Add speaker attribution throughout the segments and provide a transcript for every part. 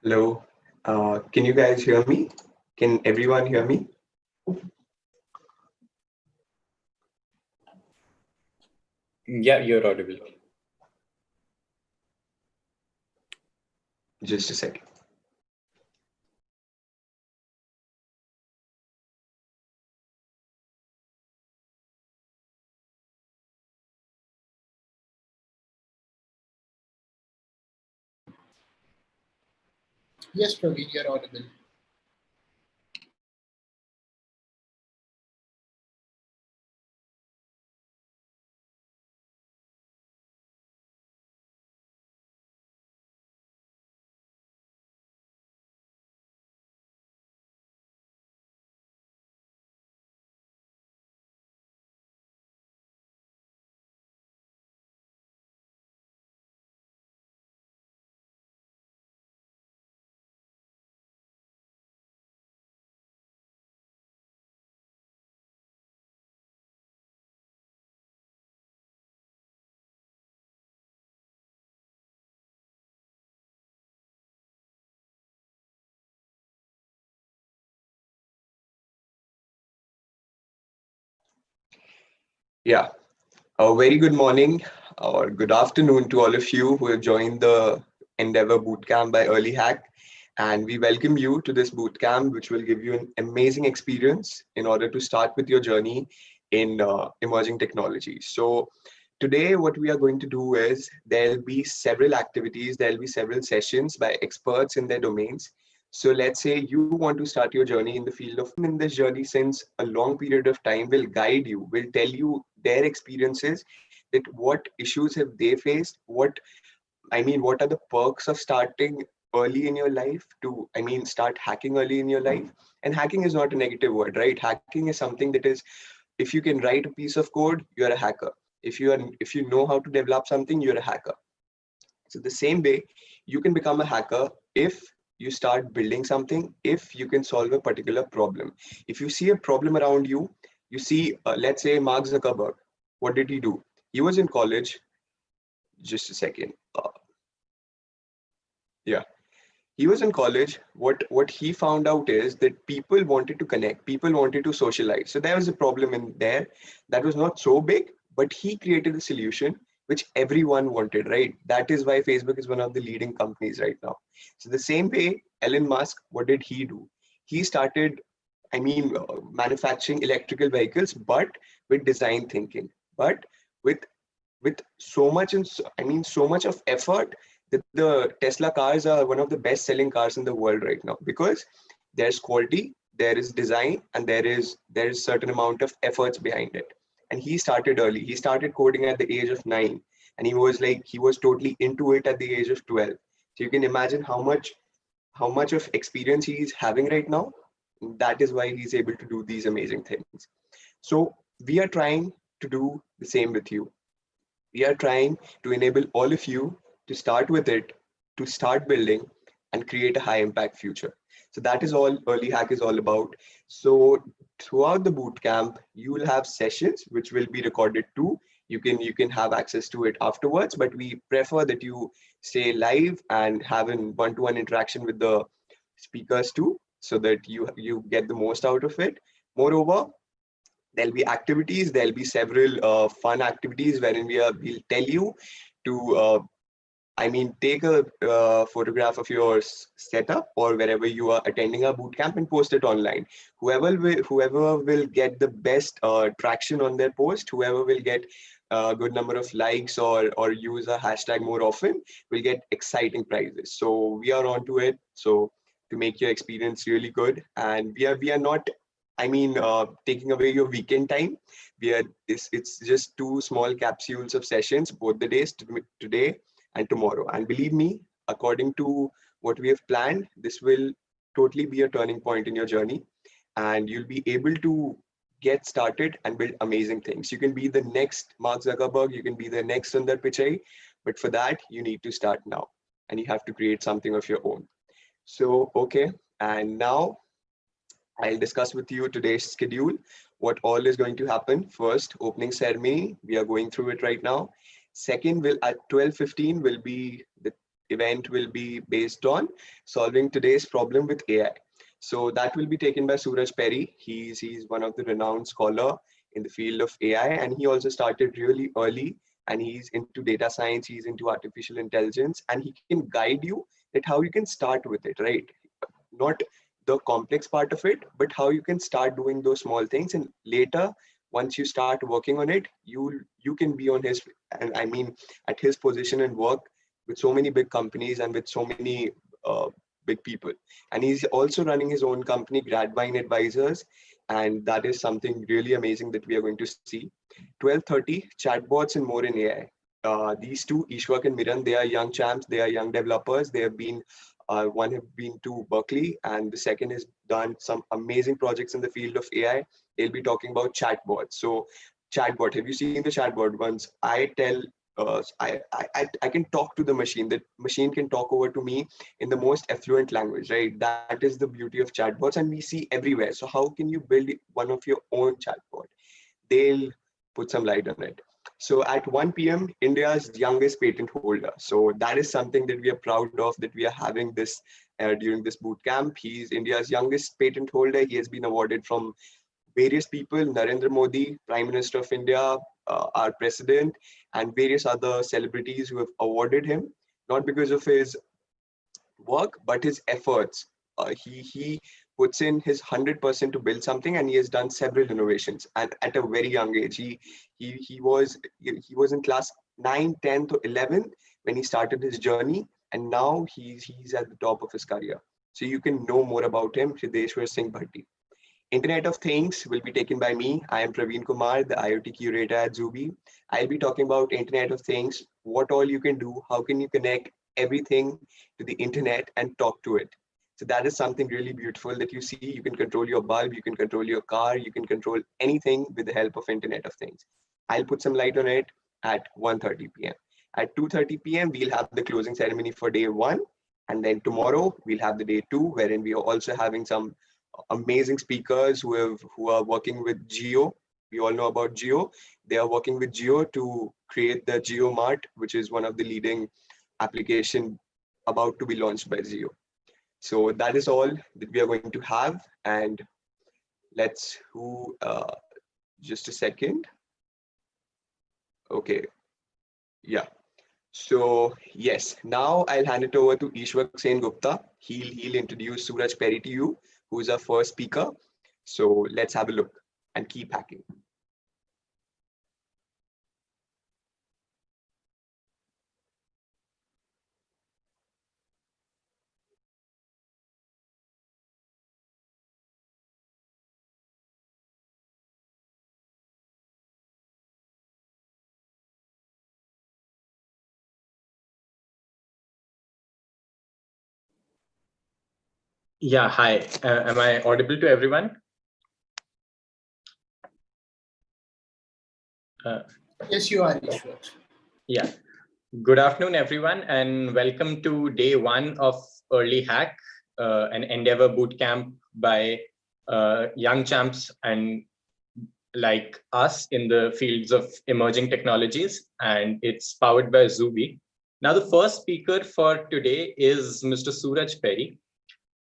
Speaker 1: Hello. Can you guys hear me? Can everyone hear me?
Speaker 2: Yeah, you're audible.
Speaker 1: Just a second.
Speaker 3: Yes, Praveen, you're audible.
Speaker 1: Yeah. A very good morning or good afternoon to all of you who have joined the Endeavor Bootcamp by EarlyHack. And we welcome you to this bootcamp, which will give you an amazing experience in order to start with your journey in emerging technology. So, today, what we are going to do is there'll be several activities, there'll be several sessions by experts in their domains. So, let's say you want to start your journey in the field of in this journey since a long period of time will guide you, will tell you their experiences, that what issues have they faced, what are the perks of starting early in your life start hacking early in your life. And hacking is not a negative word, right? Hacking is something that is, if you can write a piece of code, you're a hacker. If you know how to develop something, you're a hacker. So the same way, you can become a hacker if you start building something, if you can solve a particular problem. If you see a problem around you, you see, let's say Mark Zuckerberg. What did he do? He was in college. Just a second. Yeah, he was in college. What he found out is that people wanted to connect, people wanted to socialize. So there was a problem in there that was not so big, but he created a solution which everyone wanted, right? That is why Facebook is one of the leading companies right now. So the same way, Elon Musk, what did he do? He started, manufacturing electrical vehicles, but with design thinking, but with so much so much of effort, that the Tesla cars are one of the best selling cars in the world right now, because there's quality, there is design, and there is certain amount of efforts behind it. And he started early. He started coding at the age of 9, and he was totally into it at the age of 12. So you can imagine how much of experience he's having right now. That is why he's able to do these amazing things. So we are trying to do the same with you. We are trying to enable all of you to start with it, to start building and create a high impact future. So that is all Early Hack is all about. So throughout the bootcamp, you will have sessions which will be recorded too. You can have access to it afterwards, but we prefer that you stay live and have an one-to-one interaction with the speakers too, so that you get the most out of it. Moreover, there'll be activities, there'll be several fun activities wherein we'll tell you to take a photograph of your setup or wherever you are attending a bootcamp and post it online. Whoever will get the best traction on their post, whoever will get a good number of likes or use a hashtag more often, will get exciting prizes. So we are on to it. So to make your experience really good, and we are not taking away your weekend time. It's just two small capsules of sessions both the days, today and tomorrow. And believe me, according to what we have planned, this will totally be a turning point in your journey, and you'll be able to get started and build amazing things. You can be the next Mark Zuckerberg, you can be the next Sundar Pichai, but for that, you need to start now and you have to create something of your own. So, okay, and now I'll discuss with you today's schedule, what all is going to happen. First, opening ceremony. We are going through it right now. Second, will at 12:15 will be the event will be based on solving today's problem with AI. So that will be taken by Suraj Perry. He's one of the renowned scholar in the field of AI, and he also started really early. And he's into data science, he's into artificial intelligence, and he can guide you that how you can start with it, right? Not the complex part of it, but how you can start doing those small things, and later, once you start working on it, you can be on his, and I mean at his position and work with so many big companies and with so many big people. And he's also running his own company, Gradvine Advisors, and that is something really amazing that we are going to see. 12:30 chatbots and more in AI. These two, Ishwak and Miran, they are young champs, they are young developers. They have been, one have been to Berkeley, and the second has done some amazing projects in the field of AI. They'll be talking about chatbots. So, chatbot, have you seen the chatbot ones? I tell, I can talk to the machine. The machine can talk over to me in the most affluent language, right? That is the beauty of chatbots, and we see everywhere. So, how can you build one of your own chatbot? They'll put some light on it. So at 1 p.m., India's youngest patent holder. So that is something that we are proud of, that we are having this during this boot camp. He's India's youngest patent holder. He has been awarded from various people, Narendra Modi, Prime Minister of India, our president, and various other celebrities who have awarded him, not because of his work, but his efforts. He puts in his 100% to build something, and he has done several innovations. And at a very young age, he was in class 9, 10th, or 11th when he started his journey, and now he's at the top of his career. So you can know more about him, Hrideshwar Singh Bhatti. Internet of Things will be taken by me. I am Praveen Kumar, the IoT curator at Zubi. I'll be talking about Internet of Things, what all you can do, how can you connect everything to the internet and talk to it. So that is something really beautiful that you see. You can control your bulb, you can control your car, you can control anything with the help of Internet of Things. I'll put some light on it at 1:30 p.m. At 2:30 p.m., we'll have the closing ceremony for day one. And then tomorrow, we'll have the day two, wherein we are also having some amazing speakers who are working with Geo. We all know about Geo. They are working with Geo to create the Geo Mart, which is one of the leading application about to be launched by Geo. So that is all that we are going to have. And let's just a second. Okay. Yeah. So yes, now I'll hand it over to Ishwak Sen Gupta. He'll introduce Suraj Perry to you, who is our first speaker. So let's have a look and keep hacking.
Speaker 2: Yeah, hi. Am I audible to everyone?
Speaker 3: Yes, you are, Ishwar.
Speaker 2: Yeah. Good afternoon, everyone, and welcome to day one of EarlyHack, an Endeavor Bootcamp by young champs and like us in the fields of emerging technologies, and it's powered by Zubi. Now, the first speaker for today is Mr. Suraj Perry.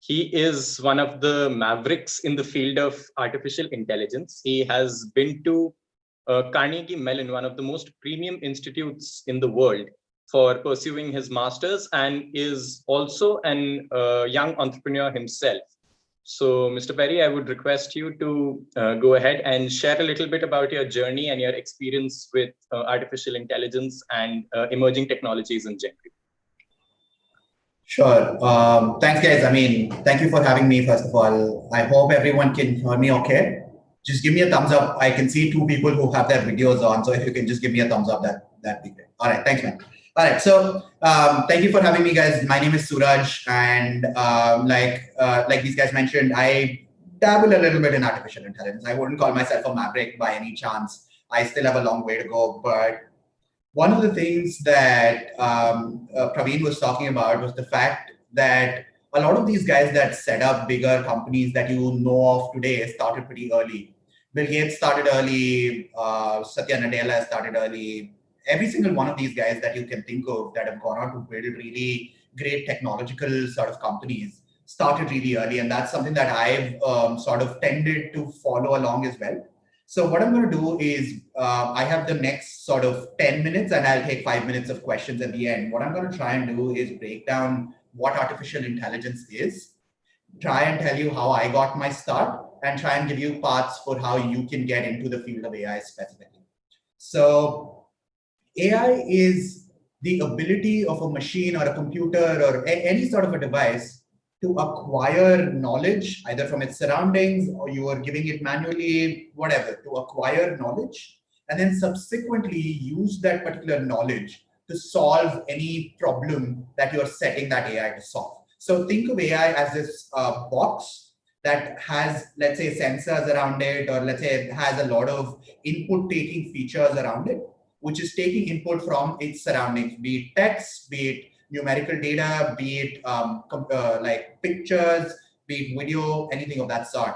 Speaker 2: He is one of the mavericks in the field of artificial intelligence. He has been to Carnegie Mellon, one of the most premium institutes in the world, for pursuing his master's, and is also an young entrepreneur himself. So, Mr. Perry, I would request you to go ahead and share a little bit about your journey and your experience with artificial intelligence and emerging technologies in general.
Speaker 4: Sure. Thanks, guys. I mean, thank you for having me, first of all. I hope everyone can hear me okay. Just give me a thumbs up. I can see two people who have their videos on. So if you can just give me a thumbs up, that'd be great. All right. Thanks, man. All right. So thank you for having me, guys. My name is Suraj. And like these guys mentioned, I dabble a little bit in artificial intelligence. I wouldn't call myself a maverick by any chance. I still have a long way to go. But one of the things that Praveen was talking about was the fact that a lot of these guys that set up bigger companies that you know of today started pretty early. Bill Gates started early, Satya Nadella started early, every single one of these guys that you can think of that have gone on to build really great technological sort of companies started really early. And that's something that I've sort of tended to follow along as well. So what I'm going to do is I have the next sort of 10 minutes and I'll take 5 minutes of questions at the end. What I'm going to try and do is break down what artificial intelligence is, try and tell you how I got my start, and try and give you paths for how you can get into the field of AI specifically. So AI is the ability of a machine or a computer or any sort of a device to acquire knowledge, either from its surroundings or you are giving it manually, whatever, to acquire knowledge, and then subsequently use that particular knowledge to solve any problem that you're setting that AI to solve. So think of AI as this box that has, let's say, sensors around it, or let's say it has a lot of input taking features around it, which is taking input from its surroundings, be it text, be it numerical data, be it like pictures, be it video, anything of that sort.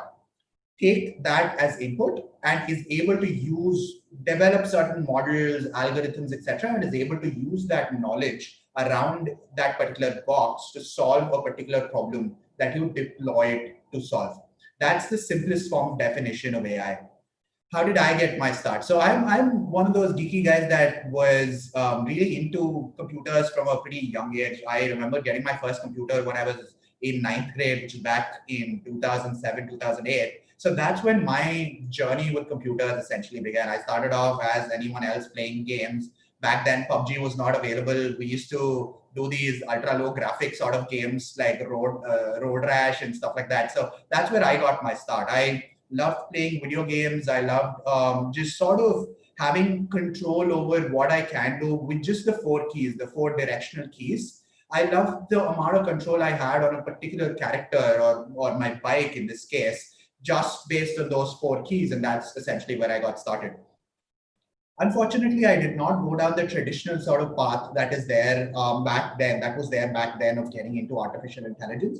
Speaker 4: Take that as input and is able to develop certain models, algorithms, etc., and is able to use that knowledge around that particular box to solve a particular problem that you deployed to solve. That's the simplest form of definition of AI. How did I get my start? So I'm one of those geeky guys that was really into computers from a pretty young age. I remember getting my first computer when I was in 9th grade, which is back in 2007, 2008. So that's when my journey with computers essentially began. I started off as anyone else playing games. Back then, PUBG was not available. We used to do these ultra low graphic sort of games like Road Rash and stuff like that. So that's where I got my start. I loved playing video games. I loved just sort of having control over what I can do with just the 4 keys, the 4 directional keys. I loved the amount of control I had on a particular character or my bike in this case, just based on those 4 keys. And that's essentially where I got started. Unfortunately, I did not go down the traditional sort of path that is there back then, of getting into artificial intelligence.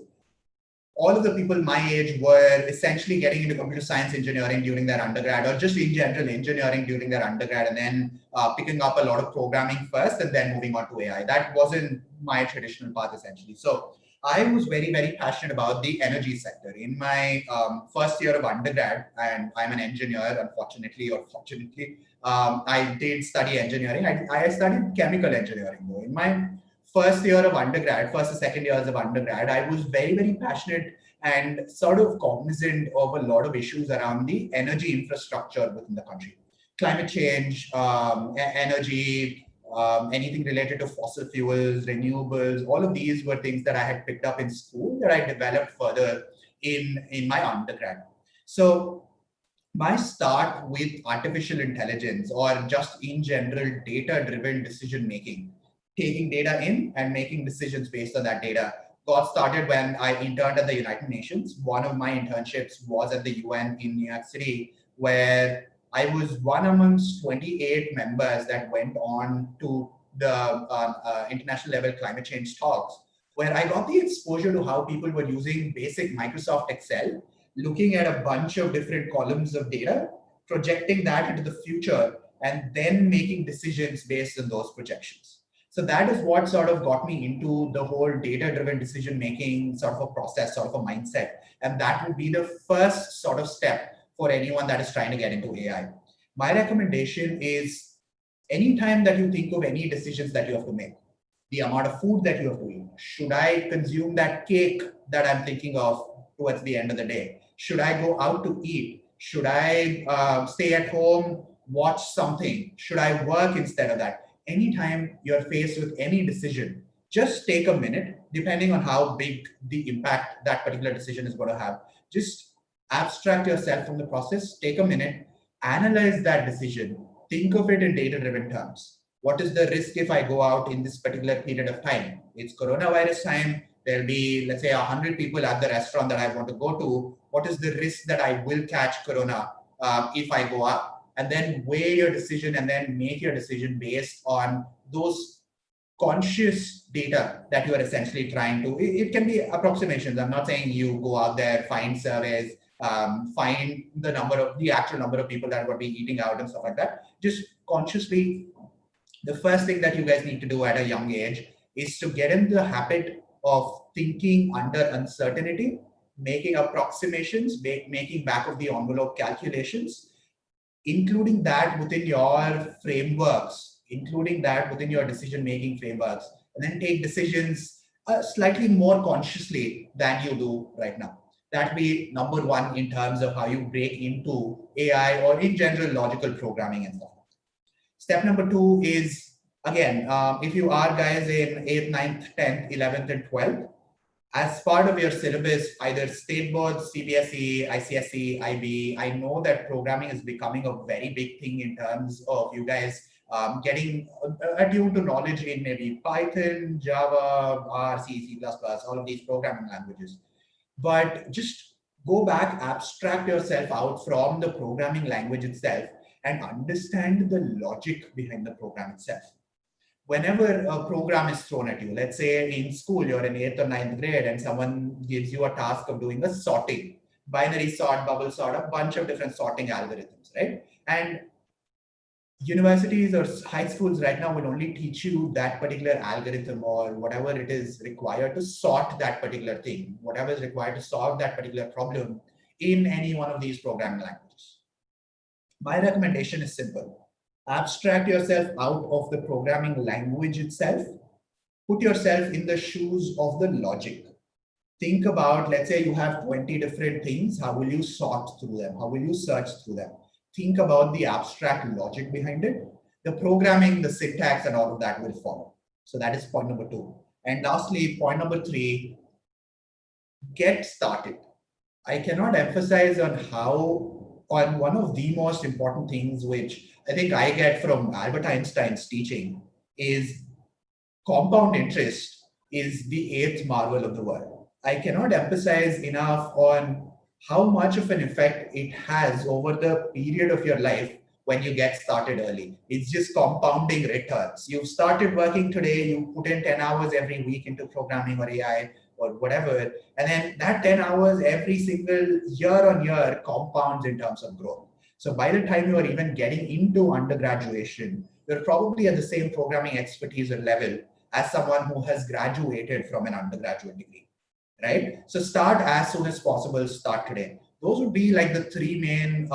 Speaker 4: All of the people my age were essentially getting into computer science engineering during their undergrad, or just in general engineering during their undergrad, and then picking up a lot of programming first and then moving on to AI. That wasn't my traditional path essentially. So I was very, very passionate about the energy sector. In my first year of undergrad, and I'm an engineer, unfortunately or fortunately, I did study engineering. I studied chemical engineering though. In my first year of undergrad, first or second years of undergrad, I was very, very passionate and sort of cognizant of a lot of issues around the energy infrastructure within the country. Climate change, energy, anything related to fossil fuels, renewables, all of these were things that I had picked up in school that I developed further in my undergrad. So my start with artificial intelligence, or just in general data-driven decision-making, taking data in and making decisions based on that data, got started when I interned at the United Nations. One of my internships was at the UN in New York City, where I was one amongst 28 members that went on to the international level climate change talks, where I got the exposure to how people were using basic Microsoft Excel, looking at a bunch of different columns of data, projecting that into the future, and then making decisions based on those projections. So that is what sort of got me into the whole data-driven decision-making sort of a process, sort of a mindset. And that would be the first sort of step for anyone that is trying to get into AI. My recommendation is anytime that you think of any decisions that you have to make, the amount of food that you have to eat, should I consume that cake that I'm thinking of towards the end of the day? Should I go out to eat? Should I stay at home, watch something? Should I work instead of that? Anytime you're faced with any decision, just take a minute, depending on how big the impact that particular decision is going to have. Just abstract yourself from the process, take a minute, analyze that decision, think of it in data-driven terms. What is the risk if I go out in this particular period of time? It's coronavirus time. There'll be, let's say, 100 people at the restaurant that I want to go to. What is the risk that I will catch corona if I go out? And then weigh your decision and then make your decision based on those conscious data that you are essentially trying to. It can be approximations. I'm not saying you go out there, find surveys, find the actual number of people that would be eating out and stuff like that. Just consciously the first thing that you guys need to do at a young age is to get in the habit of thinking under uncertainty, making approximations, making back of the envelope calculations, including that within your frameworks, including that within your decision-making frameworks, and then take decisions slightly more consciously than you do right now. That will be number one in terms of how you break into AI or in general logical programming and stuff. Step number two is, again, if you are guys in 8th, 9th, 10th, 11th, and 12th, as part of your syllabus, either state boards, CBSE, ICSE, IB, I know that programming is becoming a very big thing in terms of you guys getting attuned to knowledge in maybe Python, Java, R, C, C++, all of these programming languages. But just go back, abstract yourself out from the programming language itself and understand the logic behind the program itself. Whenever a program is thrown at you, let's say in school, you're in 8th or 9th grade and someone gives you a task of doing a sorting, binary sort, bubble sort, a bunch of different sorting algorithms, right? And universities or high schools right now will only teach you that particular algorithm or whatever it is required to sort that particular thing, whatever is required to solve that particular problem in any one of these programming languages. My recommendation is simple. Abstract yourself out of the programming language itself. Put yourself in the shoes of the logic. Think about, let's say you have 20 different things. How will you sort through them? How will you search through them? Think about the abstract logic behind it. The programming, the syntax, and all of that will follow. So that is point number two. And lastly, point number three, get started. I cannot emphasize on one of the most important things which I think I get from Albert Einstein's teaching is compound interest is the eighth marvel of the world. I cannot emphasize enough on how much of an effect it has over the period of your life when you get started early. It's just compounding returns. You've started working today, you put in 10 hours every week into programming or AI or whatever, and then that 10 hours every single year on year compounds in terms of growth. So by the time you are even getting into undergraduation, you're probably at the same programming expertise or level as someone who has graduated from an undergraduate degree, right? So start as soon as possible, start today. Those would be like the three main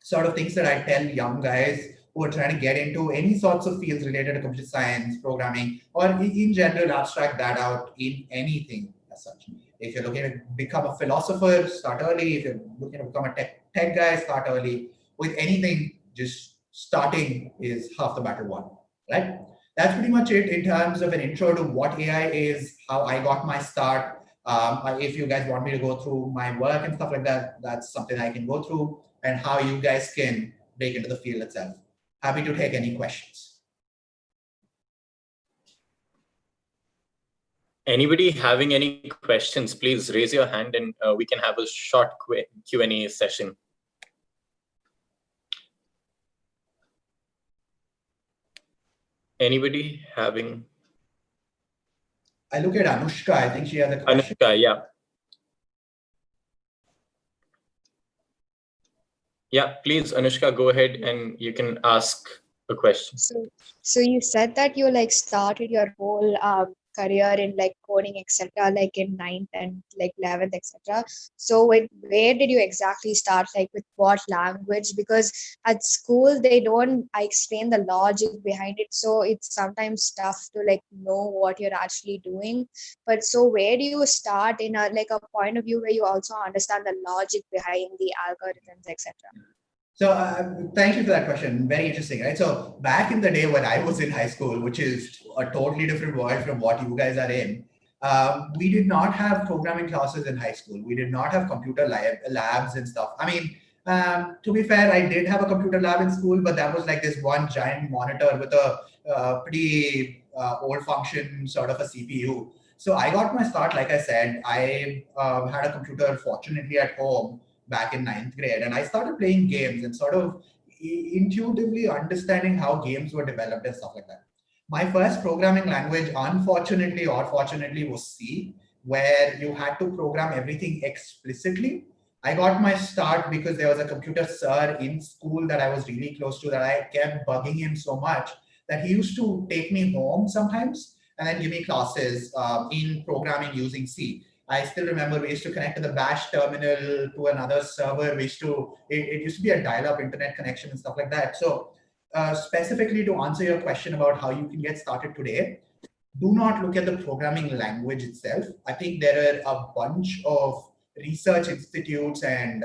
Speaker 4: sort of things that I tell young guys who are trying to get into any sorts of fields related to computer science, programming, or in general, abstract that out in anything as such. If you're looking to become a philosopher, start early. If you're looking to become a tech guy, start early. With anything, just starting is half the battle won, right? That's pretty much it in terms of an intro to what AI is, how I got my start. If you guys want me to go through my work and stuff like that, that's something I can go through, and how you guys can break into the field itself. Happy to take any questions.
Speaker 2: Anybody having any questions, please raise your hand and we can have a short Q&A session. Anybody having?
Speaker 4: I look at Anushka. I think she has a question.
Speaker 2: Anushka, yeah. Yeah, please, Anushka, go ahead and you can ask a question.
Speaker 5: So you said that you like started your whole career in like coding, etc., like in 9th and like 11th, etc. So where did you exactly start? Like with what language? Because at school they don't explain the logic behind it, so it's sometimes tough to like know what you're actually doing. But so where do you start in a like a point of view where you also understand the logic behind the algorithms, etc.?
Speaker 4: So thank you for that question. Very interesting, right? So back in the day when I was in high school, which is a totally different world from what you guys are in, we did not have programming classes in high school. We did not have computer labs and stuff. I mean, to be fair, I did have a computer lab in school, but that was like this one giant monitor with a pretty old function sort of a CPU. So I got my start, like I said, I had a computer fortunately at home back in 9th grade, and I started playing games and sort of intuitively understanding how games were developed and stuff like that. My first programming language, unfortunately or fortunately, was C, where you had to program everything explicitly. I got my start because there was a computer sir in school that I was really close to that I kept bugging him so much that he used to take me home sometimes and then give me classes in programming using C. I still remember we used to connect to the bash terminal to another server. It used to be a dial-up internet connection and stuff like that. So specifically to answer your question about how you can get started today, do not look at the programming language itself. I think there are a bunch of research institutes and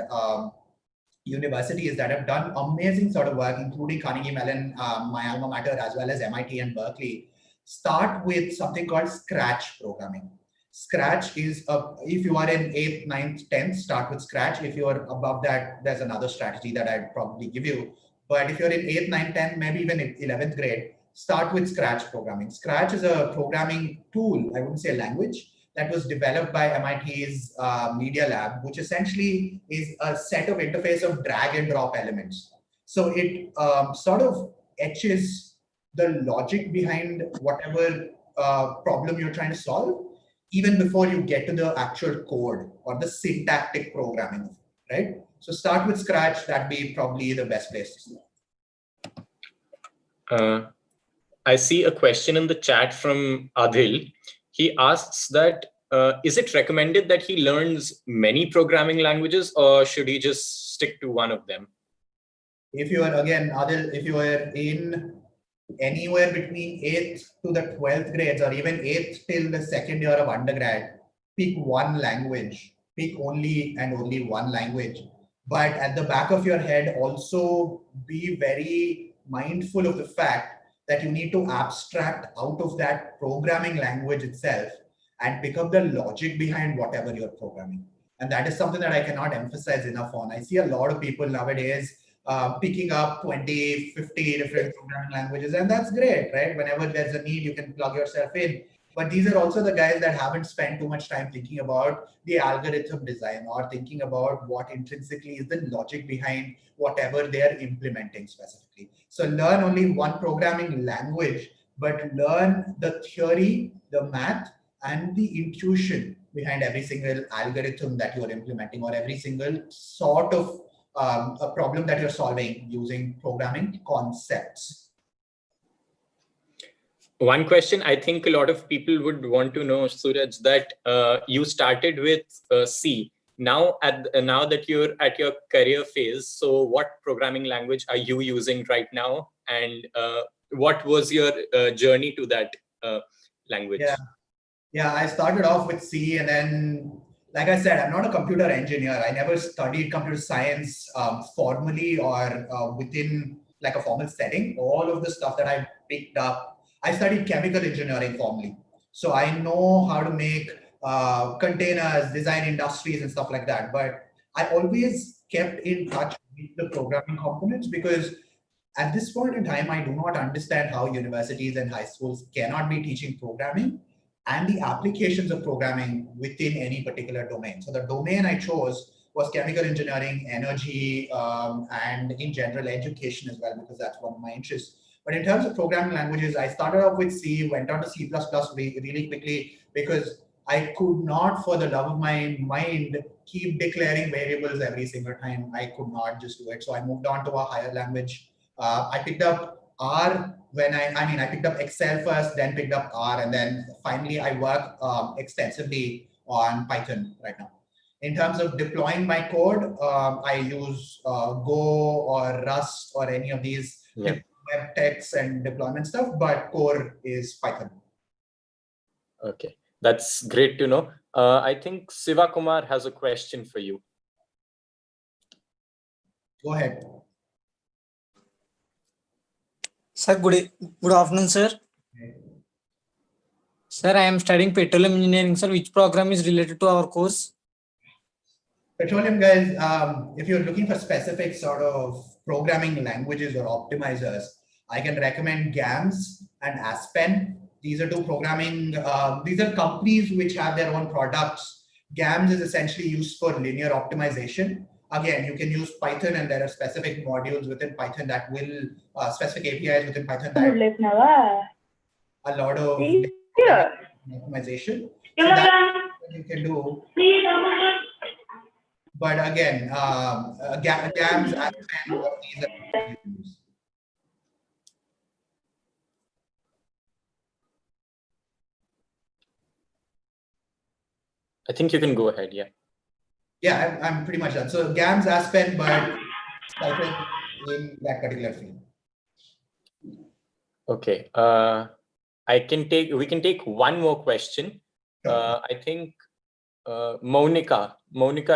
Speaker 4: universities that have done amazing sort of work, including Carnegie Mellon, my alma mater, as well as MIT and Berkeley. Start with something called Scratch programming. Scratch is, if you are in 8th, 9th, 10th, start with Scratch. If you're above that, there's another strategy that I'd probably give you. But if you're in 8th, 9th, 10th, maybe even 11th grade, start with Scratch programming. Scratch is a programming tool, I wouldn't say a language, that was developed by MIT's Media Lab, which essentially is a set of interface of drag and drop elements. So it sort of etches the logic behind whatever problem you're trying to solve, even before you get to the actual code or the syntactic programming, right? So start with Scratch. That'd be probably the best place to start.
Speaker 2: I see a question in the chat from Adil. He asks that, is it recommended that he learns many programming languages, or should he just stick to one of them?
Speaker 4: If you are, again, Adil, if you are in anywhere between 8th to the 12th grades, or even 8th till the second year of undergrad, pick one language, pick only and only one language. But at the back of your head, also be very mindful of the fact that you need to abstract out of that programming language itself and pick up the logic behind whatever you're programming. And that is something that I cannot emphasize enough on. I see a lot of people nowadays picking up 20, 50 different programming languages, and that's great, right? Whenever there's a need, you can plug yourself in. But these are also the guys that haven't spent too much time thinking about the algorithm design or thinking about what intrinsically is the logic behind whatever they're implementing specifically. So learn only one programming language, but learn the theory, the math, and the intuition behind every single algorithm that you're implementing or every single sort of a problem that you're solving using programming concepts.
Speaker 2: One question I think a lot of people would want to know, Suraj, that you started with C. Now that you're at your career phase, so what programming language are you using right now, and what was your journey to that language?
Speaker 4: Yeah, I started off with C, and then, like I said, I'm not a computer engineer. I never studied computer science formally or within like a formal setting. All of the stuff that I picked up, I studied chemical engineering formally. So I know how to make containers, design industries and stuff like that. But I always kept in touch with the programming components because at this point in time, I do not understand how universities and high schools cannot be teaching programming and the applications of programming within any particular domain. So the domain I chose was chemical engineering, energy, and in general education as well, because that's one of my interests. But in terms of programming languages, I started off with C, went on to C++ really quickly because I could not, for the love of my mind, keep declaring variables every single time. I could not just do it. So I moved on to a higher language. I picked up R when I picked up Excel first, then picked up R, and then finally I work extensively on Python right now. In terms of deploying my code, I use Go or Rust or any of these web techs and deployment stuff, but core is Python.
Speaker 2: Okay, that's great to know. I think Siva Kumar has a question for you.
Speaker 4: Go ahead.
Speaker 6: Sir, good afternoon, sir.
Speaker 4: Okay.
Speaker 6: Sir, I am studying petroleum engineering, sir. Which program is related to our course?
Speaker 4: Petroleum guys, if you're looking for specific sort of programming languages or optimizers, I can recommend GAMS and Aspen. These are two programming, these are companies which have their own products. GAMS is essentially used for linear optimization. Again, you can use Python, and there are specific modules within Python that will, specific APIs within Python that a lot of optimization. So that's what you can do. But again, GAMS, Aspen, all these are used.
Speaker 2: I think you can go ahead. Yeah.
Speaker 4: Yeah, I'm pretty much done. So GAMS Aspen, but excited in that particular field.
Speaker 2: Okay. We can take one more question.
Speaker 4: Sure.
Speaker 2: I think Monica,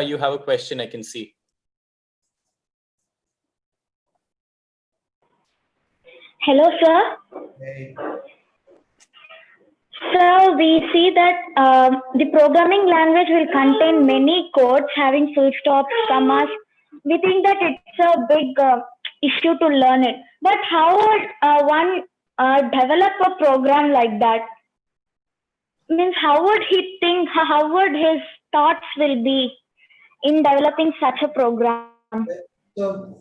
Speaker 2: you have a question, I can see.
Speaker 7: Hello, sir.
Speaker 4: Hey.
Speaker 7: So we see that the programming language will contain many codes having full stops, commas. We think that it's a big issue to learn it. But how would one develop a program like that? Means how would he think? How would his thoughts will be in developing such a program?
Speaker 4: So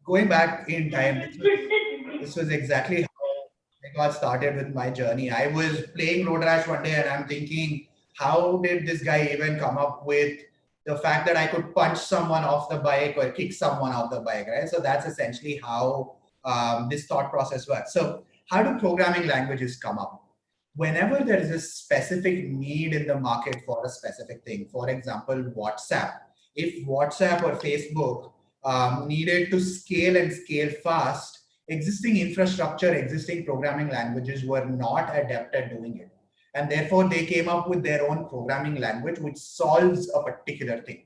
Speaker 4: going back in time, this was exactly how I got started with my journey. I was playing Road Rash one day and I'm thinking, how did this guy even come up with the fact that I could punch someone off the bike or kick someone off the bike, right? So that's essentially how this thought process works. So how do programming languages come up? Whenever there is a specific need in the market for a specific thing, for example, WhatsApp, if WhatsApp or Facebook needed to scale and scale fast, existing infrastructure, existing programming languages were not adept at doing it. And therefore, they came up with their own programming language, which solves a particular thing.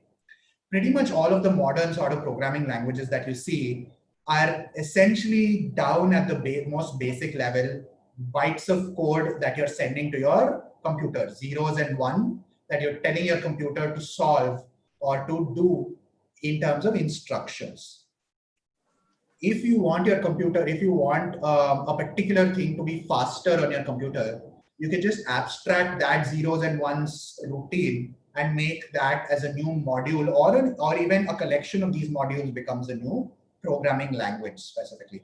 Speaker 4: Pretty much all of the modern sort of programming languages that you see are essentially down at the most basic level, bytes of code that you're sending to your computer, zeros and one, that you're telling your computer to solve or to do in terms of instructions. If you want your computer, if you want a particular thing to be faster on your computer, you can just abstract that zeros and ones routine and make that as a new module, or even a collection of these modules becomes a new programming language specifically.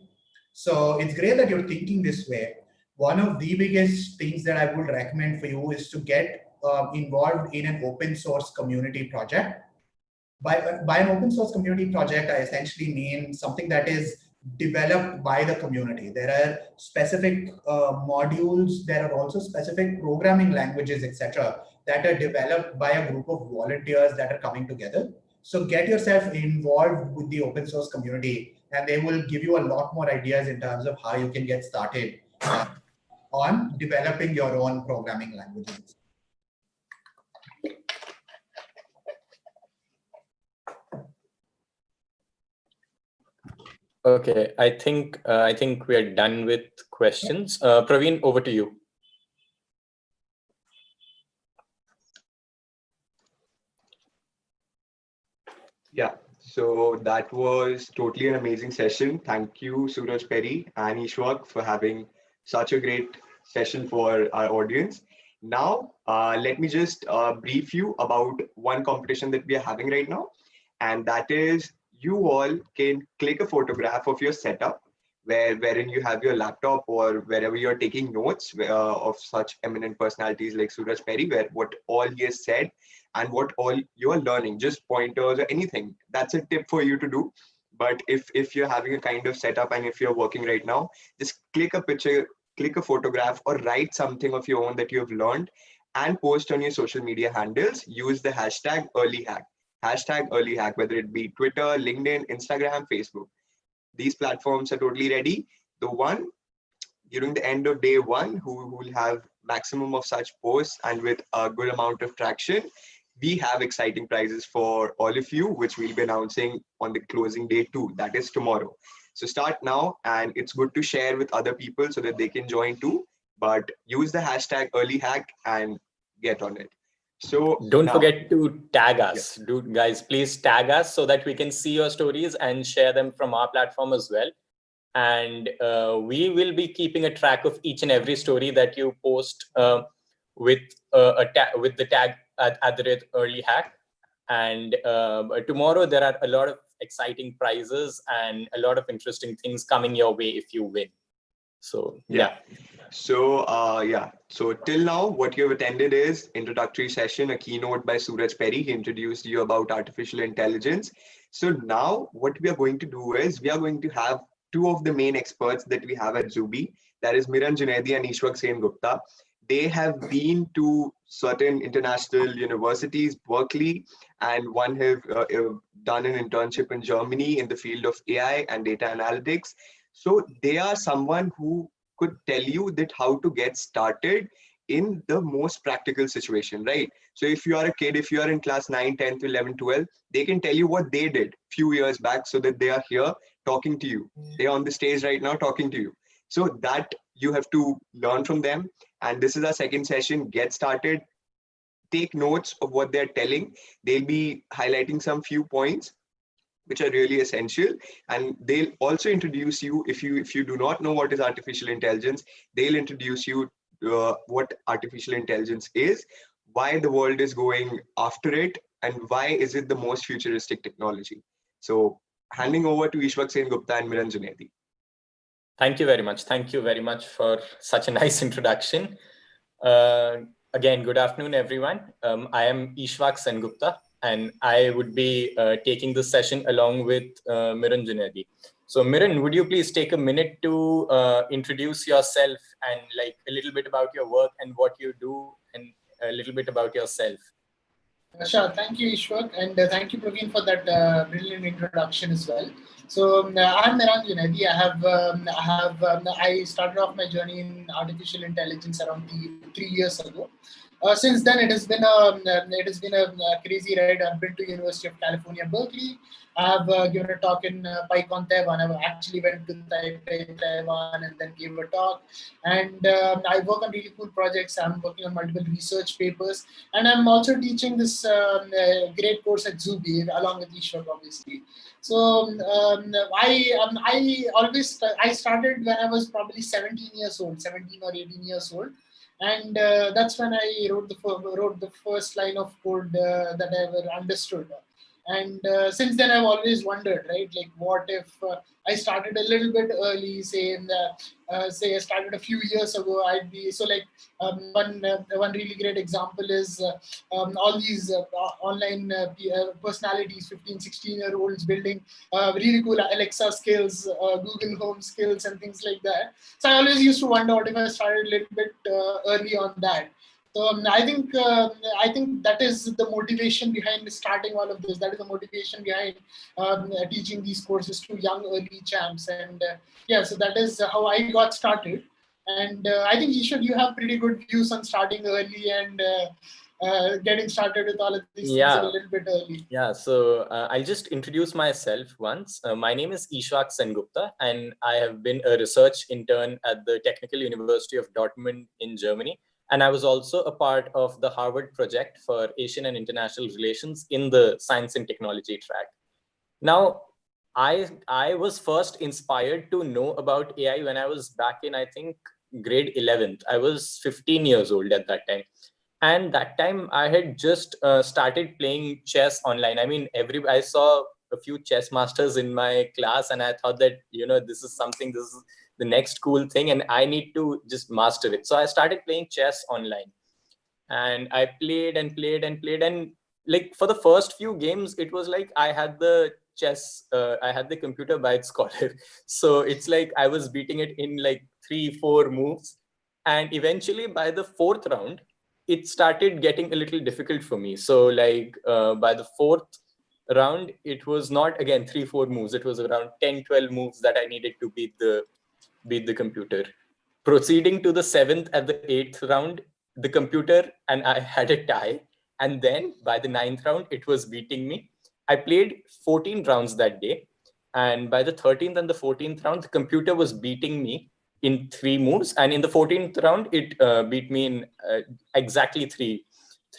Speaker 4: So it's great that you're thinking this way. One of the biggest things that I would recommend for you is to get involved in an open source community project. By an open source community project, I essentially mean something that is developed by the community. There are specific modules, there are also specific programming languages, etc., that are developed by a group of volunteers that are coming together. So get yourself involved with the open source community, and they will give you a lot more ideas in terms of how you can get started on developing your own programming languages.
Speaker 2: Okay, I think we are done with questions. Praveen, over to you.
Speaker 1: Yeah, so that was totally an amazing session. Thank you, Suraj Perry and Ishwak, for having such a great session for our audience. Now, let me just brief you about one competition that we are having right now. And that is, you all can click a photograph of your setup wherein you have your laptop or wherever you're taking notes of such eminent personalities like Suraj Perry, where what all he has said and what all you're learning, just pointers or anything. That's a tip for you to do. But if you're having a kind of setup and if you're working right now, just click a picture, click a photograph, or write something of your own that you have learned and post on your social media handles. Use the hashtag EarlyHack. Hashtag EarlyHack, whether it be Twitter, LinkedIn, Instagram, Facebook. These platforms are totally ready. The one during the end of day one who will have maximum of such posts and with a good amount of traction, we have exciting prizes for all of you, which we'll be announcing on the closing day 2, that is tomorrow. So start now, and it's good to share with other people so that they can join too. But use the hashtag EarlyHack and get on it. So
Speaker 2: don't forget to tag us. Yeah. Guys, please tag us so that we can see your stories and share them from our platform as well. And we will be keeping a track of each and every story that you post with the tag at the rate EarlyHack. And tomorrow there are a lot of exciting prizes and a lot of interesting things coming your way if you win. So yeah.
Speaker 1: So so till now what you've attended is introductory session, a keynote by Suraj Perry. He introduced you about artificial intelligence. So now what we are going to do is we are going to have two of the main experts that we have at Zubi, that is Miran Junaidi and Ishwak Sen Gupta. they have been to certain international universities, Berkeley, and one have done an internship in Germany in the field of AI and data analytics. So they are someone who could tell you that how to get started in the most practical situation, right? So if you are a kid, if you are in class 9, 10th, 11, 12, they can tell you what they did few years back so that they are here talking to you. They're on the stage right now talking to you. So that you have to learn from them. And this is our second session. Get started. Take notes of what they're telling. They'll be highlighting some few points which are really essential, and they'll also introduce you, if you do not know what is artificial intelligence, they'll introduce you what artificial intelligence is, why the world is going after it, and why is it the most futuristic technology. So handing over to Ishwak Sen Gupta and Miran Junaidi.
Speaker 2: Thank you very much. Thank you very much for such a nice introduction. Again, good afternoon, everyone. I am Ishwak Sengupta, and I would be taking this session along with Miran Junaidi. So Miran, would you please take a minute to introduce yourself and like a little bit about your work and what you do and a little bit about yourself?
Speaker 3: Sure. Thank you, Ishwak, and thank you, Praveen, for that brilliant introduction as well. So I'm Miran Junaidi. I started off my journey in artificial intelligence around 3 years ago. Since then, it has been a crazy ride. I've been to University of California, Berkeley. I've given a talk in PyCon Taiwan. I actually went to Taipei, Taiwan, and then gave a talk. And I work on really cool projects. I'm working on multiple research papers, and I'm also teaching this great course at Zubi along with Ishwak, obviously. So I started when I was probably 17 years old, 17 or 18 years old. And that's when I wrote the first line of code that I ever understood. And since then, I've always wondered, right? Like, what if I started a little bit early, say I started a few years ago, I'd be so like one really great example is all these online personalities, 15, 16-year-olds building really cool Alexa skills, Google Home skills, and things like that. So I always used to wonder what if I started a little bit early on that. So I think that is the motivation behind starting all of this. That is the motivation behind teaching these courses to young early champs. And yeah, so that is how I got started. And I think Ishwar, you have pretty good views on starting early and getting started with all of these things a little bit early.
Speaker 2: Yeah, so I'll just introduce myself once. My name is Ishwak Sengupta, and I have been a research intern at the Technical University of Dortmund in Germany. And I was also a part of the Harvard project for Asian and International Relations in the Science and Technology track. Now, I was first inspired to know about AI when I was back in, I think, grade 11th. I was 15 years old at that time. And that time I had just started playing chess online. I mean, I saw a few chess masters in my class, and I thought that, this is the next cool thing, and I need to just master it. So I started playing chess online, and I played and played and played. And like for the first few games, it was like I had the computer by its collar. So it's like I was beating it in like 3-4 moves. And eventually by the fourth round, it started getting a little difficult for me. So like by the fourth round, it was not again 3-4 moves. It was around 10-12 moves that I needed to beat the computer. Proceeding to the 7th and the 8th round, the computer and I had a tie. And then by the 9th round, it was beating me. I played 14 rounds that day. And by the 13th and the 14th round, the computer was beating me in 3 moves. And in the 14th round, it beat me in exactly three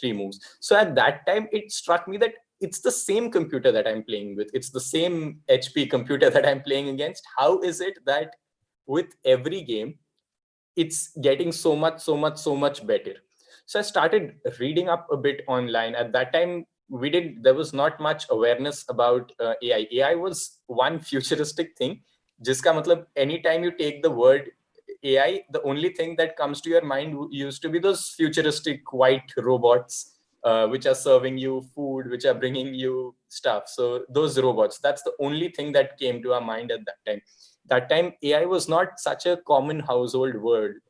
Speaker 2: moves. So at that time, it struck me that it's the same computer that I'm playing with. It's the same HP computer that I'm playing against. How is it that with every game, it's getting so much better? So I started reading up a bit online. At that time, there was not much awareness about AI. AI was one futuristic thing. Jiska matlab, anytime you take the word AI, the only thing that comes to your mind used to be those futuristic white robots, which are serving you food, which are bringing you stuff. So those robots, that's the only thing that came to our mind at that time. That time, AI was not such a common household word.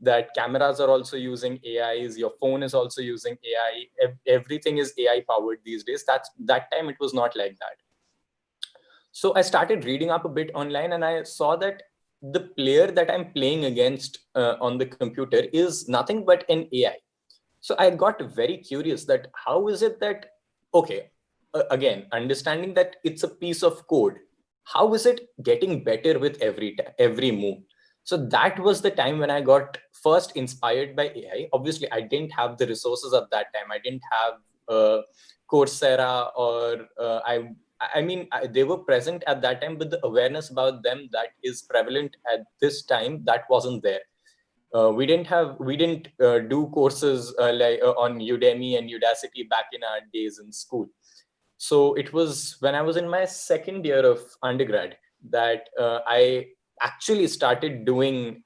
Speaker 2: that cameras are also using AIs, your phone is also using AI, everything is AI powered these days. That time it was not like that. So I started reading up a bit online, and I saw that the player that I'm playing against on the computer is nothing but an AI. So I got very curious that how is it that, okay, again, understanding that it's a piece of code, how is it getting better with every move? So that was the time when I got first inspired by AI. Obviously, I didn't have the resources at that time. I didn't have Coursera, or they were present at that time, but the awareness about them that is prevalent at this time, that wasn't there. We didn't do courses on Udemy and Udacity back in our days in school. So it was when I was in my second year of undergrad that I actually started doing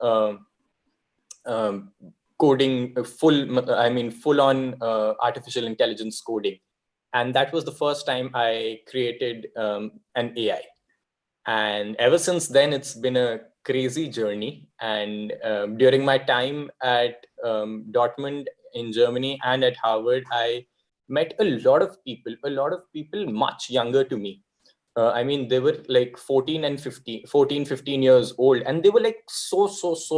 Speaker 2: coding, full on artificial intelligence coding. And that was the first time I created an AI. And ever since then, it's been a crazy journey. And during my time at Dortmund in Germany and at Harvard, I met a lot of people much younger to me. They were like 15 years old, and they were like so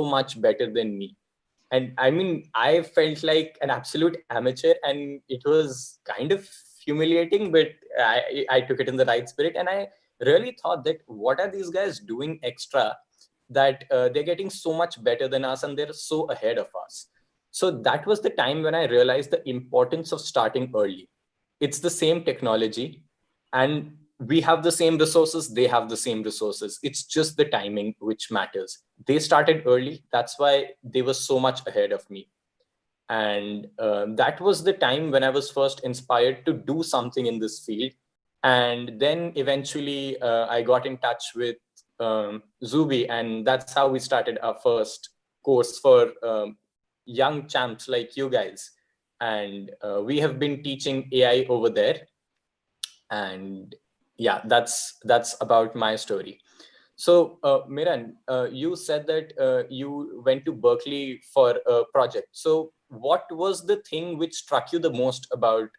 Speaker 2: much better than me. And I felt like an absolute amateur, and it was kind of humiliating, but I took it in the right spirit. And I really thought that what are these guys doing extra that they're getting so much better than us and they're so ahead of us. So that was the time when I realized the importance of starting early. It's the same technology, and we have the same resources, they have the same resources. It's just the timing which matters. They started early, that's why they were so much ahead of me. And that was the time when I was first inspired to do something in this field. And then eventually I got in touch with Zubi, and that's how we started our first course for young champs like you guys. And we have been teaching AI over there. And yeah, that's about my story. So Miran, you said that you went to Berkeley for a project. So what was the thing which struck you the most about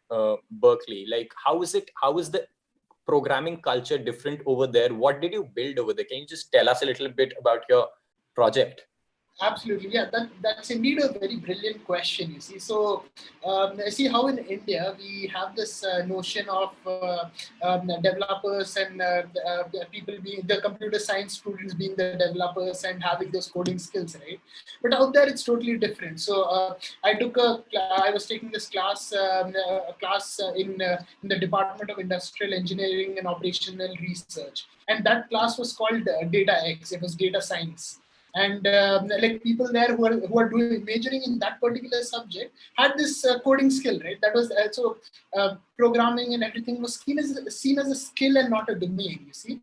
Speaker 2: Berkeley? Like, how is the programming culture different over there? What did you build over there? Can you just tell us a little bit about your project?
Speaker 3: Absolutely, yeah. That's indeed a very brilliant question. You see, so see how in India we have this notion of developers and people being the computer science students being the developers and having those coding skills, right? But out there it's totally different. So I was taking this class in the Department of Industrial Engineering and Operational Research, and that class was called Data X. It was data science. And like people there who are doing majoring in that particular subject had this coding skill, right? That was also programming and everything was seen as a skill and not a domain, you see.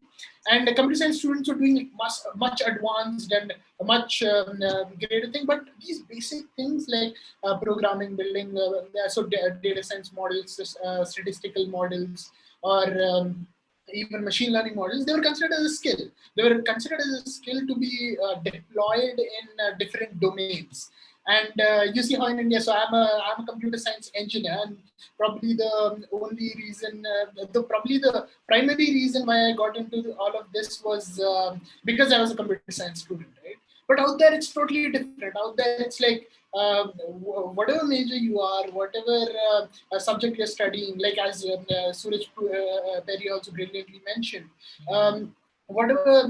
Speaker 3: And the computer science students were doing much advanced and much greater thing, but these basic things like programming, building, data science models, statistical models, or even machine learning models, they were considered as a skill. They were considered as a skill to be deployed in different domains. And you see how in India, so I'm a computer science engineer, and probably the only reason, probably the primary reason why I got into all of this was because I was a computer science student, right? But out there, it's totally different. Out there, it's like whatever major you are, whatever subject you're studying, like as Suraj Perry also brilliantly mentioned, whatever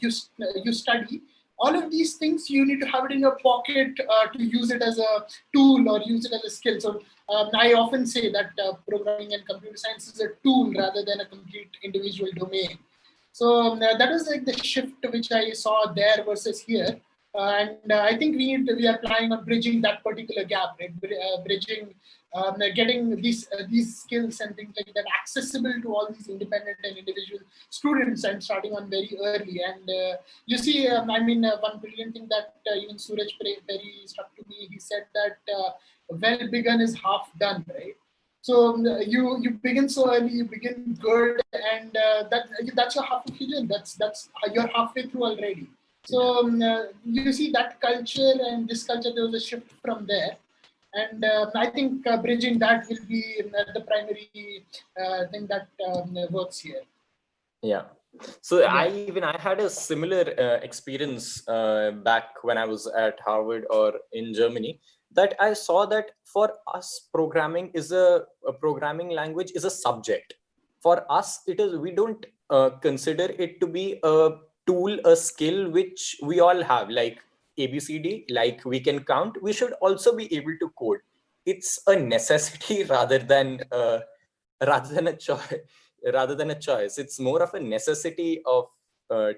Speaker 3: you study, all of these things you need to have it in your pocket to use it as a tool or use it as a skill. So I often say that programming and computer science is a tool rather than a complete individual domain. So that was like the shift which I saw there versus here. And I think we are planning on bridging that particular gap, right? Bridging, getting these skills and things like that accessible to all these independent and individual students, and starting on very early. And you see, one brilliant thing that even Suraj Perry struck to me. He said that well begun is half done, right? So you begin so early, you begin good, and that's your half of vision. That's you're halfway through already. So you see that culture and this culture, there was a shift from there. And I think bridging that will be the primary thing that works here.
Speaker 2: Yeah. So
Speaker 3: Yeah.
Speaker 2: I had a similar experience back when I was at Harvard or in Germany, that I saw that for us programming is a programming language is a subject. For us, it is, we don't consider it to be a tool, a skill which we all have, like ABCD, like we can count. We should also be able to code. It's a necessity rather than a choice. Rather than a choice, it's more of a necessity of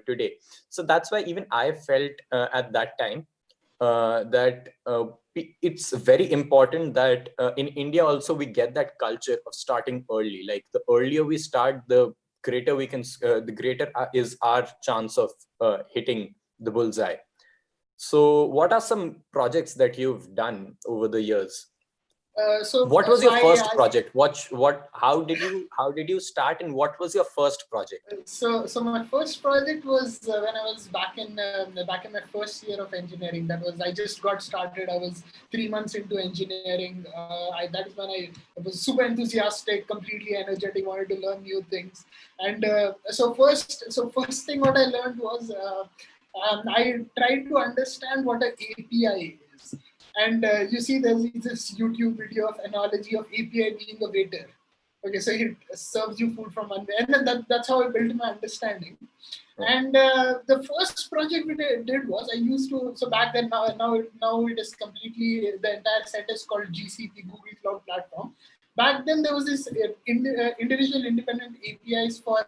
Speaker 2: today. So that's why even I felt at that time that it's very important that in India also we get that culture of starting early. Like the earlier we start, the greater we can, the greater is our chance of hitting the bullseye. So what are some projects that you've done over the years? What was your first project? How did you start, and what was your first project?
Speaker 3: So my first project was when I was back in my first year of engineering. That was, I just got started. I was 3 months into engineering. That is when I was super enthusiastic, completely energetic, wanted to learn new things. And so first thing what I learned was I tried to understand what an API is. And you see, there's this YouTube video of analogy of API being a waiter. Okay, so it serves you food from one day, and then that's how I built my understanding. And the first project we did was, I used to, so back then, now it is completely, the entire set is called GCP, Google Cloud Platform. Back then there was this individual independent APIs for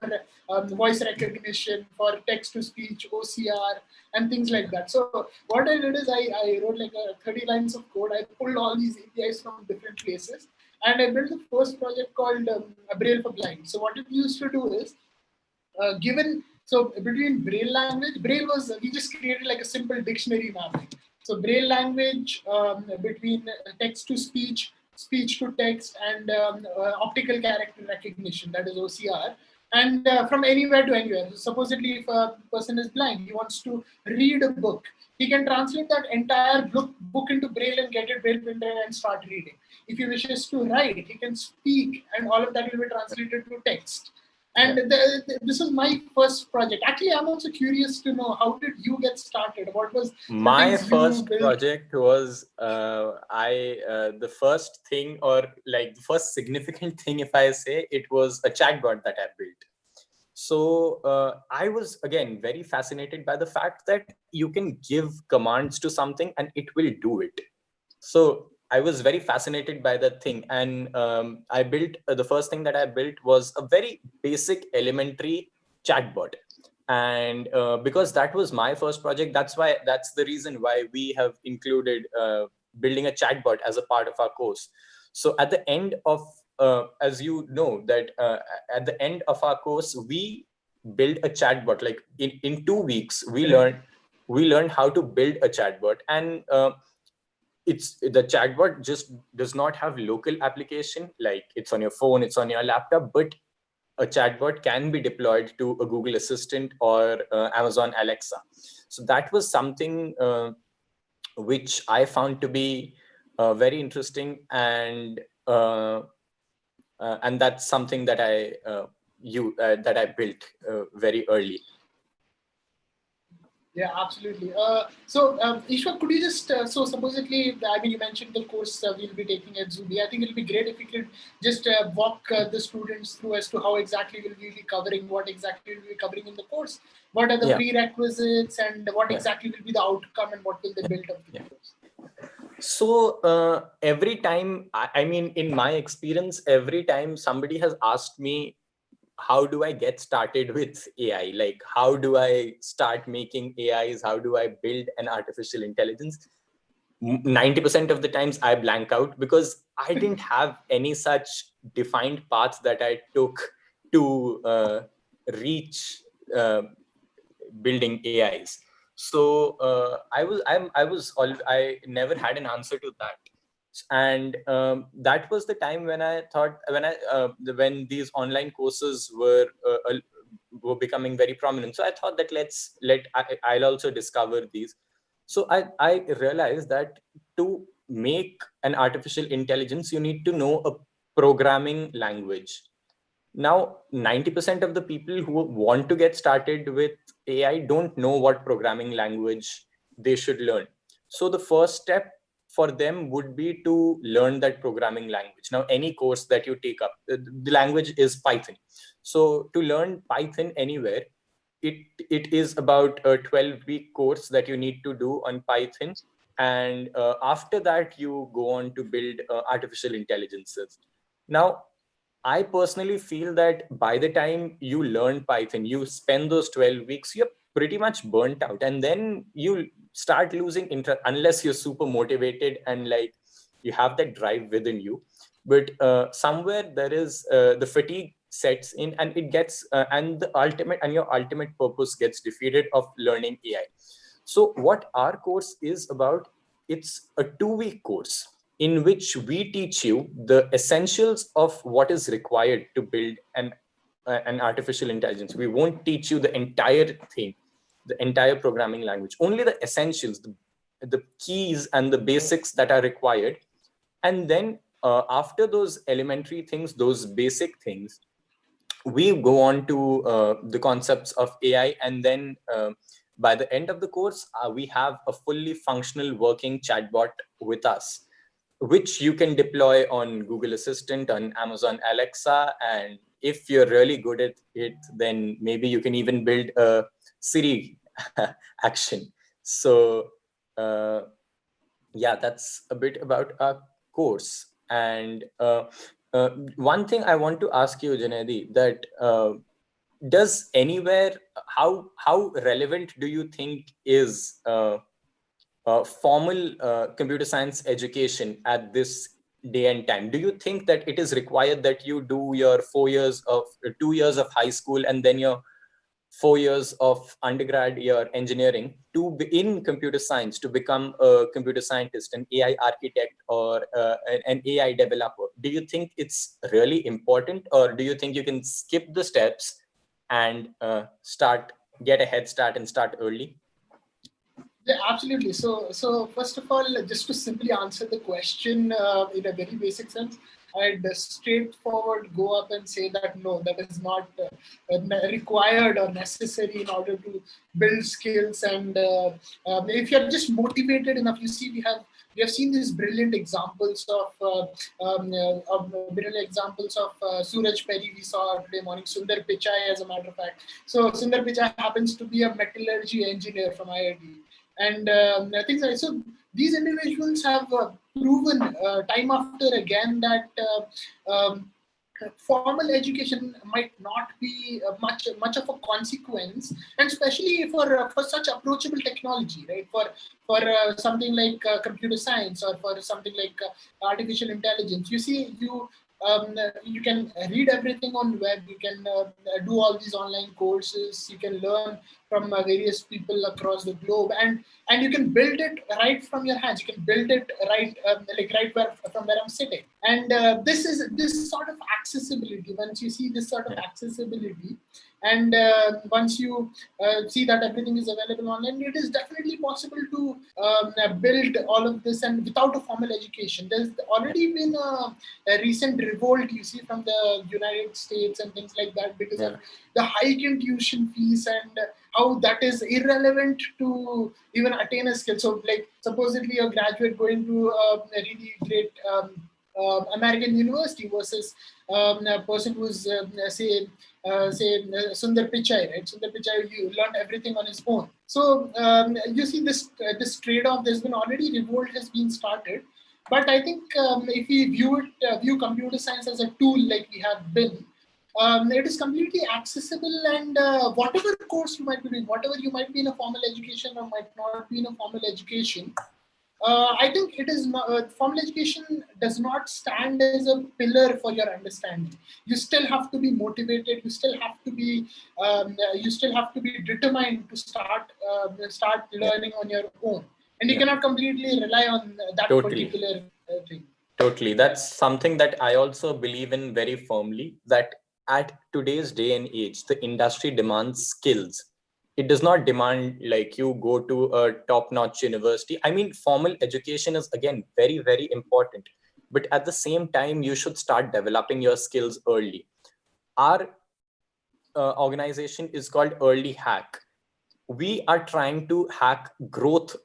Speaker 3: voice recognition, for text to speech, OCR, and things like that. So what I did is I wrote like 30 lines of code. I pulled all these APIs from different places, and I built the first project called Braille for Blind. So what it used to do is, between Braille language, Braille was, we just created like a simple dictionary mapping. So Braille language between text to speech, speech to text, and optical character recognition, that is OCR. And from anywhere to anywhere. Supposedly, if a person is blind, he wants to read a book, he can translate that entire book into Braille and get it Braille printed and start reading. If he wishes to write, he can speak, and all of that will be translated to text. And this is my first project. Actually, I'm also curious to know, how did you get started? What was
Speaker 2: my first project? Was the first thing, or like the first significant thing, if I say, it was a chatbot that I built. So I was again very fascinated by the fact that you can give commands to something and it will do it. So I was very fascinated by that thing, and I built the first thing that I built was a very basic elementary chatbot. And because that was my first project, that's the reason why we have included building a chatbot as a part of our course. So at the end of as you know that at the end of our course, we build a chatbot. Like in 2 weeks, we learned how to build a chatbot. And the chatbot just does not have local application, like it's on your phone, it's on your laptop, but a chatbot can be deployed to a Google Assistant or Amazon Alexa. So that was something which I found to be very interesting, and that's something that I built very early.
Speaker 3: Yeah, absolutely. Ishwar, could you just, so supposedly, I mean, you mentioned the course we'll be taking at Zubi. I think it'll be great if you could just walk the students through as to how exactly we'll be covering, what exactly we'll be covering in the course, what are the prerequisites, and what exactly will be the outcome, and what will they build of the course.
Speaker 2: So every time, I mean, in my experience, every time somebody has asked me, how do I get started with AI? Like, how do I start making AIs? How do I build an artificial intelligence? 90% of the times I blank out, because I didn't have any such defined path that I took to reach building AIs. So I never had an answer to that. And that was the time when I thought, when these online courses were were becoming very prominent. So I thought that I'll also discover these. So I realized that to make an artificial intelligence, you need to know a programming language. Now, 90% of the people who want to get started with AI don't know what programming language they should learn. So the first step for them would be to learn that programming language. Now, any course that you take up, the language is Python. So to learn Python anywhere, it is about a 12-week course that you need to do on Python. And after that, you go on to build artificial intelligences. Now, I personally feel that by the time you learn Python, you spend those 12 weeks, you're pretty much burnt out. And then you start losing interest unless you're super motivated and like you have that drive within you. But somewhere there is the fatigue sets in, and it gets and your ultimate purpose gets defeated of learning AI. So what our course is about, it's a 2-week course in which we teach you the essentials of what is required to build an artificial intelligence. We won't teach you the entire thing, the entire programming language, only the essentials, the keys and the basics that are required. And then after those elementary things, those basic things, we go on to the concepts of AI. And then by the end of the course, we have a fully functional working chatbot with us, which you can deploy on Google Assistant, on Amazon Alexa. And if you're really good at it, then maybe you can even build a Siri action. So yeah, that's a bit about our course. And one thing I want to ask you, Janedi, that does anywhere, how relevant do you think is formal computer science education at this day and time? Do you think that it is required that you do your 2 years of high school and then your 4 years of undergrad, your engineering, to be in computer science, to become a computer scientist, an AI architect, or an AI developer? Do you think it's really important, or do you think you can skip the steps and get a head start and start early?
Speaker 3: Yeah, absolutely. So first of all, just to simply answer the question in a very basic sense, I'd straightforward go up and say that no, that is not required or necessary in order to build skills. And if you're just motivated enough, you see, we have seen these brilliant examples of Suraj Perry. We saw today morning Sundar Pichai, as a matter of fact. So Sundar Pichai happens to be a metallurgy engineer from IIT. And things like so. These individuals have proven time after again that formal education might not be much of a consequence, and especially for such approachable technology, right? For something like computer science, or for something like artificial intelligence. You see, you can read everything on web. You can do all these online courses. You can learn from various people across the globe, and you can build it right from your hands. You can build it right from where I'm sitting. And this sort of accessibility. Once you see this sort of accessibility, and once you see that everything is available online, it is definitely possible to build all of this, and without a formal education. There's already been a recent revolt, you see, from the United States and things like that, because of the hike in tuition fees, and how that is irrelevant to even attain a skill. So, like, supposedly a graduate going to a really great American university versus a person who's say Sundar Pichai, right? Sundar Pichai, you learned everything on his own. So you see this trade-off. There's been already revolt has been started, but I think if we view computer science as a tool, like we have been, it is completely accessible, and whatever course you might be doing, whatever you might be in a formal education or might not be in a formal education, I think it is not, formal education does not stand as a pillar for your understanding. You still have to be motivated. You still have to be determined to start learning on your own, and you cannot completely rely on that particular thing.
Speaker 2: Totally. That's something that I also believe in very firmly, that at today's day and age, the industry demands skills. It does not demand like you go to a top-notch university. I mean, formal education is again very, very important, but at the same time, you should start developing your skills early. Our organization is called EarlyHack. We are trying to hack growth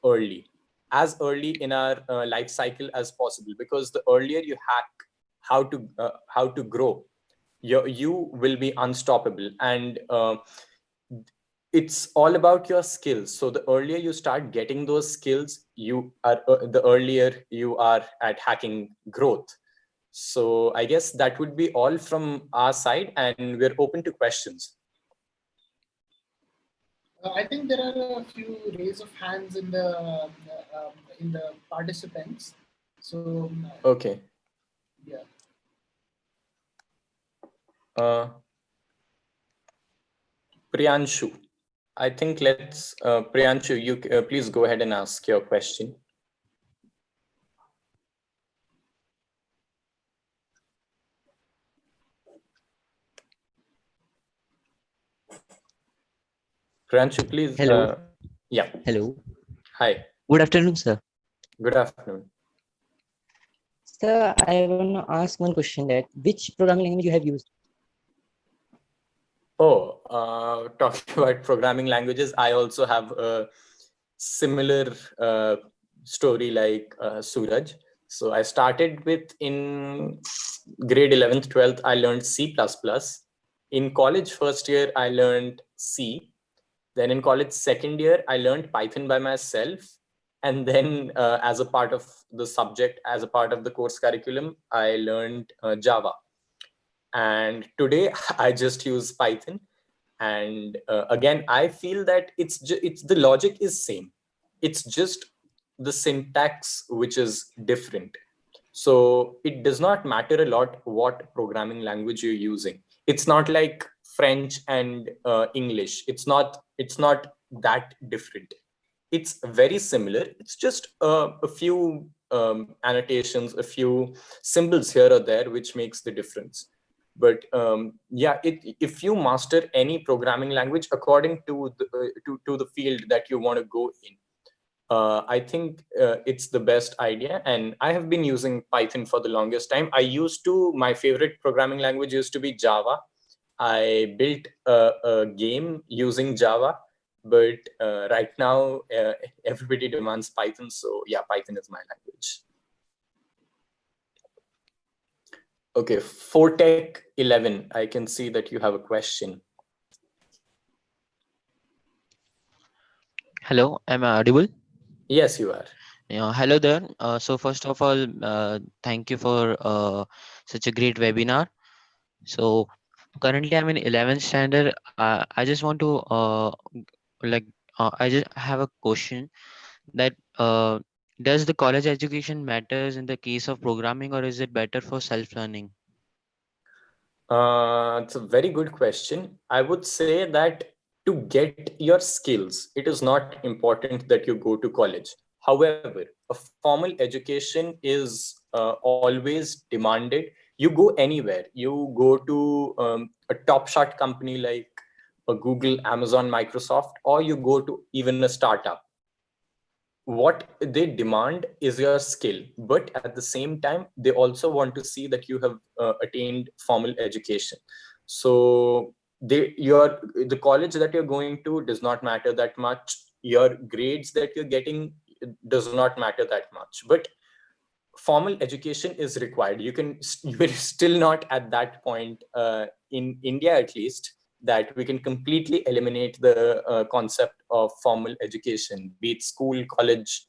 Speaker 2: as early in our life cycle as possible, because the earlier you hack how to grow, you will be unstoppable. And it's all about your skills. So the earlier you start getting those skills, the earlier you are at hacking growth. So I guess that would be all from our side, and we're open to questions.
Speaker 3: I think there are a few raise of hands in the participants. So
Speaker 2: okay.
Speaker 3: Yeah.
Speaker 2: Priyanshu, I think let's Priyanshu, you please go ahead and ask your question. Priyanshu, please.
Speaker 8: Hello.
Speaker 2: Yeah.
Speaker 8: Hello.
Speaker 2: Hi.
Speaker 8: Good afternoon, sir.
Speaker 2: Good afternoon.
Speaker 8: Sir, I want to ask one question, that which programming language you have used?
Speaker 2: Oh, talking about programming languages, I also have a similar story like Suraj. So I started with, in grade 11th, 12th, I learned C++. In college first year, I learned C. Then in college second year, I learned Python by myself. And then as a part of the subject, as a part of the course curriculum, I learned Java. And today I just use Python. And again, I feel that it's the logic is same. It's just the syntax which is different. So it does not matter a lot what programming language you're using. It's not like French and English. It's not that different. It's very similar. It's just a few annotations, a few symbols here or there, which makes the difference. But yeah, if you master any programming language according to the field that you want to go in, I think it's the best idea. And I have been using Python for the longest time. My favorite programming language used to be Java. I built a game using Java, but right now everybody demands Python. So yeah, Python is my language. Okay, Fortech 11, I can see that you have a question.
Speaker 8: Hello, am I audible?
Speaker 2: Yes, you are.
Speaker 8: Yeah, hello there. So first of all, thank you for such a great webinar. So currently I'm in 11th standard. I just want to I just have a question that does the college education matters in the case of programming, or is it better for self-learning?
Speaker 2: It's a very good question. I would say that to get your skills, it is not important that you go to college. However, a formal education is always demanded. You go anywhere. You go to a top shot company like a Google, Amazon, Microsoft, or you go to even a startup. What they demand is your skill, but at the same time, they also want to see that you have attained formal education. So the college that you're going to does not matter that much. Your grades that you're getting does not matter that much, but formal education is required. You're still not at that point in India, at least, that we can completely eliminate the concept of formal education, be it school, college,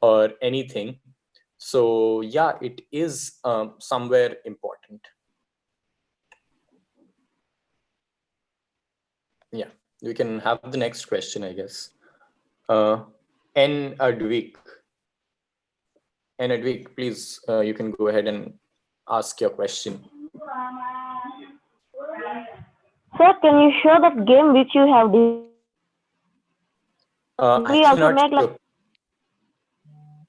Speaker 2: or anything. So yeah, it is somewhere important. Yeah, we can have the next question, I guess. N. Advik. Advik, please, you can go ahead and ask your question.
Speaker 7: Sir, can you show that game which you have
Speaker 2: I cannot show.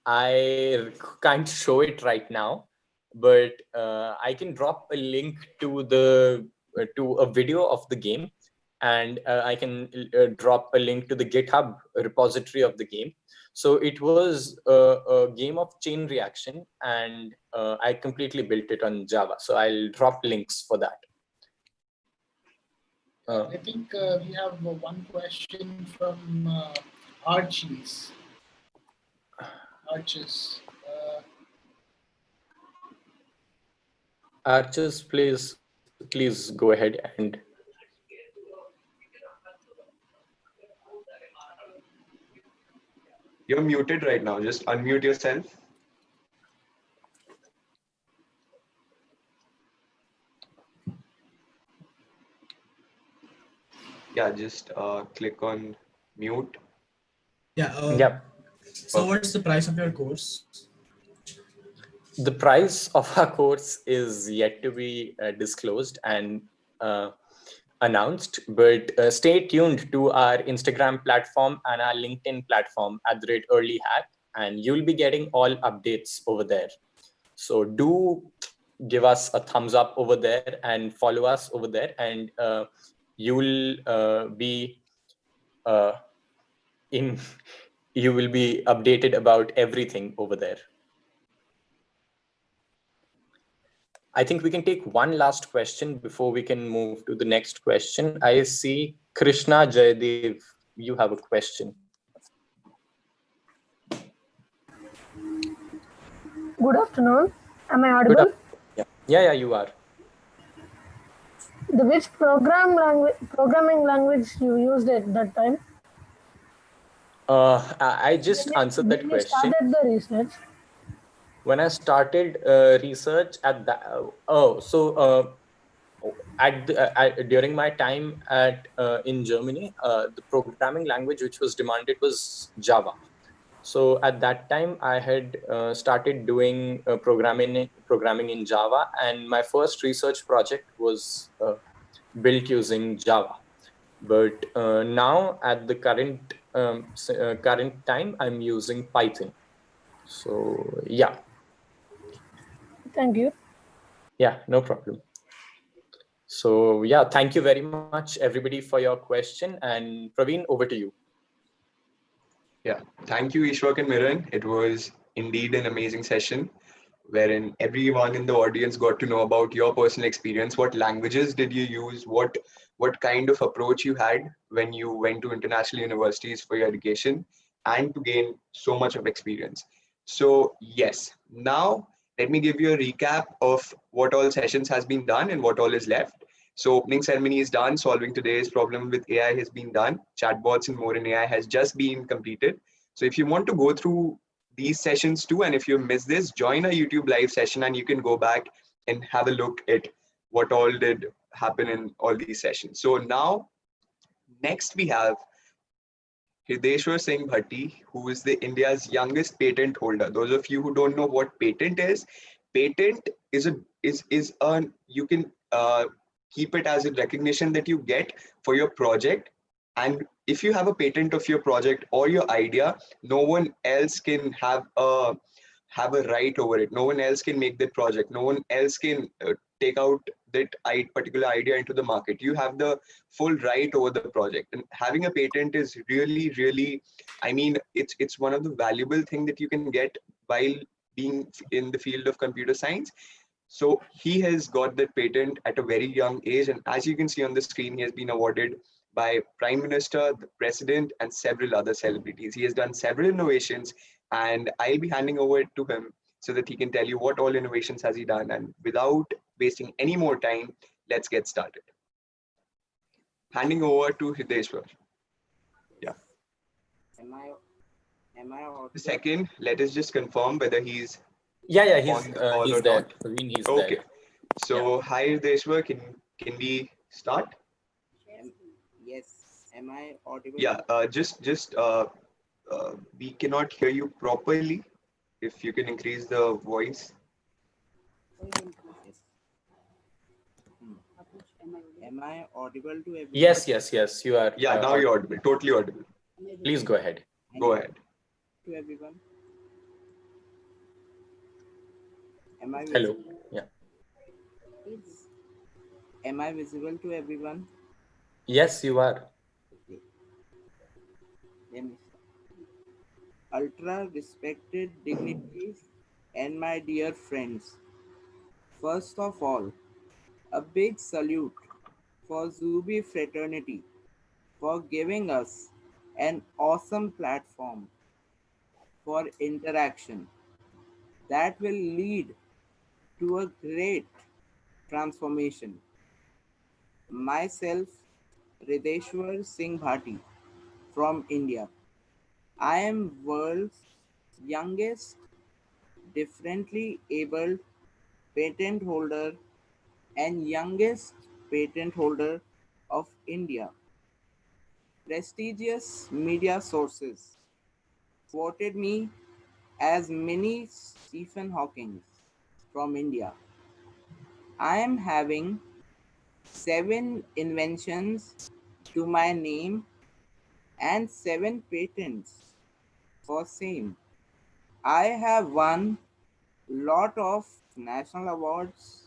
Speaker 2: I can't show it right now, but I can drop a link to the to a video of the game, and I can drop a link to the GitHub repository of the game. So it was a game of chain reaction, and I completely built it on Java. So I'll drop links for that.
Speaker 3: I think we have one question from Archie's. Arches.
Speaker 2: Arches, please go ahead and.
Speaker 1: You're muted right now. Just unmute yourself. Yeah, just click on mute.
Speaker 9: Yeah.
Speaker 2: Yep.
Speaker 9: So what's the price of your course?
Speaker 2: The price of our course is yet to be disclosed and announced, but stay tuned to our Instagram platform and our LinkedIn platform @EarlyHack, and you'll be getting all updates over there. So do give us a thumbs up over there and follow us over there, and you'll be you will be updated about everything over there. I think we can take one last question before we can move to the next question. I see Krishna Jaydev, you have a question.
Speaker 10: Good afternoon. Am I audible?
Speaker 2: Yeah, you are.
Speaker 10: Which programming language you used at that time?
Speaker 2: I just answered that question.
Speaker 10: When you started the research?
Speaker 2: When I started research at that, during my time in Germany, the programming language which was demanded was Java. So at that time, I had started doing programming in Java, and my first research project was built using Java. But now at the current time, I'm using Python. So yeah.
Speaker 10: Thank you.
Speaker 2: Yeah, no problem. So yeah, thank you very much, everybody, for your question. And Praveen, over to you.
Speaker 1: Yeah, thank you, Ishwak and Miran. It was indeed an amazing session wherein everyone in the audience got to know about your personal experience. What languages did you use? What kind of approach you had when you went to international universities for your education and to gain so much of experience. So yes, now let me give you a recap of what all sessions has been done and what all is left. So opening ceremony is done. Solving today's problem with AI has been done. Chatbots and more in AI has just been completed. So if you want to go through these sessions too, and if you miss this, join our YouTube live session and you can go back and have a look at what all did happen in all these sessions. So now, next we have Hrideshwar Singh Bhatti, who is the India's youngest patent holder. Those of you who don't know what patent is a you can keep it as a recognition that you get for your project. And if you have a patent of your project or your idea, no one else can have a right over it. No one else can make that project. No one else can take out that particular idea into the market. You have the full right over the project. And having a patent is really, really, I mean, it's one of the valuable thing that you can get while being in the field of computer science. So he has got that patent at a very young age. And as you can see on the screen, he has been awarded by Prime Minister, the President, and several other celebrities. He has done several innovations, and I'll be handing over it to him so that he can tell you what all innovations has he done. And without wasting any more time, let's get started. Handing over to Hrideshwar. Yeah.
Speaker 11: Am I audible?
Speaker 1: Second, let us just confirm whether he's
Speaker 2: he's
Speaker 1: on the call
Speaker 2: he's
Speaker 1: or
Speaker 2: there.
Speaker 1: not.
Speaker 2: He's
Speaker 1: Okay.
Speaker 2: There.
Speaker 1: So
Speaker 2: Yeah.
Speaker 1: hi Hrideshwar, can we start?
Speaker 11: Yes. Am I audible?
Speaker 1: Yeah. We cannot hear you properly. If you can increase the voice.
Speaker 11: Yes. Am I audible to everyone?
Speaker 2: Yes, you are.
Speaker 1: Yeah, now you're audible. Totally audible.
Speaker 2: Please go ahead.
Speaker 1: Go ahead.
Speaker 11: To everyone. Am I
Speaker 2: Hello.
Speaker 11: visible?
Speaker 2: Yeah.
Speaker 11: Am I visible to everyone?
Speaker 2: Yes, you are.
Speaker 11: Okay. Let me ultra respected dignitaries and my dear friends. First of all, a big salute for Zubi fraternity for giving us an awesome platform for interaction that will lead to a great transformation. Myself, Rideshwar Singh Bhati from India. I am world's youngest differently abled patent holder and youngest patent holder of India. Prestigious media sources quoted me as mini Stephen Hawking from India. I am having 7 inventions to my name and 7 patents for same. I have won lot of national awards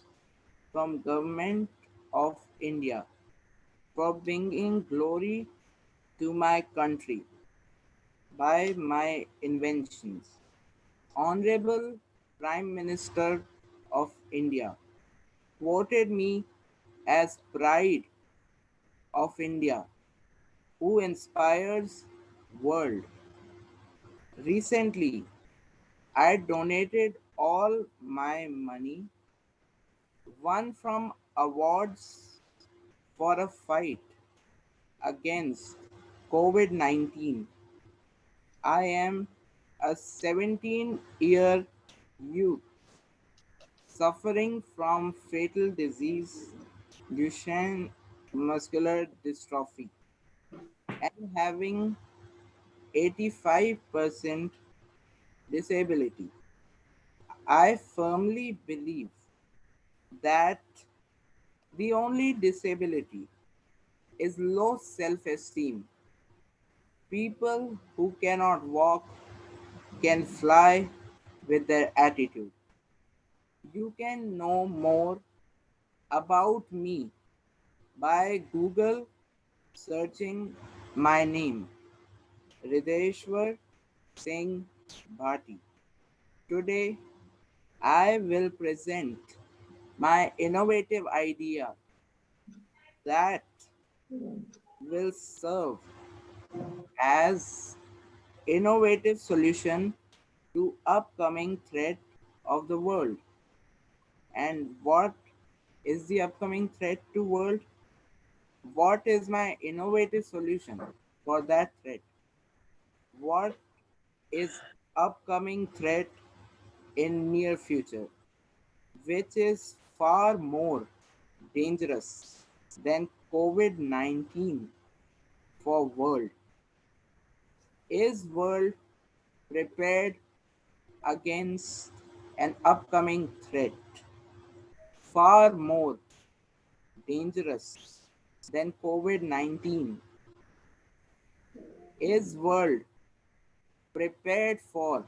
Speaker 11: from government of India for bringing glory to my country by my inventions. Honorable Prime Minister of India quoted me as pride of India who inspires world. Recently, I donated all my money won from awards for a fight against COVID-19. I am a 17-year youth suffering from fatal disease, Duchenne muscular dystrophy, and having 85% disability. I firmly believe that the only disability is low self esteem. People who cannot walk can fly with their attitude. You can know more about me by Google searching my name, Rideshwar Singh Bhati. Today, I will present my innovative idea that will serve as innovative solution to upcoming threat of the world. And what is the upcoming threat to world? What is my innovative solution for that threat? What is upcoming threat in near future, which is far more dangerous than COVID-19 for world? Is world prepared against an upcoming threat far more dangerous than COVID-19? Is world prepared for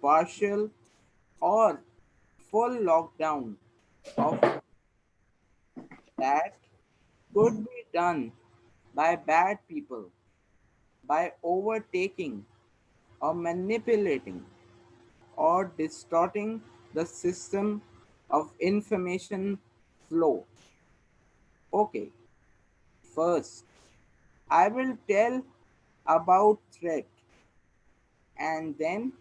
Speaker 11: partial or full lockdown of that could be done by bad people by overtaking or manipulating or distorting the system of information flow? Okay, first I will tell about threat and then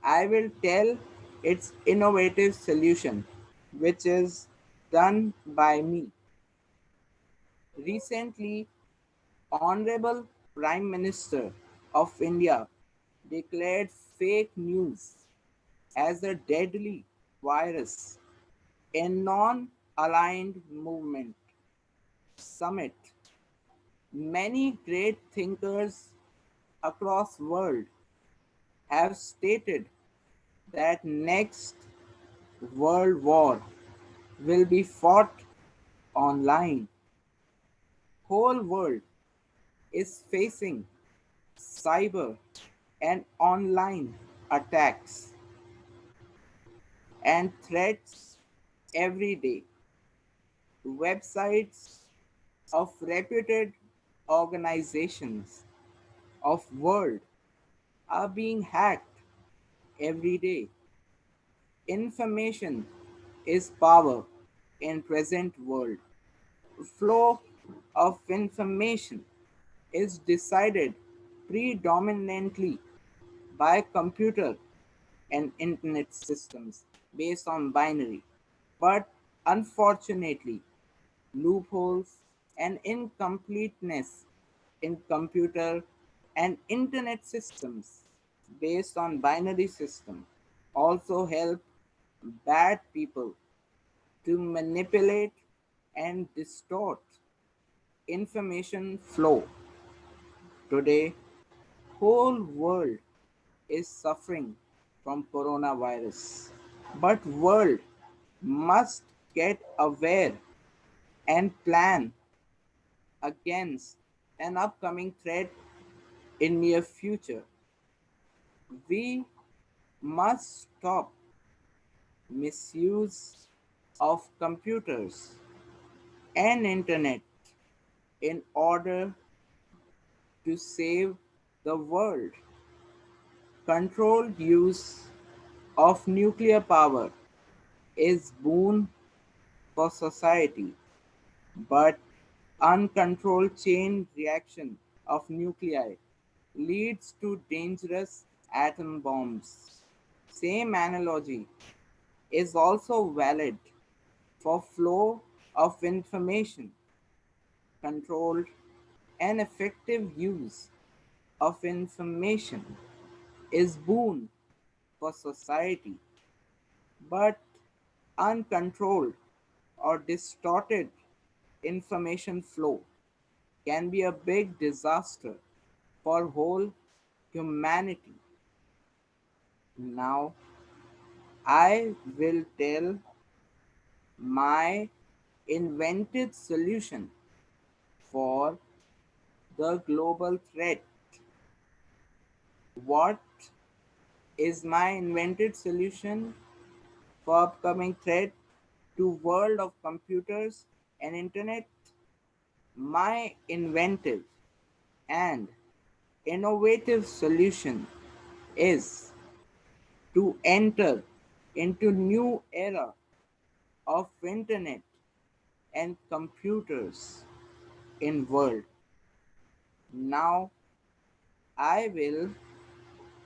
Speaker 11: I will tell its innovative solution which is done by me. Recently, Honorable Prime Minister of India declared fake news as a deadly virus in non-aligned movement summit. Many great thinkers across world have stated that next world war will be fought online. Whole world is facing cyber and online attacks and threats every day. Websites of reputed organizations of world are being hacked every day. Information is power in present world. Flow of information is decided predominantly by computer and internet systems based on binary. But unfortunately, loopholes and incompleteness in computer and internet systems based on binary system also help bad people to manipulate and distort information flow. Today, whole world is suffering from coronavirus. But world must get aware and plan against an upcoming threat in near future. We must stop misuse of computers and internet in order to save the world. Controlled use of nuclear power is boon for society, but uncontrolled chain reaction of nuclei leads to dangerous atom bombs. Same analogy is also valid for flow of information. Controlled and effective use of information is boon for society, but uncontrolled or distorted information flow can be a big disaster for whole humanity. Now, I will tell my invented solution for the global threat. What is my invented solution for upcoming threat to world of computers and internet? My inventive and innovative solution is to enter into new era of internet and computers in world. Now I will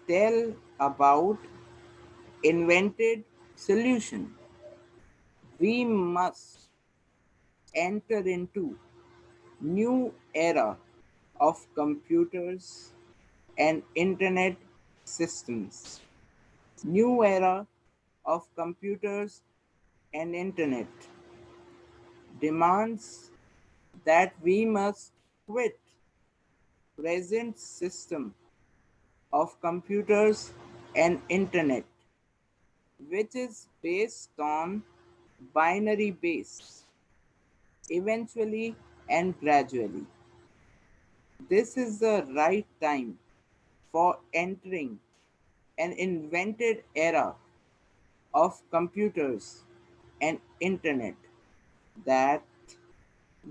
Speaker 11: tell about invented solution. We must enter into new era of computers and internet systems. New era of computers and internet demands that we must quit present system of computers and internet, which is based on binary base, eventually and gradually. This is the right time for entering an invented era of computers and internet that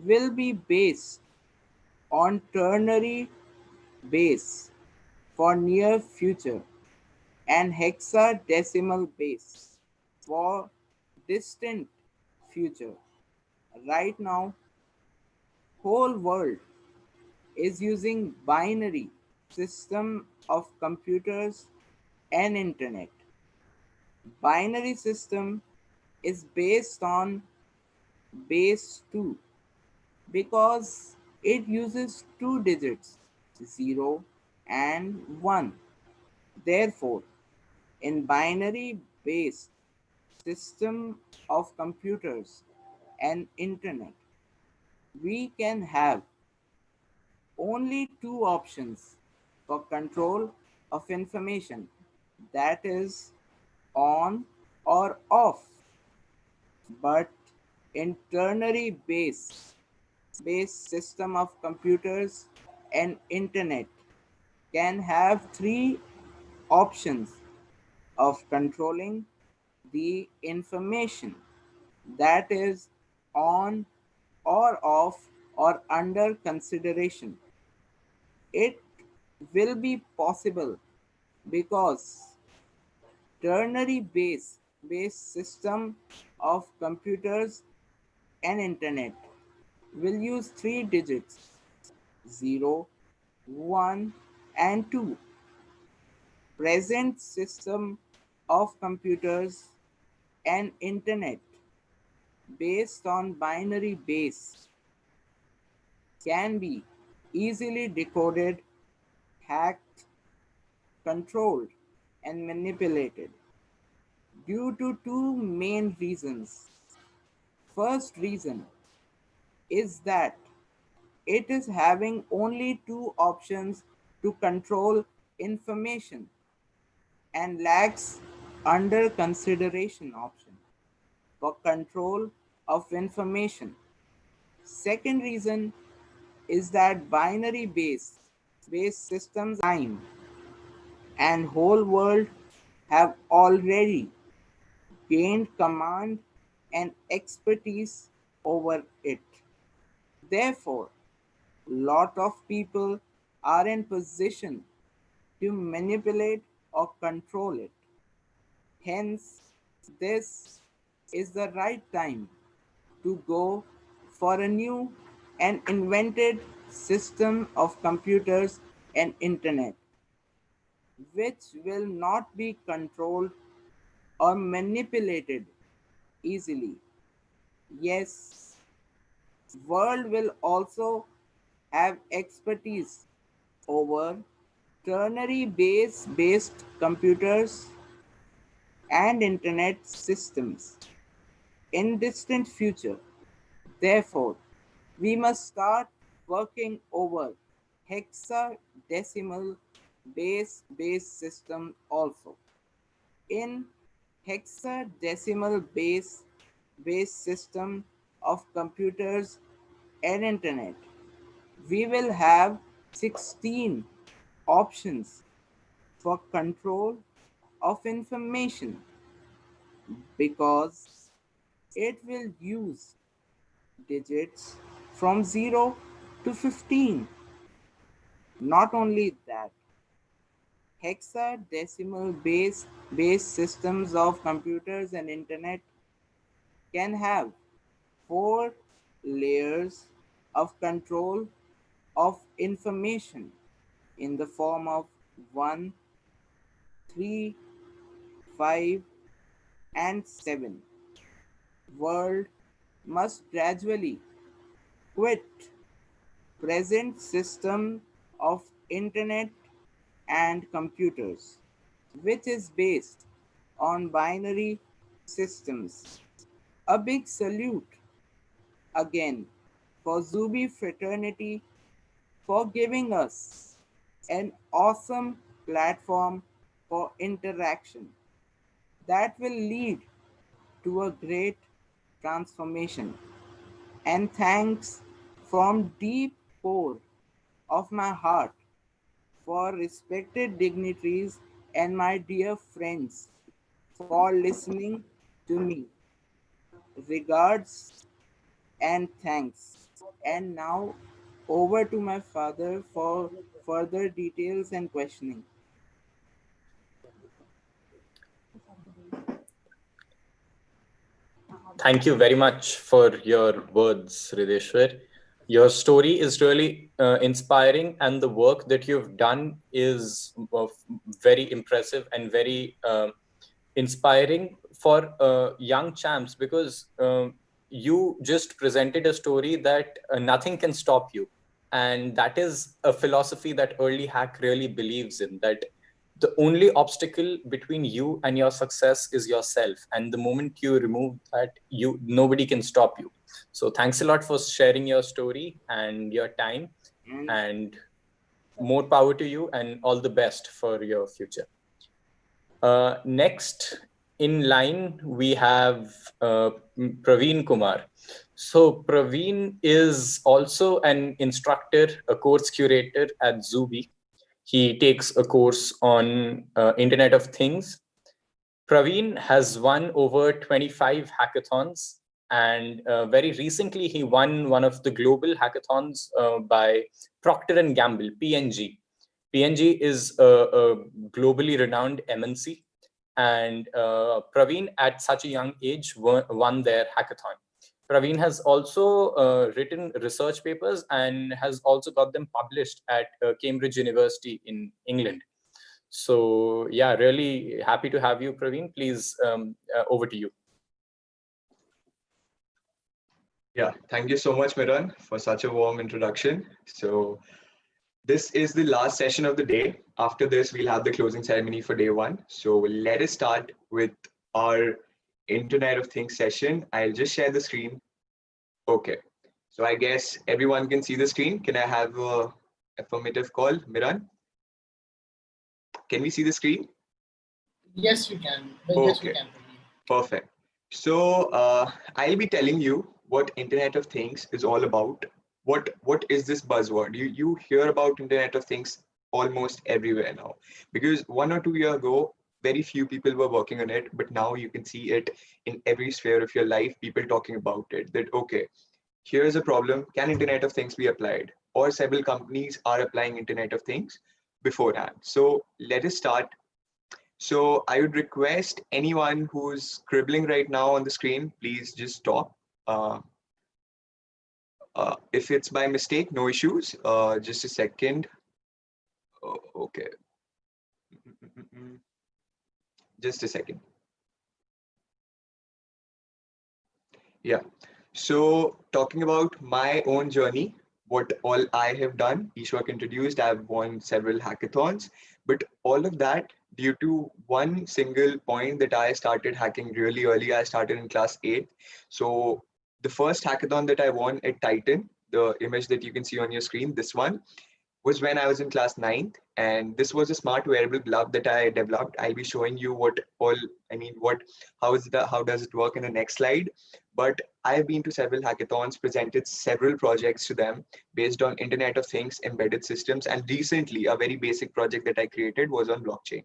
Speaker 11: will be based on ternary base for near future and hexadecimal base for distant future. Right now, whole world is using binary system of computers and internet. Binary system is based on base 2 because it uses two digits 0 and 1. Therefore, in binary based system of computers and internet, we can have only two options for control of information, that is on or off. But in ternary based system of computers and internet can have three options of controlling the information, that is on, or of or under consideration. It will be possible because ternary based system of computers and internet will use 3 digits 0, 1 and 2. Present system of computers and internet based on binary base can be easily decoded, hacked, controlled, and manipulated due to two main reasons. First reason is that it is having only two options to control information and lacks under consideration option for control of information. Second reason is that binary based systems time and whole world have already gained command and expertise over it. Therefore, lot of people are in position to manipulate or control it. Hence, this is the right time to go for a new and invented system of computers and internet, which will not be controlled or manipulated easily. Yes, world will also have expertise over ternary based computers and internet systems in distant future. Therefore, we must start working over hexadecimal based system also. In hexadecimal based system of computers and internet, we will have 16 options for control of information because it will use digits from 0 to 15. Not only that, hexadecimal based systems of computers and internet can have 4 layers of control of information in the form of 1, 3, 5, and 7. World must gradually quit present system of internet and computers, which is based on binary systems. A big salute again for Zubi fraternity for giving us an awesome platform for interaction that will lead to a great transformation. And thanks from deep core of my heart for respected dignitaries and my dear friends for listening to me. Regards and thanks. And now over to my father for further details and questioning.
Speaker 2: Thank you very much for your words, Rideshwar. Your story is really inspiring, and the work that you've done is very impressive and very inspiring for young champs, because you just presented a story that nothing can stop you. And that is a philosophy that Early Hack really believes in, that the only obstacle between you and your success is yourself. And the moment you remove that, nobody can stop you. So thanks a lot for sharing your story and your time, and more power to you, and all the best for your future. Next in line, we have Praveen Kumar. So Praveen is also an instructor, a course curator at Zubi. He takes a course on Internet of Things. Praveen has won over 25 hackathons And very recently, he won one of the global hackathons by Procter & Gamble, P&G. P&G is a globally renowned MNC. And Praveen, at such a young age, won their hackathon. Praveen has also written research papers and has also got them published at Cambridge University in England. So yeah, really happy to have you, Praveen. Please, over to you.
Speaker 1: Yeah, thank you so much, Miran, for such a warm introduction. So this is the last session of the day. After this, we'll have the closing ceremony for day one. So let us start with our Internet of Things session. I'll just share the screen. Okay. So I guess everyone can see the screen. Can I have a affirmative call, Miran? Can we see the screen?
Speaker 3: Yes, we can.
Speaker 1: Okay.
Speaker 3: Yes, we can.
Speaker 1: Perfect. So I'll be telling you what Internet of Things is all about. What is this buzzword? You hear about Internet of Things almost everywhere now, because 1 or 2 years ago, very few people were working on it, but now you can see it in every sphere of your life. People talking about it. That okay, here's a problem. Can Internet of Things be applied? Or several companies are applying Internet of Things beforehand. So let us start. So I would request anyone who's scribbling right now on the screen, please just stop. If it's by mistake, no issues. Just a second. Oh, okay. Just a second. Yeah. So talking about my own journey, what all I have done, Ishwak introduced, I've won several hackathons, but all of that due to one single point that I started hacking really early. I started in class 8. So the first hackathon that I won at Titan, the image that you can see on your screen, this one, was when I was in class 9th, and this was a smart wearable glove that I developed. I'll be showing you how does it work in the next slide. But I've been to several hackathons, presented several projects to them based on Internet of Things, embedded systems, and recently a very basic project that I created was on blockchain.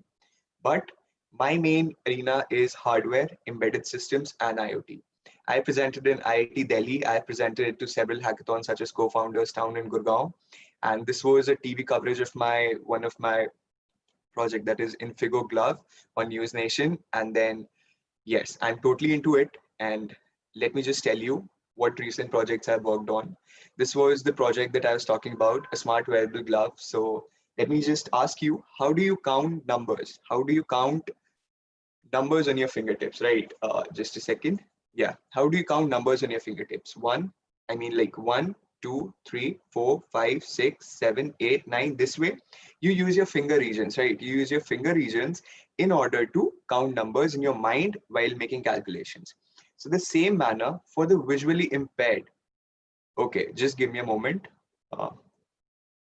Speaker 1: But my main arena is hardware, embedded systems, and IoT. I presented in IIT Delhi. I presented it to several hackathons such as Co-Founders Town in Gurgaon. And this was a TV coverage of one of my project, that is Infigo Glove on News Nation. And then, yes, I'm totally into it. And let me just tell you what recent projects I've worked on. This was the project that I was talking about, a smart wearable glove. So let me just ask you, how do you count numbers? How do you count numbers on your fingertips, right? Just a second. Yeah. How do you count numbers on your fingertips? Like 1, 2, 3, 4, 5, 6, 7, 8, 9. This way, you use your finger regions, right? You use your finger regions in order to count numbers in your mind while making calculations. So the same manner for the visually impaired. Okay, just give me a moment.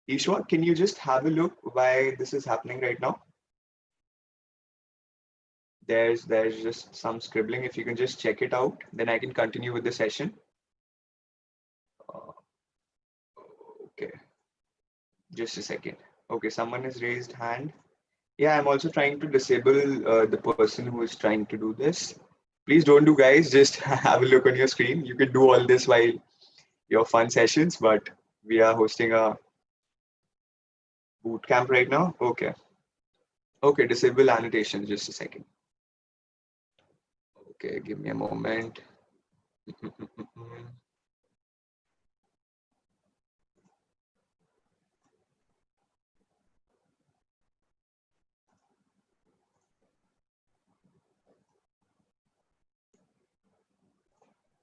Speaker 1: Ishwa, can you just have a look why this is happening right now? There's just some scribbling. If you can just check it out, then I can continue with the session. Okay, just a second. Okay, someone has raised hand. Yeah, I'm also trying to disable the person who is trying to do this. Please don't do, guys. Just have a look on your screen. You can do all this while your fun sessions, but we are hosting a boot camp right now. Okay. Okay, disable annotations. Just a second. Okay, give me a moment.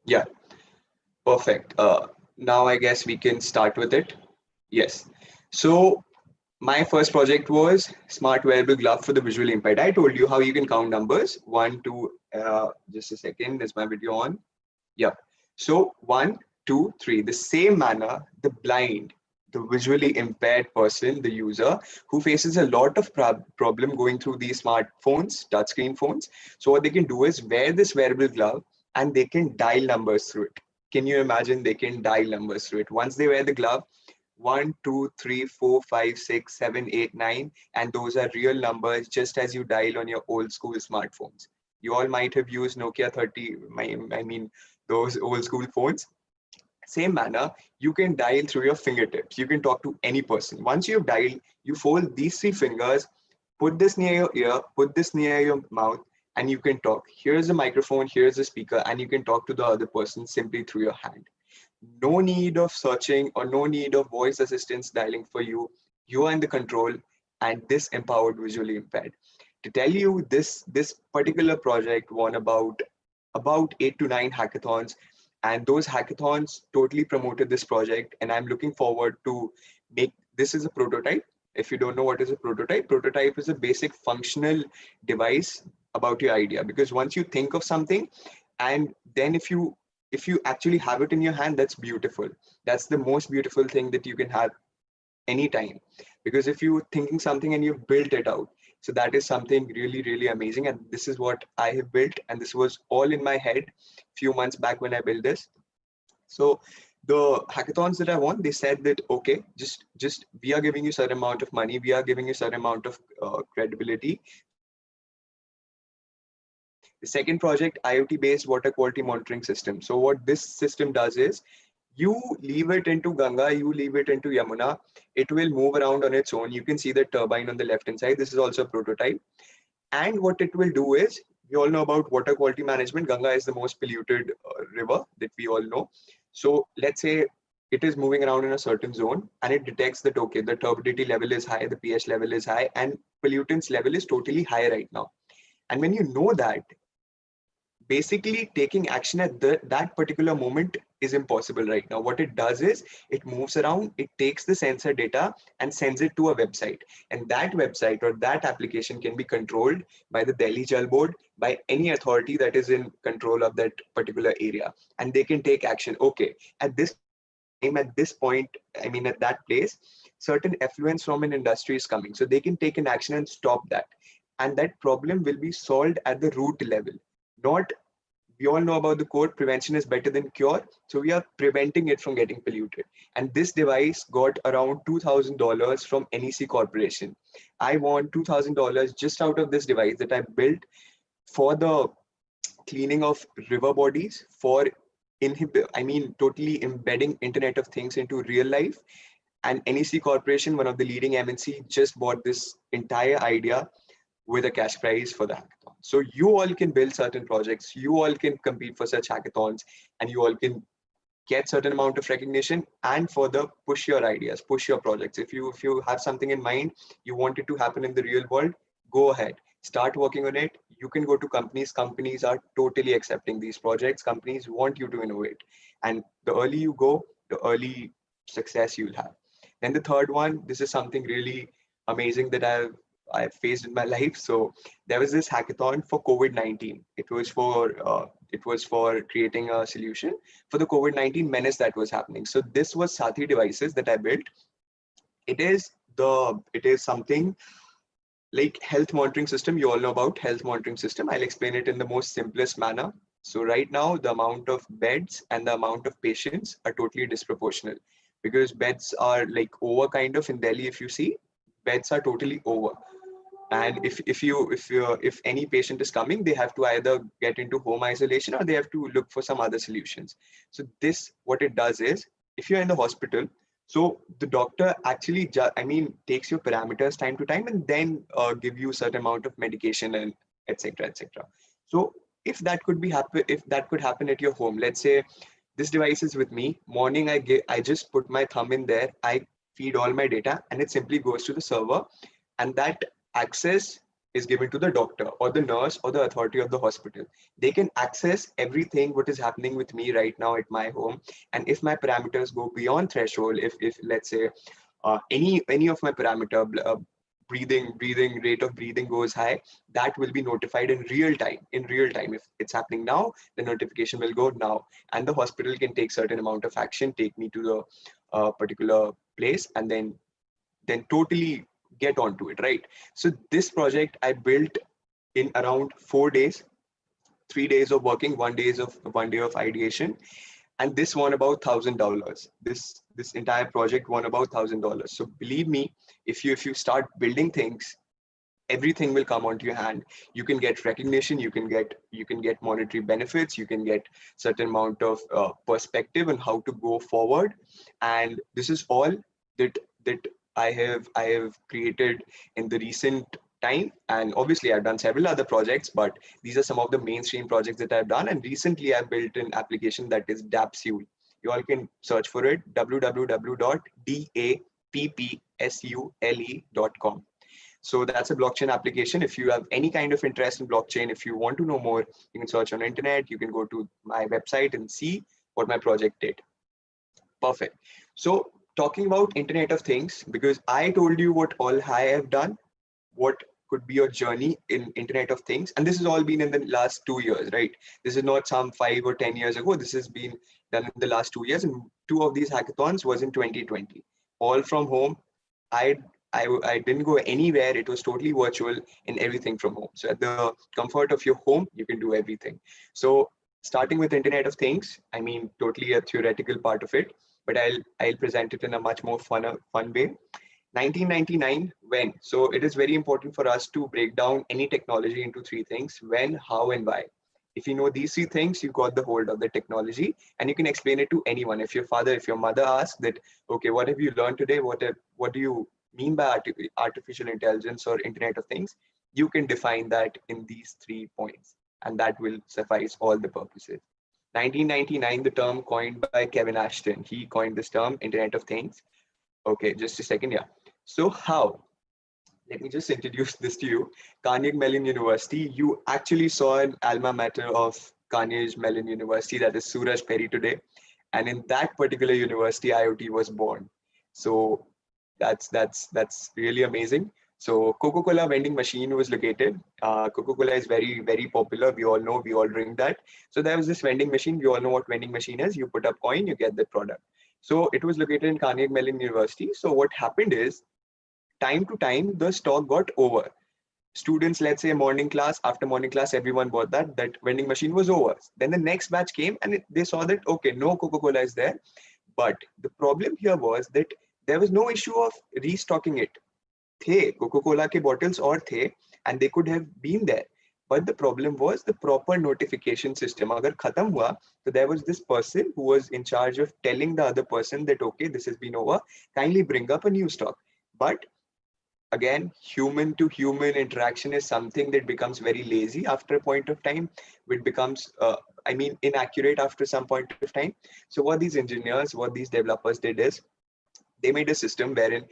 Speaker 1: Yeah, perfect. Now I guess we can start with it. Yes. So my first project was smart wearable glove for the visually impaired. I told you how you can count numbers. 1, 2, just a second. Is my video on? Yeah. So 1, 2, 3. The same manner, the blind, the visually impaired person, the user who faces a lot of problem going through these smartphones, touchscreen phones. So what they can do is wear this wearable glove and they can dial numbers through it. Can you imagine? They can dial numbers through it. Once they wear the glove, 1, 2, 3, 4, 5, 6, 7, 8, 9, and those are real numbers, just as you dial on your old school smartphones. You all might have used Nokia 30, those old school phones. Same manner, you can dial through your fingertips. You can talk to any person. Once you've dialed, you fold these 3 fingers, put this near your ear, put this near your mouth, and you can talk. Here's a microphone, here's a speaker, and you can talk to the other person simply through your hand. No need of searching or no need of voice assistance dialing for you. You are in the control, and this empowered visually impaired. To tell you, this particular project won about 8 to 9 hackathons, and those hackathons totally promoted this project. And I'm looking forward to make this is a prototype. If you don't know what is a prototype, prototype is a basic functional device about your idea. Because once you think of something, and then if you actually have it in your hand, that's beautiful. That's the most beautiful thing that you can have anytime. Because if you're thinking something and you've built it out, so that is something really, really amazing. And this is what I have built, and this was all in my head few months back when I built this. So the hackathons that I won, they said that, okay, just we are giving you certain amount of money, we are giving you certain amount of credibility. The second project, IoT based water quality monitoring system. So what this system does is, you leave it into Ganga, you leave it into Yamuna, it will move around on its own. You can see the turbine on the left hand side. This is also a prototype. And what it will do is, we all know about water quality management. Ganga is the most polluted river that we all know. So let's say it is moving around in a certain zone, and it detects that, okay, the turbidity level is high, the pH level is high, and pollutants level is totally high right now. And when you know that, basically taking action at that particular moment is impossible right now. What it does is, it moves around, it takes the sensor data and sends it to a website. And that website or that application can be controlled by the Delhi Jal Board, by any authority that is in control of that particular area. And they can take action. Okay, at this time, at this point, I mean, at that place, certain effluence from an industry is coming. So they can take an action and stop that. And that problem will be solved at the root level. Not, we all know about the quote, prevention is better than cure. So we are preventing it from getting polluted. And this device got around $2,000 from NEC Corporation. I won $2,000 just out of this device that I built for the cleaning of river bodies, for totally embedding Internet of Things into real life. And NEC Corporation, one of the leading MNC, just bought this entire idea with a cash prize for the hackathon. So you all can build certain projects, you all can compete for such hackathons, and you all can get certain amount of recognition and further push your ideas, push your projects. If you have something in mind, you want it to happen in the real world, go ahead, start working on it. You can go to companies. Companies are totally accepting these projects. Companies want you to innovate. And the early you go, the early success you'll have. Then the third one, this is something really amazing that I've faced in my life. So there was this hackathon for COVID-19. It was for creating a solution for the COVID-19 menace that was happening. So this was Sathi devices that I built. It is something like health monitoring system. You all know about health monitoring system. I'll explain it in the most simplest manner. So right now, the amount of beds and the amount of patients are totally disproportional, because beds are like over kind of in Delhi. If you see, beds are totally over. And if any patient is coming, they have to either get into home isolation or they have to look for some other solutions. So this, what it does is, if you're in the hospital, so the doctor actually takes your parameters time to time, and then give you certain amount of medication and etc etc. So if that could happen at your home, let's say this device is with me. Morning, I just put my thumb in there, I feed all my data, and it simply goes to the server, and that access is given to the doctor or the nurse or the authority of the hospital. They can access everything what is happening with me right now at my home. And if my parameters go beyond threshold, if let's say any of my parameter, breathing rate of breathing goes high, that will be notified in real time. If it's happening now, the notification will go now, and the hospital can take certain amount of action, take me to the particular place, and then totally get onto it, right? So this project I built in around 4 days, 3 days of working, 1 day of ideation, and this won about $1,000. This entire project won about $1,000. So believe me, if you start building things, everything will come onto your hand. You can get recognition, you can get monetary benefits, you can get certain amount of perspective on how to go forward. And this is all that I have created in the recent time. And obviously I've done several other projects, but these are some of the mainstream projects that I've done. And recently I built an application that is Dapsule. You all can search for it, www.dappsule.com. So that's a blockchain application. If you have any kind of interest in blockchain, if you want to know more, you can search on internet, you can go to my website and see what my project did. Perfect. So talking about Internet of Things, because I told you what all I have done, what could be your journey in Internet of Things. And this has all been in the last 2 years, right? This is not some 5 or 10 years ago. This has been done in the last 2 years. And two of these hackathons was in 2020, all from home. I didn't go anywhere. It was totally virtual and everything from home. So at the comfort of your home, you can do everything. So starting with Internet of Things, I mean, totally a theoretical part of it, but I'll present it in a much more fun way. 1999, when? So it is very important for us to break down any technology into three things: when, how, and why. If you know these three things, you got the hold of the technology and you can explain it to anyone. If your father, if your mother asks that, okay, what have you learned today? What do you mean by artificial intelligence or Internet of Things? You can define that in these 3 points, and that will suffice all the purposes. 1999, the term coined by Kevin Ashton. He coined this term, Internet of Things. Okay, just a second, yeah. So how? Let me just introduce this to you. Carnegie Mellon University. You actually saw an alma mater of Carnegie Mellon University, that is Suraj Perry today. And in that particular university, IoT was born. So that's really amazing. So Coca-Cola vending machine was located. Coca-Cola is very, very popular. We all know, we all drink that. So there was this vending machine. We all know what vending machine is. You put up coin, you get the product. So it was located in Carnegie Mellon University. So what happened is, time to time, the stock got over. Students, let's say morning class, after morning class, everyone bought that vending machine was over. Then the next batch came and they saw that, okay, no Coca-Cola is there. But the problem here was that there was no issue of restocking it. The Coca-Cola ke bottles और थे, and they could have been there. But the problem was the proper notification system. Agar khatam hua, so there was this person who was in charge of telling the other person that, okay, this has been over, kindly bring up a new stock. But again, human to human interaction is something that becomes very lazy after a point of time. It becomes, inaccurate after some point of time. So what these engineers, what these developers did is, they made a system wherein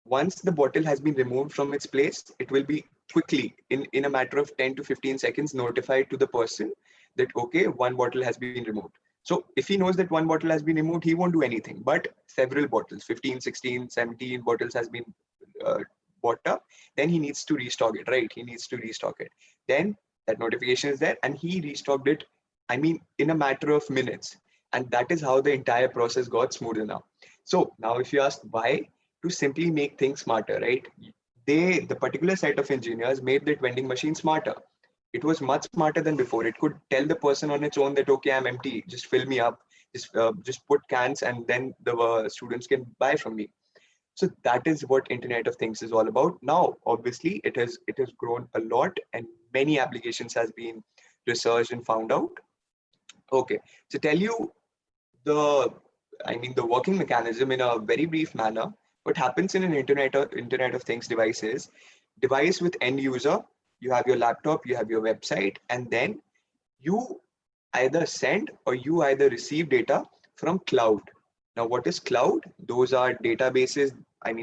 Speaker 1: once the bottle has been removed from its place, it will be quickly, in a matter of 10 to 15 seconds, notified to the person that, okay, one bottle has been removed. So if he knows that one bottle has been removed, he won't do anything. But several bottles, 15, 16, 17 bottles has been bought up, then he needs to restock it, right? He needs to restock it. Then that notification is there and he restocked it, in a matter of minutes. And that is how the entire process got smoother now. So now if you ask why, to simply make things smarter, right? The particular set of engineers made that vending machine smarter. It was much smarter than before. It could tell the person on its own that, okay, I'm empty, just fill me up, just put cans and then the students can buy from me. So that is what Internet of Things is all about. Now, obviously, it has grown a lot and many applications has been researched and found out. Okay, to tell you the working mechanism in a very brief manner, what happens in an Internet of Things device with end user, you have your laptop, you have your website, and then you either send or you either receive data from cloud. Now, what is cloud? Those are databases,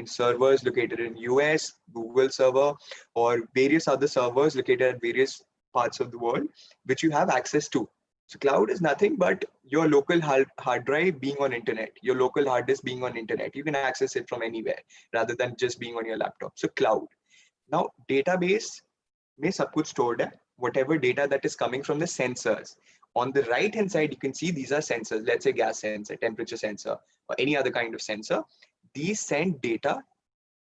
Speaker 1: servers located in US, Google server, or various other servers located at various parts of the world, which you have access to. So cloud is nothing but your local hard drive being on internet, your local hard disk being on internet. You can access it from anywhere rather than just being on your laptop. So cloud. Now, database में सब कुछ stored है, whatever data that is coming from the sensors. On the right hand side, you can see these are sensors, let's say gas sensor, temperature sensor, or any other kind of sensor. These send data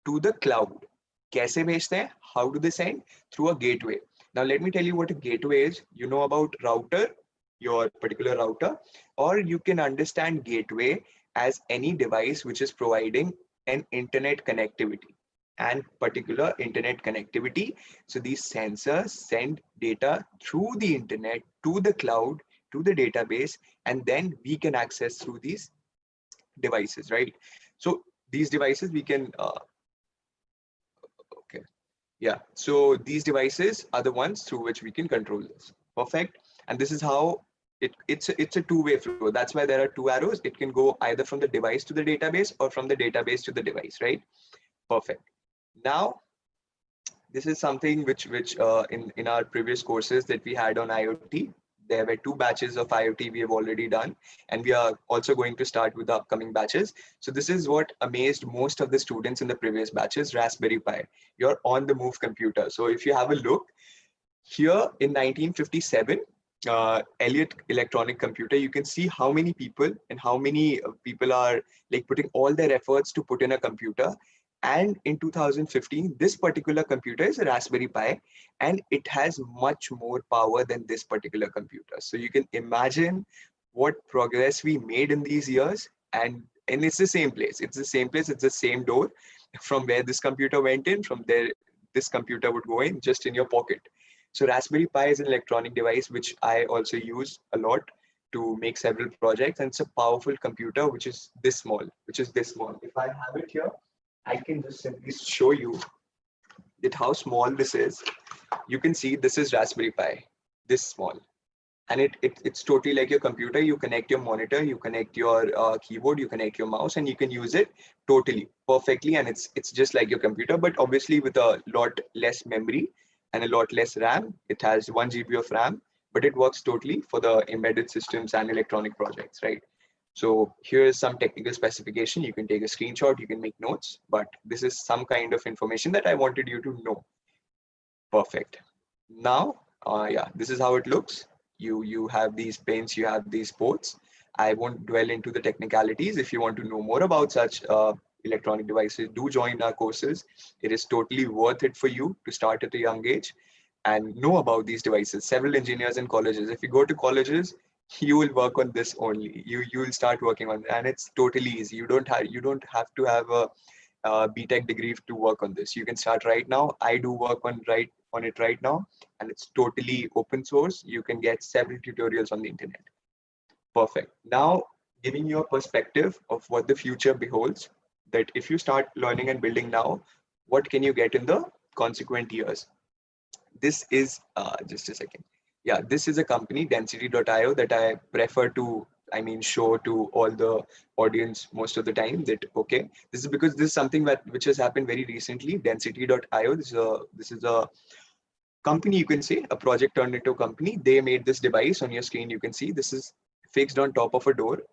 Speaker 1: to the cloud. कैसे भेजते हैं? How do they send? Through a gateway. Now, let me tell you what a gateway is. You know about router, your particular router, or you can understand gateway as any device which is providing an internet connectivity. and particular internet connectivity. So these sensors send data through the internet to the cloud, to the database, and then we can access through these devices, right? So these devices we can, okay, yeah. So these devices are the ones through which we can control this. Perfect. And this is how it's a two-way flow. That's why there are two arrows. It can go either from the device to the database or from the database to the device, right? Perfect. Now, this is something which in our previous courses that we had on IoT, there were 2 batches of IoT we have already done, and we are also going to start with the upcoming batches. So this is what amazed most of the students in the previous batches: Raspberry Pi, your on the move computer. So if you have a look here in 1957, Elliott electronic computer, you can see how many people and how many people are like putting all their efforts to put in a computer. And in 2015, this particular computer is a Raspberry Pi, and it has much more power than this particular computer. So you can imagine what progress we made in these years. And it's the same place. It's the same place. It's the same door from where this computer went in. From there, this computer would go in just in your pocket. So Raspberry Pi is an electronic device which I also use a lot to make several projects, and it's a powerful computer which is this small, which is this small. If I have it here, I can just simply show you that how small this is. You can see this is Raspberry Pi, this small. And it's totally like your computer. You connect your monitor, you connect your keyboard, you connect your mouse, and you can use it totally perfectly. And it's just like your computer, but obviously with a lot less memory and a lot less RAM. It has 1 GB of RAM, but it works totally for the embedded systems and electronic projects, right? So here's some technical specification. You can take a screenshot, you can make notes, but this is some kind of information that I wanted you to know. Perfect. Now, yeah, this is how it looks. You have these pins, you have these ports. I won't dwell into the technicalities. If you want to know more about such electronic devices, do join our courses. It is totally worth it for you to start at a young age and know about these devices. Several engineers in colleges, if you go to colleges, you will work on this only. You will start working on it, and it's totally easy. You don't have to have a BTech degree to work on this. You can start right now. I do work on it right now, and it's totally open source. You can get several tutorials on the internet. Perfect. Now, giving you a perspective of what the future beholds, that if you start learning and building now, what can you get in the consequent years? This is just a second. Yeah, this is a company, density.io, that I prefer to, I mean, show to all the audience most of the time. That okay, this is because this is something which has happened very recently. Density.io, this is a company, you can say, a project turned into a company. They made this device. On your screen you can see this is fixed on top of a door,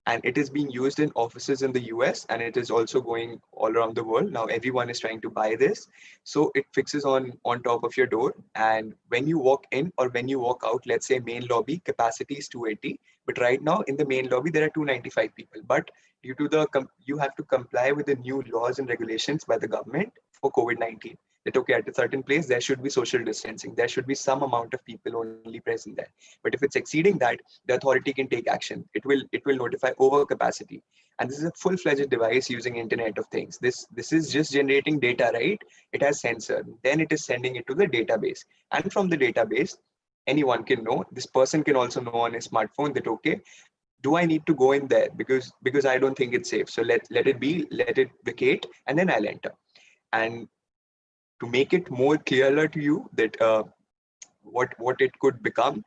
Speaker 1: and it is being used in offices in the US, and it is also going all around the world. Now everyone is trying to buy this. So it fixes on top of your door, and when you walk in or when you walk out, let's say main lobby capacity is 280, but right now in the main lobby there are 295 people. But due to the you have to comply with the new laws and regulations by the government for COVID-19, that okay, at a certain place there should be social distancing, there should be some amount of people only present there. But if it's exceeding that, the authority can take action. It will notify overcapacity. And this is a full-fledged device using Internet of Things. This is just generating data, right? It has sensor, then it is sending it to the database, and from the database anyone can know. This person can also know on his smartphone that okay, do I need to go in there because I don't think it's safe. So let it vacate, and then I'll enter. And to make it more clearer to you that what it could become,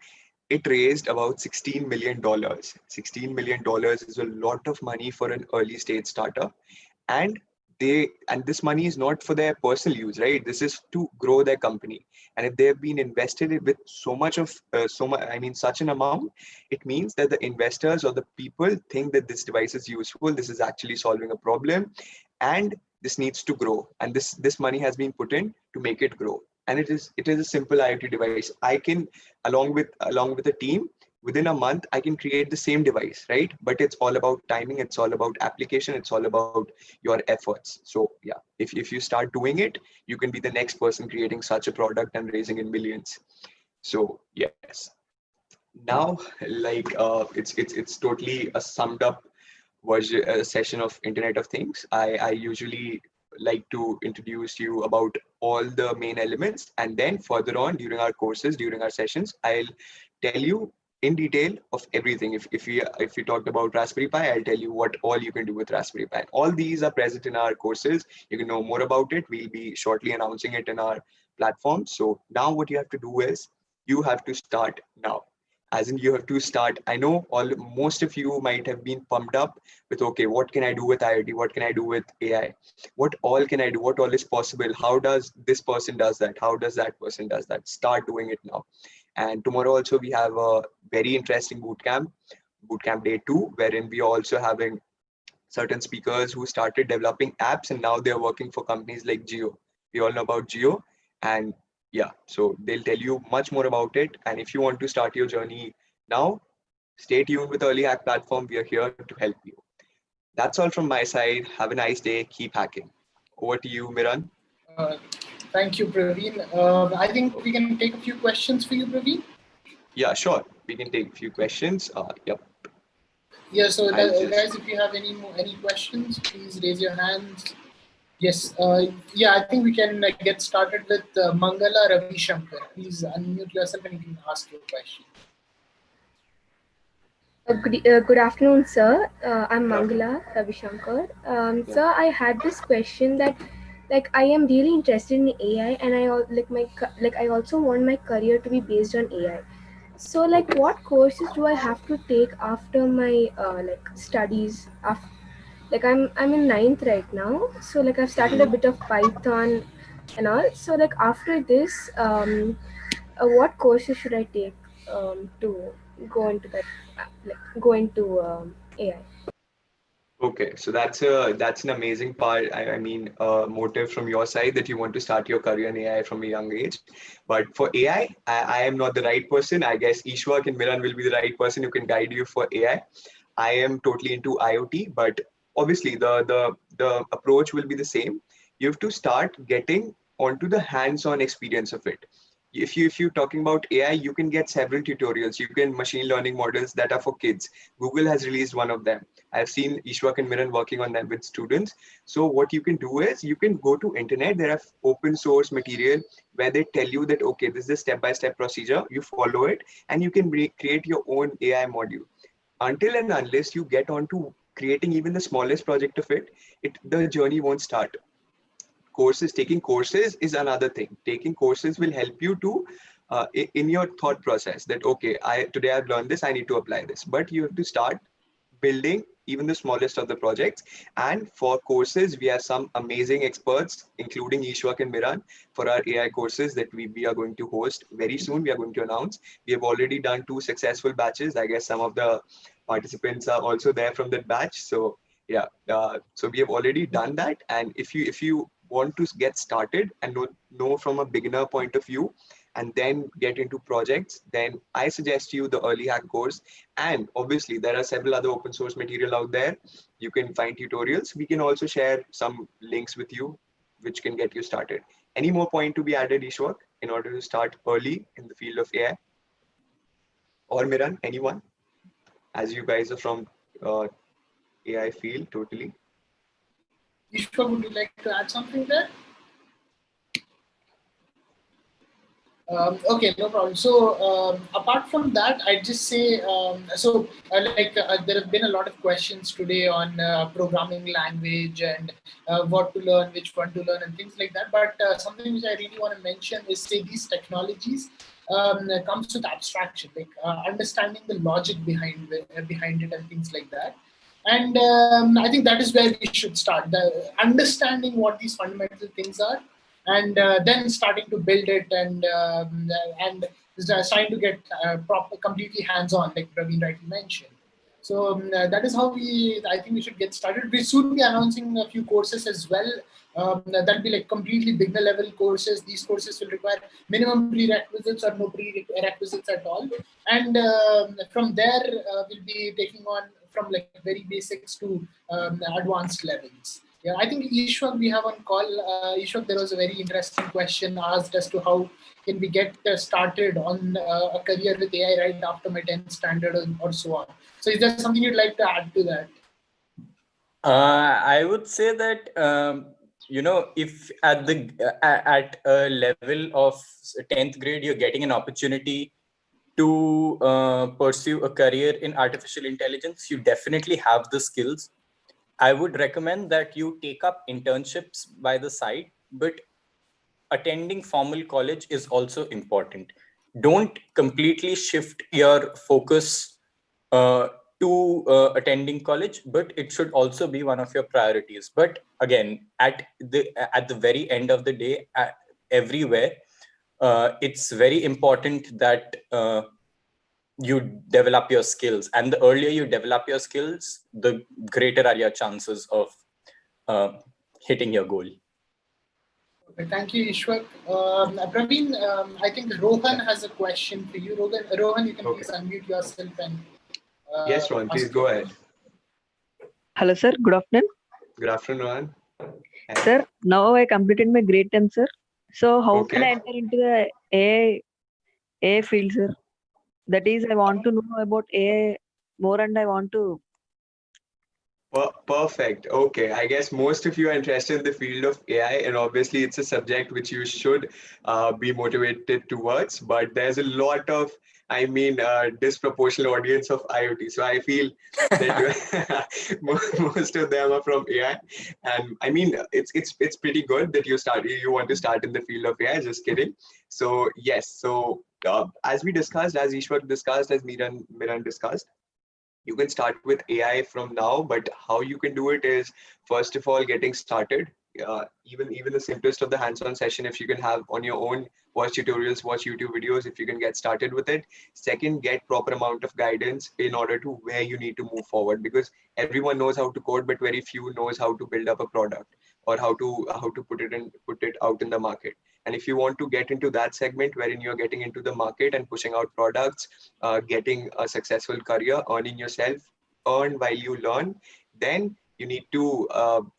Speaker 1: it raised about $16 million. $16 million is a lot of money for an early stage startup. And this money is not for their personal use, right? This is to grow their company. And if they've been invested with so much of such an amount, it means that the investors or the people think that this device is useful, this is actually solving a problem, and this needs to grow. And this money has been put in to make it grow. And it is a simple IoT device. I can, along with a team, within a month I can create the same device, right? But it's all about timing, it's all about application, it's all about your efforts. So yeah, if you start doing it, you can be the next person creating such a product and raising in millions. So yes, now like it's totally a summed up version, a session of Internet of Things. I usually like to introduce you about all the main elements, and then further on during our courses, during our sessions, I'll tell you in detail of everything. If we talked about Raspberry Pi, I'll tell you what all you can do with Raspberry Pi. All these are present in our courses. You can know more about it. We'll be shortly announcing it in our platform. So now what you have to do is you have to start now. As in, you have to start. I know most of you might have been pumped up with, okay, what can I do with IoT? What can I do with AI? What all can I do? What all is possible? How does this person does that? How does that person does that? Start doing it now. And tomorrow also we have a very interesting bootcamp day 2, wherein we are also having certain speakers who started developing apps and now they're working for companies like Geo. We all know about Geo, and yeah, so they'll tell you much more about it. And if you want to start your journey now, stay tuned with EarlyHack Platform. We are here to help you. That's all from my side. Have a nice day. Keep hacking. Over to you, Miran.
Speaker 3: Thank you, Praveen. I think we can take a few questions for you, Praveen.
Speaker 1: Yeah, sure. We can take a few questions. Yep.
Speaker 3: Yeah, so
Speaker 1: I'll
Speaker 3: guys, if you have any questions, please raise your hands. Yes, yeah, I think we can get started with Mangala Ravi Shankar. Please unmute yourself and you can ask your question.
Speaker 12: Good afternoon, sir. I'm Mangala Ravishankar. Sir, I had this question that, like, I am really interested in AI, and I also want my career to be based on AI. So, like, what courses do I have to take after my studies? Like, I'm in ninth right now, so like I've started a bit of Python and all. So, like, after this, what courses should I take to go into that, go into AI?
Speaker 1: Okay, so that's an amazing part. I mean, motive from your side that you want to start your career in AI from a young age. But for AI, I am not the right person. I guess Ishwak and Miran will be the right person who can guide you for AI. I am totally into IoT, but obviously the approach will be the same. You have to start getting onto the hands-on experience of it. If you're talking about AI, you can get several tutorials. You can machine learning models that are for kids. Google has released one of them. I've seen Ishwak and Miran working on them with students. So what you can do is you can go to internet. There are open source material where they tell you that, okay, this is a step-by-step procedure. You follow it and you can create your own AI module. Until and unless you get onto creating even the smallest project of it, the journey won't start. Taking courses is another thing. Taking courses will help you to in your thought process that, okay, today I've learned this, I need to apply this. But you have to start building even the smallest of the projects. And for courses, we have some amazing experts, including Ishwak and Miran, for our AI courses that we are going to host very soon. We are going to announce. We have already done 2 successful batches. I guess some of the participants are also there from that batch. So yeah, so we have already done that. And if you want to get started and know from a beginner point of view, and then get into projects, then I suggest you the Early Hack course. And obviously, there are several other open source material out there. You can find tutorials. We can also share some links with you, which can get you started. Any more point to be added, Ishwak, in order to start early in the field of AI? Or Miran, anyone? As you guys are from AI field, totally.
Speaker 3: Ishwak, would you like to add something there? Okay, no problem. So apart from that, I'd just say, there have been a lot of questions today on programming language and what to learn, which one to learn and things like that. But something which I really want to mention is, say, these technologies comes with abstraction, like understanding the logic behind it and things like that. And I think that is where we should start, understanding what these fundamental things are, and then starting to build it and starting to get completely hands-on, like Praveen rightly mentioned. So that is how I think we should get started. We'll soon be announcing a few courses as well. That'll be like completely beginner level courses. These courses will require minimum prerequisites or no prerequisites at all. And from there, we'll be taking on from like very basics to advanced levels. Yeah, I think Ishwak, we have on call. Ishwak, there was a very interesting question asked as to how can we get started on a career with AI right after my 10th standard or so on. So is there something you'd like to add to that?
Speaker 2: I would say that if at a level of 10th grade, you're getting an opportunity to pursue a career in artificial intelligence, you definitely have the skills. I would recommend that you take up internships by the side, but attending formal college is also important. Don't completely shift your focus to attending college, but it should also be one of your priorities. But again, at the very end of the day, everywhere, it's very important that you develop your skills, and the earlier you develop your skills, the greater are your chances of hitting your goal.
Speaker 3: Okay, thank you, Ishwar. Praveen, I think Rohan has a question for you. Rohan, you can please unmute yourself and
Speaker 1: yes, Rohan, please go ahead.
Speaker 13: Hello, sir. Good afternoon.
Speaker 1: Good afternoon, Rohan.
Speaker 13: Sir, now I completed my grade 10, sir. So how can I enter into the AI field, sir? That is, I want to know about AI more, and I want to.
Speaker 1: Perfect. Okay. I guess most of you are interested in the field of AI, and obviously it's a subject which you should be motivated towards. But there's a lot of, disproportionate audience of IoT. So I feel that most of them are from AI, and I mean it's pretty good that you want to start in the field of AI. Just kidding. So yes. So as we discussed, as Ishwar discussed, as Miran discussed, you can start with AI from now, but how you can do it is, first of all, getting started. Even the simplest of the hands-on session, if you can have on your own, watch tutorials, watch YouTube videos, if you can get started with it. Second, get proper amount of guidance in order to where you need to move forward, because everyone knows how to code, but very few knows how to build up a product or how to put it out in the market. And if you want to get into that segment wherein you're getting into the market and pushing out products, getting a successful career, earning yourself, earn while you learn, then you need to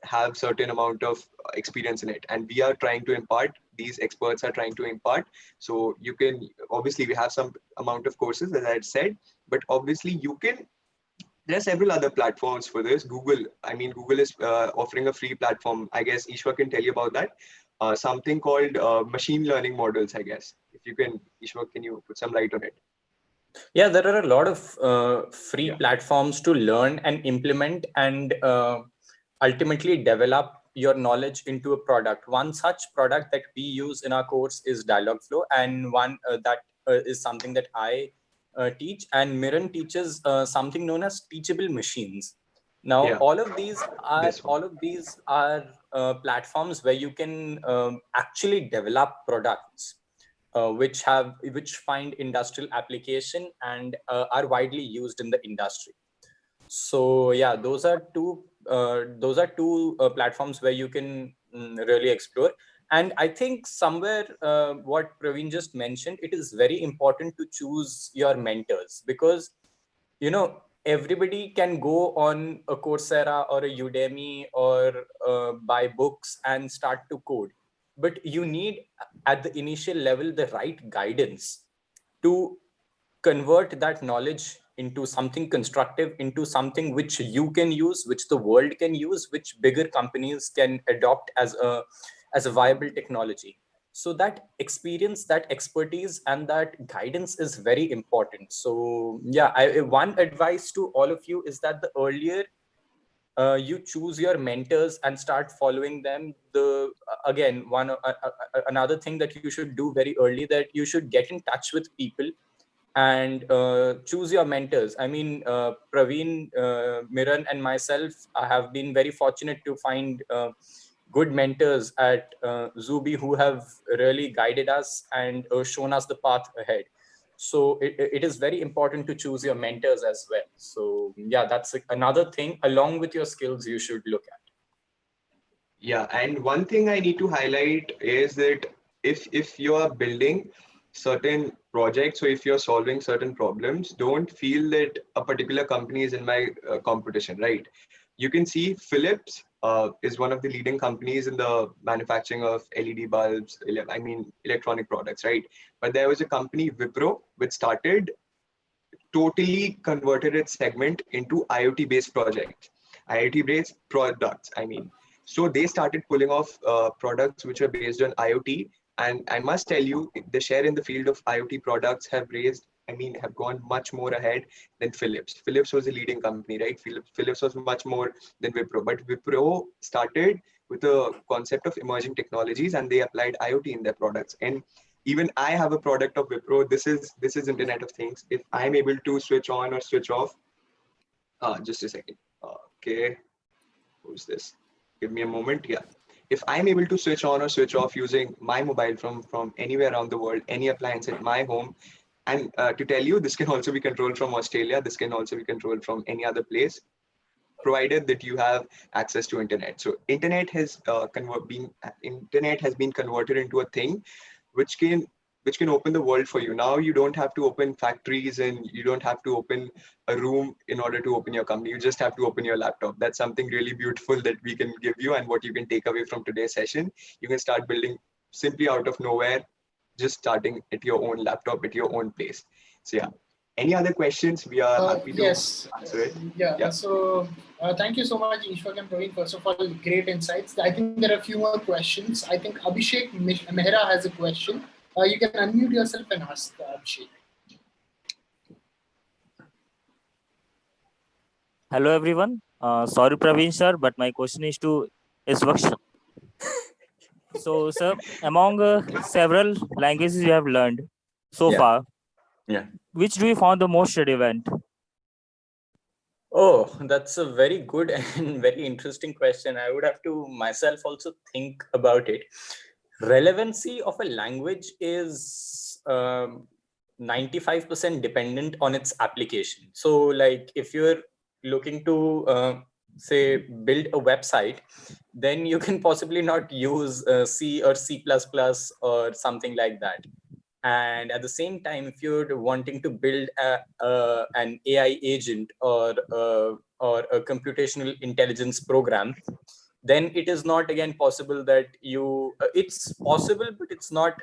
Speaker 1: have certain amount of experience in it. And we are trying to impart, these experts are trying to impart. So you can, obviously we have some amount of courses, as I had said, but obviously you can, there are several other platforms for this. Google is offering a free platform. I guess Ishwar can tell you about that. Something called machine learning models, I guess. If you can, Ishwar, can you put some light on it?
Speaker 2: Yeah, there are a lot of free platforms to learn and implement and ultimately develop your knowledge into a product. One such product that we use in our course is Dialogflow, and one that is something that I teach, and Miran teaches something known as teachable machines. Now, all of these are platforms where you can actually develop products which find industrial application and are widely used in the industry. So yeah, those are two platforms where you can really explore. And I think somewhere what Praveen just mentioned, it is very important to choose your mentors, because everybody can go on a Coursera or a Udemy or buy books and start to code, but you need at the initial level the right guidance to convert that knowledge into something constructive, into something which you can use, which the world can use, which bigger companies can adopt as a viable technology. So that experience, that expertise, and that guidance is very important. So yeah, one advice to all of you is that the earlier you choose your mentors and start following them, another thing that you should do very early, that you should get in touch with people and choose your mentors. I mean, Praveen, Miran, and myself, I have been very fortunate to find good mentors at Zubi who have really guided us and shown us the path ahead. So it is very important to choose your mentors as well. So yeah, that's another thing along with your skills you should look at.
Speaker 1: Yeah, and one thing I need to highlight is that if you are building certain projects, or if you're solving certain problems, don't feel that a particular company is in my competition, right? You can see Philips is one of the leading companies in the manufacturing of LED bulbs, electronic products, right? But there was a company, Wipro, which started, totally converted its segment into IoT-based projects, IoT-based products, So they started pulling off products which were based on IoT. And I must tell you, the share in the field of IoT products have gone much more ahead than Philips. Philips was a leading company, right? Philips was much more than Wipro. But Wipro started with a concept of emerging technologies, and they applied IoT in their products. And even I have a product of Wipro. This is Internet of Things. If I'm able to switch on or switch off, just a second. Okay, who's this? Give me a moment. Yeah. If I'm able to switch on or switch off using my mobile from anywhere around the world, any appliance at my home, and to tell you, this can also be controlled from Australia. This can also be controlled from any other place, provided that you have access to internet. So internet has been converted into a thing which can open the world for you. Now you don't have to open factories, and you don't have to open a room in order to open your company. You just have to open your laptop. That's something really beautiful that we can give you, and what you can take away from today's session. You can start building simply out of nowhere, just starting at your own laptop at your own place. So yeah, any other questions? We are happy to
Speaker 3: Yes.
Speaker 1: answer it.
Speaker 3: Yeah. So thank you so much, Ishwak and Praveen. First of all, great insights. I think there are a few more questions. I think Abhishek Mehra has a question. You can unmute yourself and ask Abhishek.
Speaker 14: Hello everyone. Sorry Praveen sir, but my question is to Ishwak. So sir, among several languages you have learned so far, which do you find the most relevant?
Speaker 2: Oh, that's a very good and very interesting question. I would have to myself also think about it. Relevancy of a language is 95% dependent on its application. So like if you're looking to say build a website, then you can possibly not use C or C++ or something like that. And at the same time, if you're wanting to build an AI agent or a computational intelligence program, then it is not again possible that you it's possible, but it's not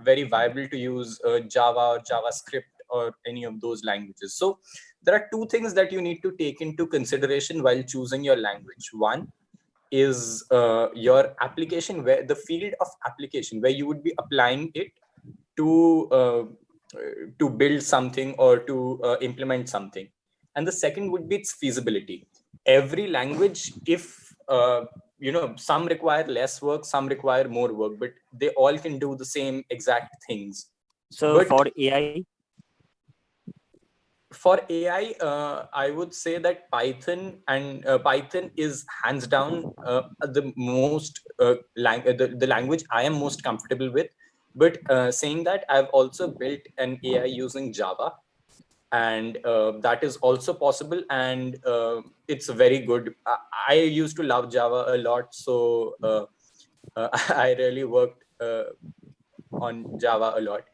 Speaker 2: very viable to use Java or JavaScript or any of those languages. So there are two things that you need to take into consideration while choosing your language. One is your application, where the field of application where you would be applying it to build something or to implement something. And the second would be its feasibility. Every language, if some require less work, some require more work, but they all can do the same exact things.
Speaker 14: So for AI?
Speaker 2: For AI, I would say that Python is hands down the most the language I am most comfortable with. But saying that, I've also built an AI using Java, and that is also possible, and it's very good. I used to love Java a lot, so I really worked on Java a lot.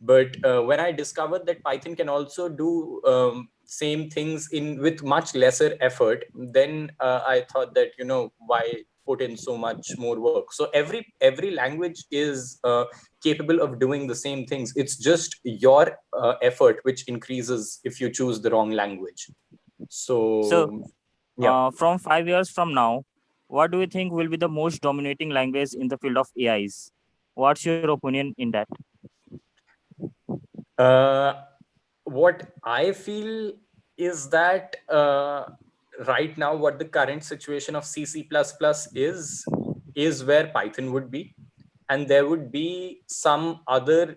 Speaker 2: But when I discovered that Python can also do same things with much lesser effort, then I thought that, why put in so much more work? So every language is capable of doing the same things. It's just your effort which increases if you choose the wrong language. So yeah.
Speaker 14: From 5 years from now, what do you think will be the most dominating language in the field of AIs? What's your opinion in that?
Speaker 2: What I feel is that right now, what the current situation of C++ is where Python would be, and there would be some other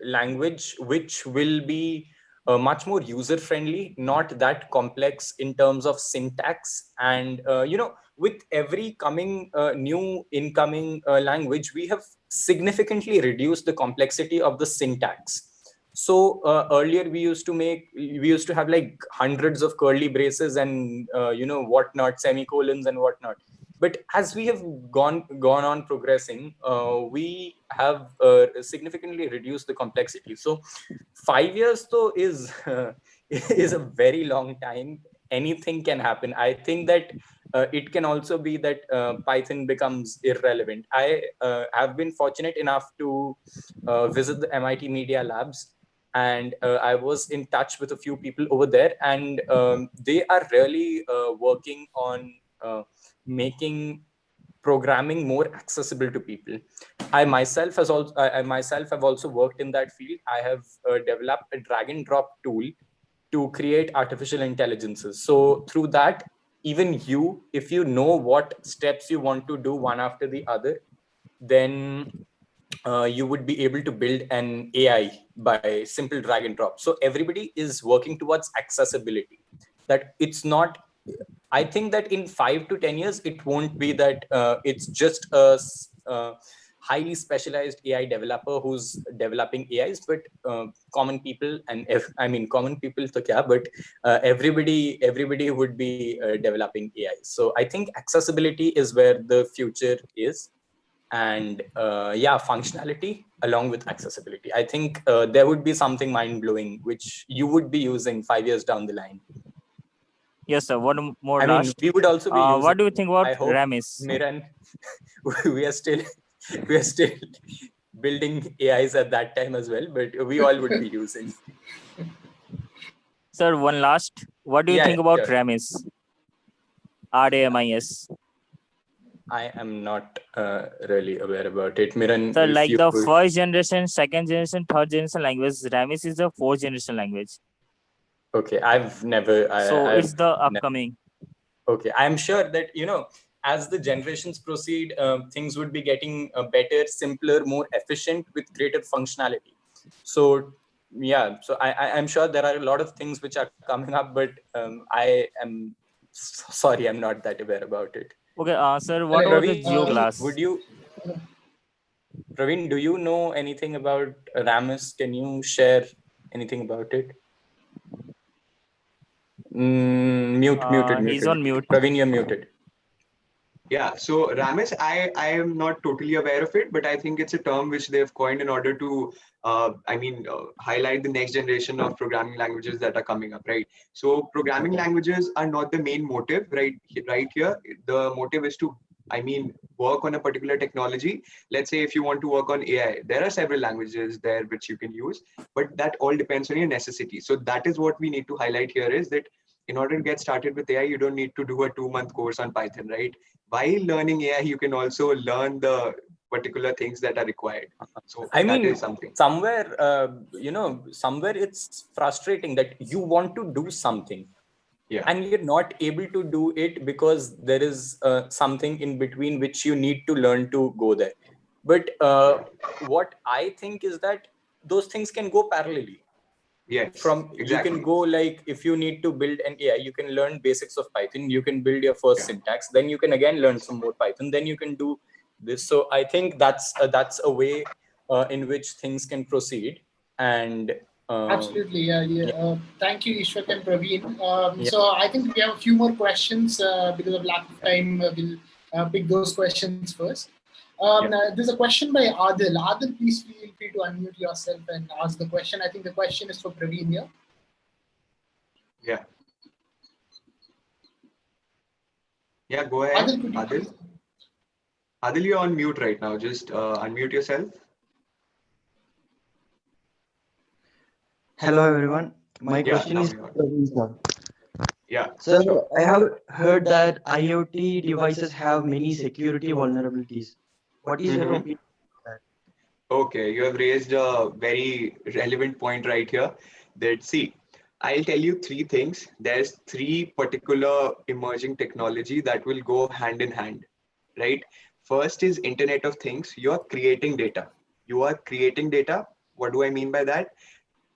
Speaker 2: language which will be much more user friendly, not that complex in terms of syntax. And with every new incoming language, we have significantly reduced the complexity of the syntax. So earlier we used to have like hundreds of curly braces and whatnot, semicolons and whatnot. But as we have gone on progressing, we have significantly reduced the complexity. So 5 years though is is a very long time. Anything can happen. I think that it can also be that Python becomes irrelevant. I have been fortunate enough to visit the MIT Media Labs, and I was in touch with a few people over there, and they are really working on making programming more accessible to people. I myself have also worked in that field. I have developed a drag and drop tool to create artificial intelligences. So through that, even you, if you know what steps you want to do one after the other, then you would be able to build an AI by simple drag and drop. So everybody is working towards accessibility. That it's not. I think that in 5 to 10 years, it won't be that it's just a highly specialized AI developer who's developing AIs, but common people, and common people, to kya, but everybody would be developing AIs. So I think accessibility is where the future is. And functionality along with accessibility. I think there would be something mind-blowing which you would be using 5 years down the line.
Speaker 14: Yes, sir. One more
Speaker 2: I mean,
Speaker 14: last.
Speaker 2: we would also be using.
Speaker 14: What do you think about
Speaker 2: I hope,
Speaker 14: Ramis?
Speaker 2: Miran, we are still building AIs at that time as well, but we all would be using.
Speaker 14: Sir, one last. What do you think about Ramis? RAMIS.
Speaker 2: I am not really aware about it. Miran,
Speaker 14: So like the first generation, second generation, third generation language, Ramis is the fourth generation language.
Speaker 2: Okay, I've never.
Speaker 14: It's the upcoming.
Speaker 2: Okay, I'm sure that, as the generations proceed, things would be getting better, simpler, more efficient with greater functionality. So I'm sure there are a lot of things which are coming up, but I am sorry, I'm not that aware about it.
Speaker 14: Okay, sir, what about the Geo class?
Speaker 2: Praveen, do you know anything about Ramis? Can you share anything about it? Muted.
Speaker 14: He's on mute.
Speaker 2: Praveen, you're muted.
Speaker 1: Yeah, so Ramis, I am not totally aware of it, but I think it's a term which they've coined in order to, highlight the next generation of programming languages that are coming up, right? So programming languages are not the main motive, right? Right here, the motive is to, work on a particular technology. Let's say if you want to work on AI, there are several languages there which you can use, but that all depends on your necessity. So that is what we need to highlight here, is that in order to get started with AI, you don't need to do a 2-month course on Python, right? While learning AI, you can also learn the particular things that are required. So that is something.
Speaker 2: Somewhere it's frustrating that you want to do something, and you're not able to do it because there is something in between which you need to learn to go there. But what I think is that those things can go parallelly.
Speaker 1: Yes,
Speaker 2: you can go, like, if you need to build an AI, you can learn basics of Python, you can build your first syntax, then you can again learn some more Python, then you can do this. So I think that's a way in which things can proceed. And
Speaker 3: absolutely, thank you, Ishwak and Praveen. So I think we have a few more questions. Because of lack of time, we'll pick those questions first. There's a question by Adil. Adil, please feel free to unmute yourself and ask the question. I think the question is for Praveen here.
Speaker 1: Yeah, go ahead. Adil, you're on mute right now. Just unmute yourself.
Speaker 15: Hello, everyone. My question is for Praveen, sir.
Speaker 1: Yeah.
Speaker 15: Sir, I have heard that IoT devices have many security vulnerabilities. What is your opinion on that?
Speaker 1: Okay, you have raised a very relevant point right here. That, see, I'll tell you 3 things. There's 3 particular emerging technology that will go hand in hand, right? First is Internet of Things. You're creating data. What do I mean by that?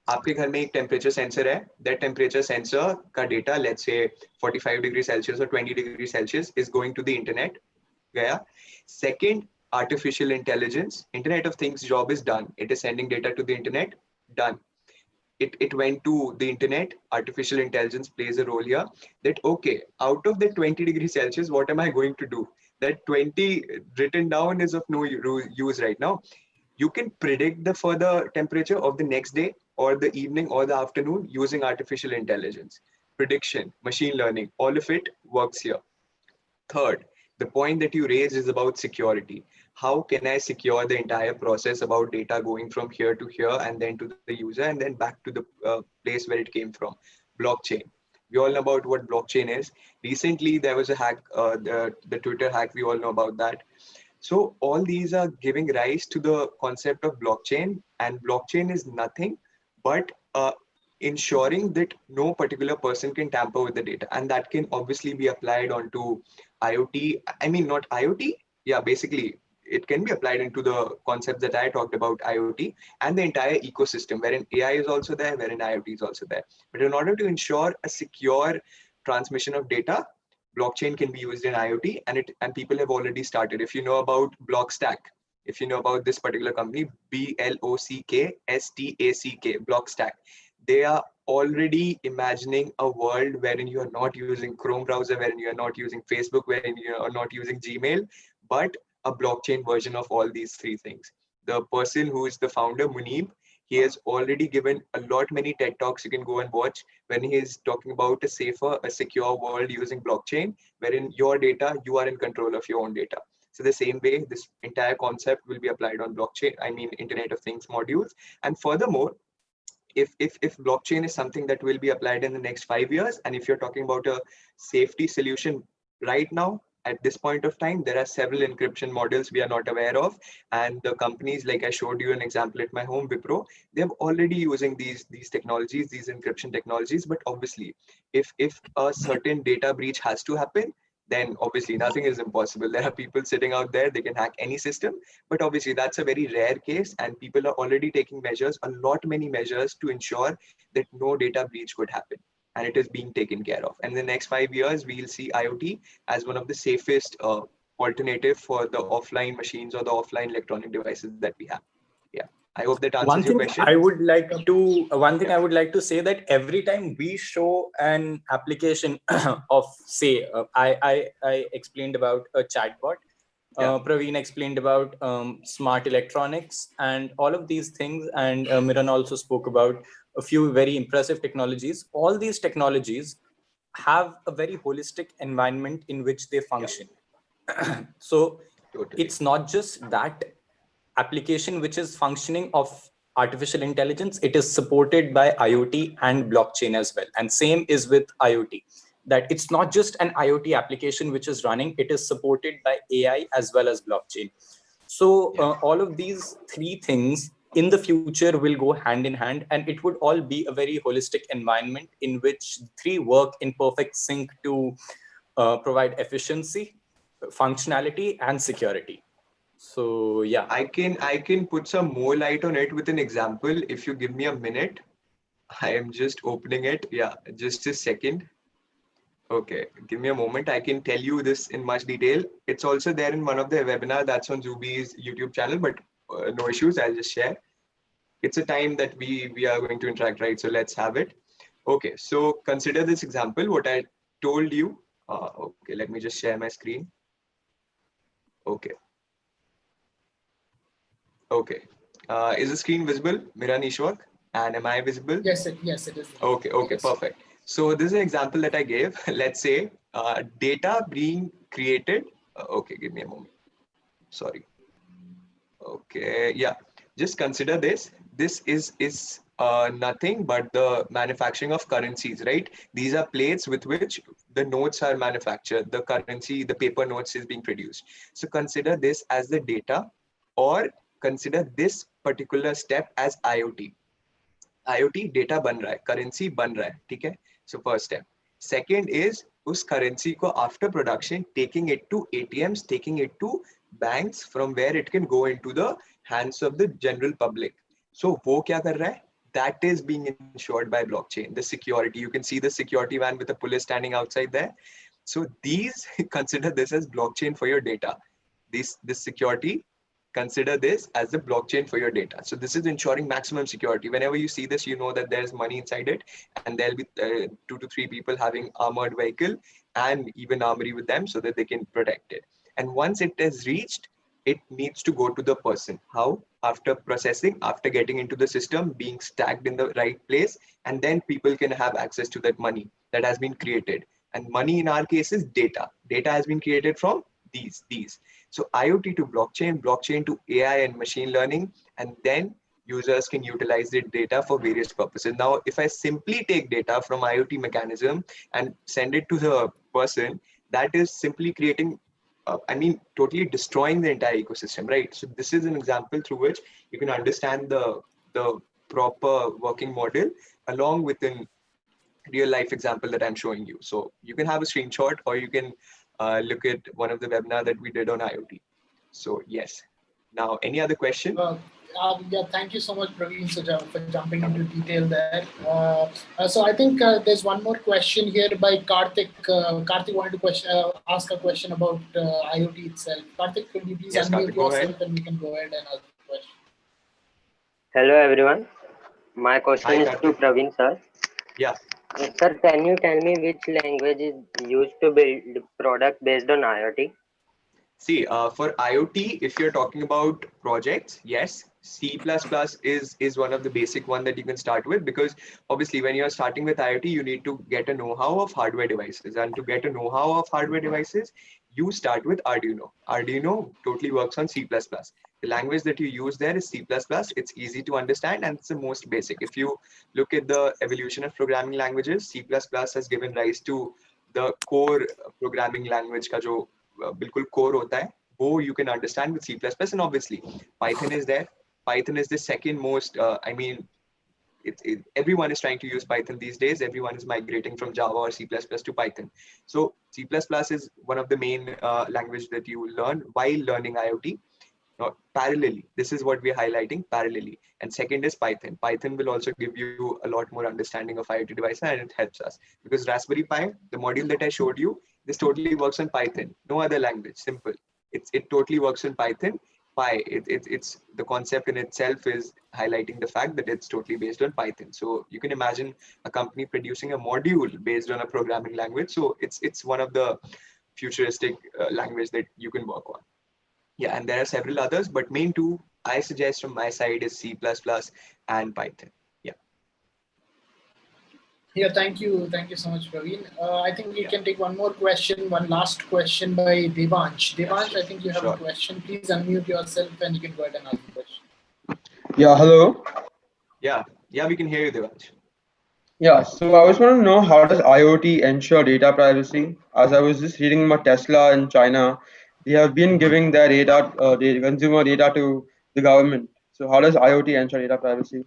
Speaker 1: आपके घर में एक temperature sensor है, that temperature sensor का data, let's say 45 degrees Celsius or 20 degrees Celsius, is going to the internet. गया. Second, artificial intelligence. Internet of Things job is done. It is sending data to the internet. Done. It went to the internet. Artificial intelligence plays a role here. That, okay, out of the 20 degrees Celsius, what am I going to do? That 20 written down is of no use right now. You can predict the further temperature of the next day or the evening or the afternoon using artificial intelligence. Prediction, machine learning, all of it works here. Third, the point that you raised is about security. How can I secure the entire process about data going from here to here and then to the user and then back to the place where it came from? Blockchain. We all know about what blockchain is. Recently, there was a hack, the Twitter hack. We all know about that. So all these are giving rise to the concept of blockchain, and blockchain is nothing but ensuring that no particular person can tamper with the data, and that can obviously be applied onto IoT. I mean, not IoT. Yeah, basically, it can be applied into the concepts that I talked about, IoT, and the entire ecosystem, wherein AI is also there, wherein IoT is also there. But in order to ensure a secure transmission of data, blockchain can be used in IoT, and people have already started. If you know about Blockstack, if you know about this particular company, Blockstack, Blockstack, they are already imagining a world wherein you are not using Chrome browser, wherein you are not using Facebook, wherein you are not using Gmail, but a blockchain version of all these three things. The person who is the founder, Munib, he has already given a lot many TED Talks you can go and watch when he is talking about a safer, a secure world using blockchain, wherein your data, you are in control of your own data. So the same way, this entire concept will be applied on blockchain, I mean, Internet of Things modules. And furthermore, if blockchain is something that will be applied in the next 5 years, and if you're talking about a safety solution right now, at this point of time, there are several encryption models we are not aware of, and the companies, like I showed you an example at my home, Wipro, they're already using these technologies, these encryption technologies. But obviously, if a certain data breach has to happen, then obviously nothing is impossible. There are people sitting out there, they can hack any system, but obviously that's a very rare case, and people are already taking measures, a lot many measures, to ensure that no data breach could happen, and it is being taken care of. And in the next 5 years, we'll see IoT as one of the safest alternative for the offline machines or the offline electronic devices that we have. Yeah, I hope that answers your question.
Speaker 2: One thing I would like to say, that every time we show an application of, say, I explained about a chatbot. Praveen explained about smart electronics and all of these things, and Miran also spoke about a few very impressive technologies. All these technologies have a very holistic environment in which they function. So it's not just that application which is functioning of artificial intelligence, it is supported by IoT and blockchain as well. And same is with IoT, that it's not just an IoT application which is running, it is supported by AI as well as blockchain. So all of these three things in the future will go hand in hand, and it would all be a very holistic environment in which three work in perfect sync to provide efficiency, functionality, and security. So yeah,
Speaker 1: I can put some more light on it with an example. If you give me a minute, I am just opening it. Yeah, just a second. Okay, give me a moment. I can tell you this in much detail. It's also there in one of the webinar that's on Zubi's YouTube channel, but no issues. I'll just share. It's a time that we are going to interact, right? So let's have it. Okay, so consider this example. What I told you. Okay, let me just share my screen. Okay. Okay. Is the screen visible, Miran Ishwak? And am I visible?
Speaker 3: Yes, it is.
Speaker 1: Okay, okay, perfect. So this is an example that I gave. Let's say data being created. Okay, give me a moment. Sorry. Okay, yeah. Just consider this. This is nothing but the manufacturing of currencies, right? These are plates with which the notes are manufactured. The currency, the paper notes is being produced. So consider this as the data, or consider this particular step as IoT. IoT data बन रहा है, currency बन रहा है, ठीक है? So first step. Second is उस currency को after production taking it to ATMs, taking it to banks, from where it can go into the hands of the general public. So वो क्या कर रहा है? That is being ensured by blockchain. The security, you can see the security van with the police standing outside there. So these, consider this as blockchain for your data. This security, consider this as the blockchain for your data. So this is ensuring maximum security. Whenever you see this, you know that there's money inside it, and there'll be 2 to 3 people having armored vehicle and even armory with them so that they can protect it. And once it is reached, it needs to go to the person. How? After processing, after getting into the system, being stacked in the right place, and then people can have access to that money that has been created. And money in our case is data. Data has been created from these. So IoT to blockchain, blockchain to AI and machine learning, and then users can utilize the data for various purposes. Now, if I simply take data from IoT mechanism and send it to the person, that is simply creating, totally destroying the entire ecosystem, right? So this is an example through which you can understand the proper working model along with an real life example that I'm showing you. So you can have a screenshot, or you can look at one of the webinar that we did on IoT. So yes. Now, any other question?
Speaker 3: Yeah, thank you so much, Praveen, for jumping into detail there. So I think there's one more question here by Karthik. Karthik wanted to ask a question about IoT itself. Karthik, could you please
Speaker 1: Yes,
Speaker 3: unmute
Speaker 1: Karthik, go
Speaker 3: yourself
Speaker 1: ahead.
Speaker 3: and we can go ahead and ask the question.
Speaker 16: Hello everyone. My question
Speaker 1: Hi,
Speaker 16: is to
Speaker 1: Karthik.
Speaker 16: Praveen sir.
Speaker 1: Yeah.
Speaker 16: Sir, can you tell me which language is used to build product based on IoT?
Speaker 1: See, for IoT, if you're talking about projects, yes, C++ is one of the basic one that you can start with, because obviously when you're starting with IoT, you need to get a know-how of hardware devices. And to get a know-how of hardware devices, you start with Arduino. Arduino totally works on C++. The language that you use there is C++. It's easy to understand and it's the most basic. If you look at the evolution of programming languages, C++ has given rise to the core programming language का जो बिल्कुल core होता है, वो you can understand with C++, and obviously Python is there. Python is the second most, everyone is trying to use Python these days. Everyone is migrating from Java or C++ to Python. So C++ is one of the main language that you learn while learning IoT. Parallelly, this is what we're highlighting parallelly. And second is Python. Python will also give you a lot more understanding of IoT devices, and it helps us because Raspberry Pi, the module that I showed you, this totally works on Python. No other language. Simple. It totally works on Python. Pi, it's the concept in itself is highlighting the fact that it's totally based on Python. So you can imagine a company producing a module based on a programming language. So it's one of the futuristic language that you can work on. Yeah, and there are several others, but main two I suggest from my side is C++ and Python. Yeah.
Speaker 3: Yeah, thank you. Thank you so much, Praveen. I think we can take one more question, one last question by Devansh. Devansh, I think you have a question. Please unmute yourself and you can go ahead and ask the question.
Speaker 17: Yeah, hello.
Speaker 1: Yeah, we can hear you, Devansh.
Speaker 17: Yeah, so I was want to know, how does IoT ensure data privacy? As I was just reading about Tesla in China, they have been giving their data, the consumer data to the government. So how does IoT ensure data privacy?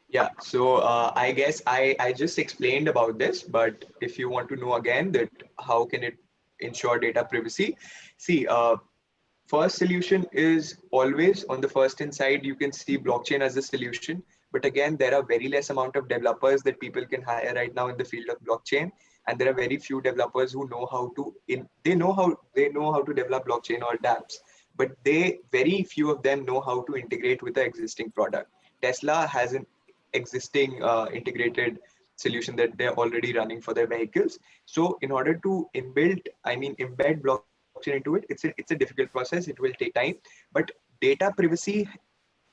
Speaker 1: Yeah, so I guess I just explained about this, but if you want to know again that how can it ensure data privacy, see, first solution is always on the first hand side, you can see blockchain as a solution. But again, there are very less amount of developers that people can hire right now in the field of blockchain. And there are very few developers who know how to, they know how to develop blockchain or dApps, but very few of them know how to integrate with the existing product. Tesla has an existing integrated solution that they're already running for their vehicles. So in order to embed blockchain into it, it's a difficult process. It will take time, but data privacy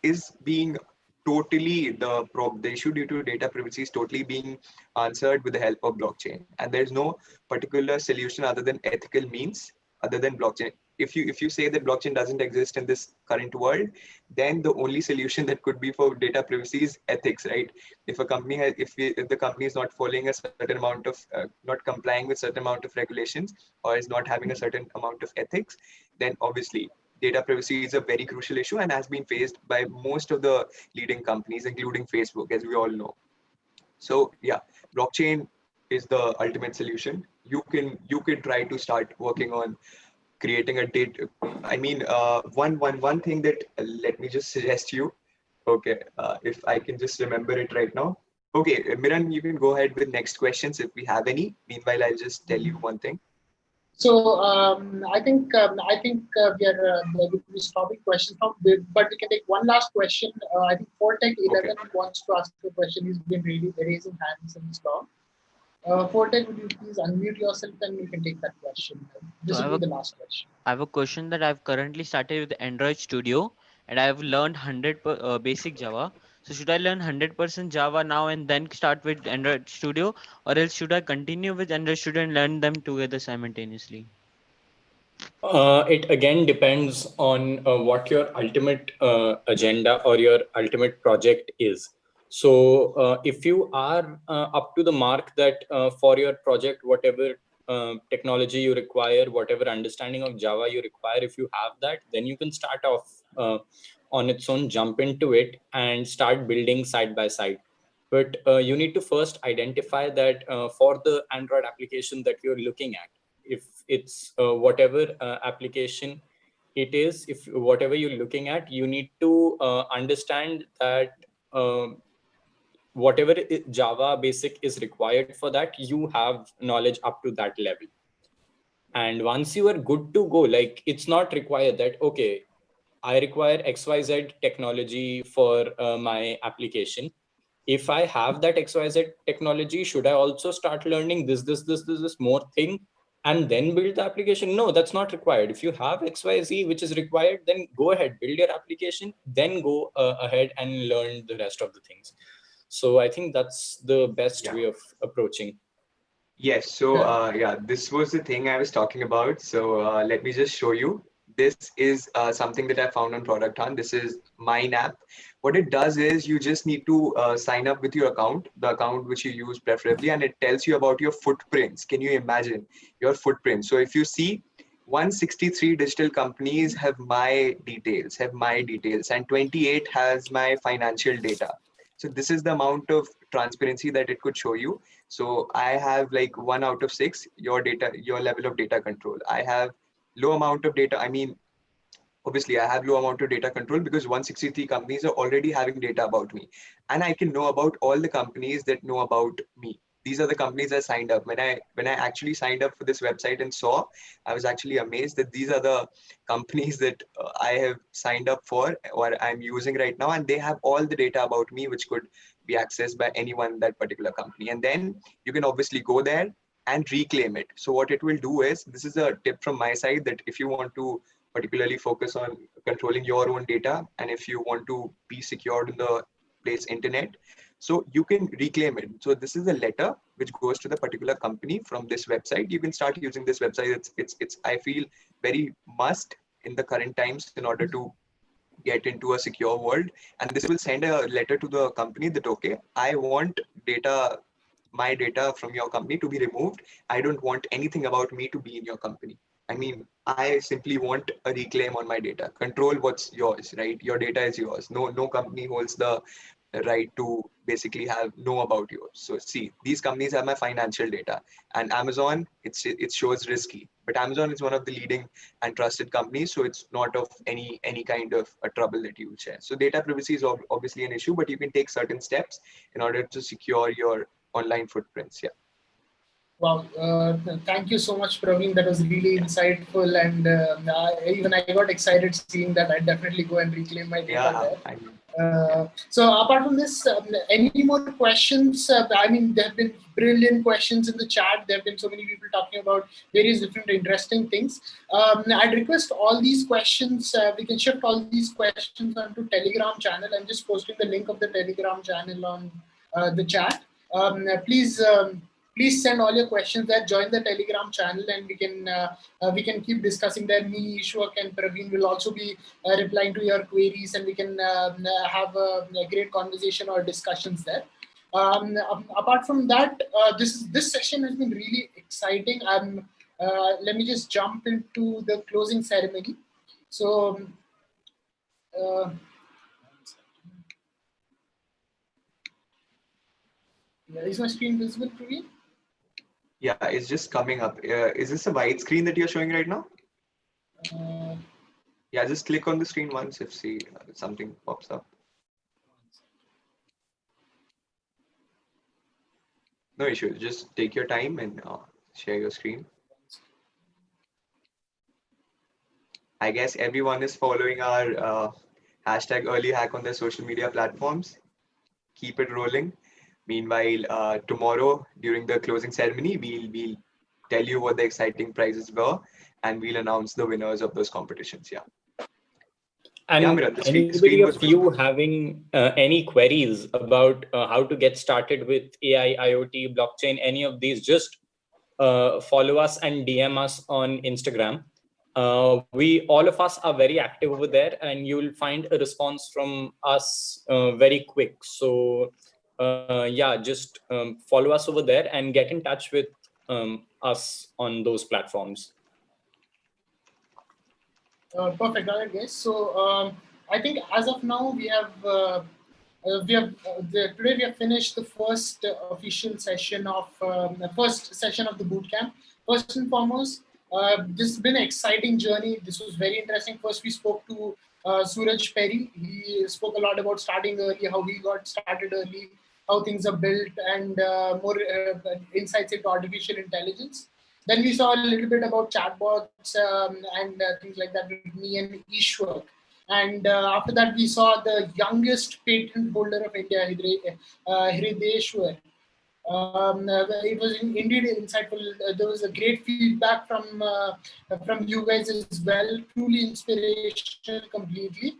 Speaker 1: is being the issue due to data privacy is totally being answered with the help of blockchain. And there's no particular solution other than ethical means, other than blockchain. If you say that blockchain doesn't exist in this current world, then the only solution that could be for data privacy is ethics, right? If a company has, if the company is not following a certain amount of, not complying with certain amount of regulations, or is not having a certain amount of ethics, then obviously data privacy is a very crucial issue and has been faced by most of the leading companies, including Facebook, as we all know. So yeah, blockchain is the ultimate solution. You can try to start working on creating a data. One thing that let me just suggest you. Okay, if I can just remember it right now. Okay, Miran, you can go ahead with next questions if we have any. Meanwhile, I'll just tell you one thing.
Speaker 3: So I think we are going to be stopping questions now, but we can take one last question. I think Fortech11 wants to ask a question. He's been really raising hands since long. Fortech, would you please unmute yourself and you can take that question. This will be the last question.
Speaker 8: I have a question that I've currently started with Android Studio and I've learned 100 basic Java. So should I learn 100% Java now and then start with Android Studio, or else should I continue with Android Studio and learn them together simultaneously?
Speaker 2: It again depends on what your ultimate agenda or your ultimate project is. So if you are up to the mark that for your project, whatever technology you require, whatever understanding of Java you require, if you have that, then you can start off on its own, jump into it and start building side by side. But you need to first identify that for the Android application that you're looking at, if it's whatever application it is, if whatever you're looking at, you need to understand that whatever Java basic is required for that, you have knowledge up to that level. And once you are good to go, like it's not required that, okay, I require XYZ technology for my application. If I have that XYZ technology, should I also start learning this more thing and then build the application? No, that's not required. If you have XYZ, which is required, then go ahead, build your application, then go ahead and learn the rest of the things. So I think that's the best way of approaching.
Speaker 1: Yes. So yeah, this was the thing I was talking about. So let me just show you. This is something that I found on Product Hunt. This is Mine app. What it does is you just need to sign up with your account, the account which you use preferably, and it tells you about your footprints. Can you imagine your footprint? So if you see 163 digital companies have my details, and 28 has my financial data. So this is the amount of transparency that it could show you. So I have like 1 out of 6, your data, your level of data control. I have low amount of data. I mean, obviously I have low amount of data control because 163 companies are already having data about me, and I can know about all the companies that know about me. These are the companies I signed up. When I actually signed up for this website and saw, I was actually amazed that these are the companies that I have signed up for or I'm using right now, and they have all the data about me which could be accessed by anyone in that particular company. And then you can obviously go there and reclaim it. So what it will do is, this is a tip from my side, that if you want to particularly focus on controlling your own data, and if you want to be secured in the place internet, so you can reclaim it. So this is a letter which goes to the particular company from this website. You can start using this website. It's I feel very must in the current times in order to get into a secure world. And this will send a letter to the company that, okay, I want my data from your company to be removed. I don't want anything about me to be in your company. I mean, I simply want a reclaim on my data. Control what's yours, right? Your data is yours. No company holds the right to basically know about yours. So see, these companies have my financial data, and Amazon, it shows risky, but Amazon is one of the leading and trusted companies, so it's not of any kind of a trouble that you will share. So data privacy is obviously an issue, but you can take certain steps in order to secure your online footprints. Yeah.
Speaker 3: Wow, thank you so much, Praveen. That was really insightful, and even I got excited seeing that. I'd definitely go and reclaim my data there. So apart from this, any more questions? I mean, there have been brilliant questions in the chat. There have been so many people talking about various different interesting things. I'd request all these questions, we can shift all these questions onto Telegram channel. I'm just posting the link of the Telegram channel on the chat. Please send all your questions there. Join the Telegram channel, and we can keep discussing there. Me, Ishwak, and Praveen will also be replying to your queries, and we can have a great conversation or discussions there. Apart from that, this session has been really exciting. Let me just jump into the closing ceremony. So. Is my screen visible, Praveen?
Speaker 1: Yeah, it's just coming up. Is this a wide screen that you're showing right now? Yeah, just click on the screen once if something pops up. No issue. Just take your time and share your screen. I guess everyone is following our hashtag EarlyHack on their social media platforms. Keep it rolling. Meanwhile, tomorrow during the closing ceremony, we'll tell you what the exciting prizes were, and we'll announce the winners of those competitions. Yeah.
Speaker 2: And
Speaker 1: yeah, Miran,
Speaker 2: anybody of you having any queries about how to get started with AI, IoT, blockchain, any of these, just follow us and DM us on Instagram. We all of us are very active over there, and you'll find a response from us very quick. So yeah, just follow us over there and get in touch with us on those platforms.
Speaker 3: Perfect. All right, guys. So I think as of now today we have finished the first official session of the first session of the bootcamp. First and foremost, this has been an exciting journey. This was very interesting. First, we spoke to Suraj Perry. He spoke a lot about starting early, how he got started early, how things are built, and more insights into artificial intelligence. Then we saw a little bit about chatbots and things like that with me and Ishwar. And after that, we saw the youngest patent holder of India, Hrideshwar. It was indeed insightful. There was a great feedback from you guys as well. Truly inspirational, completely.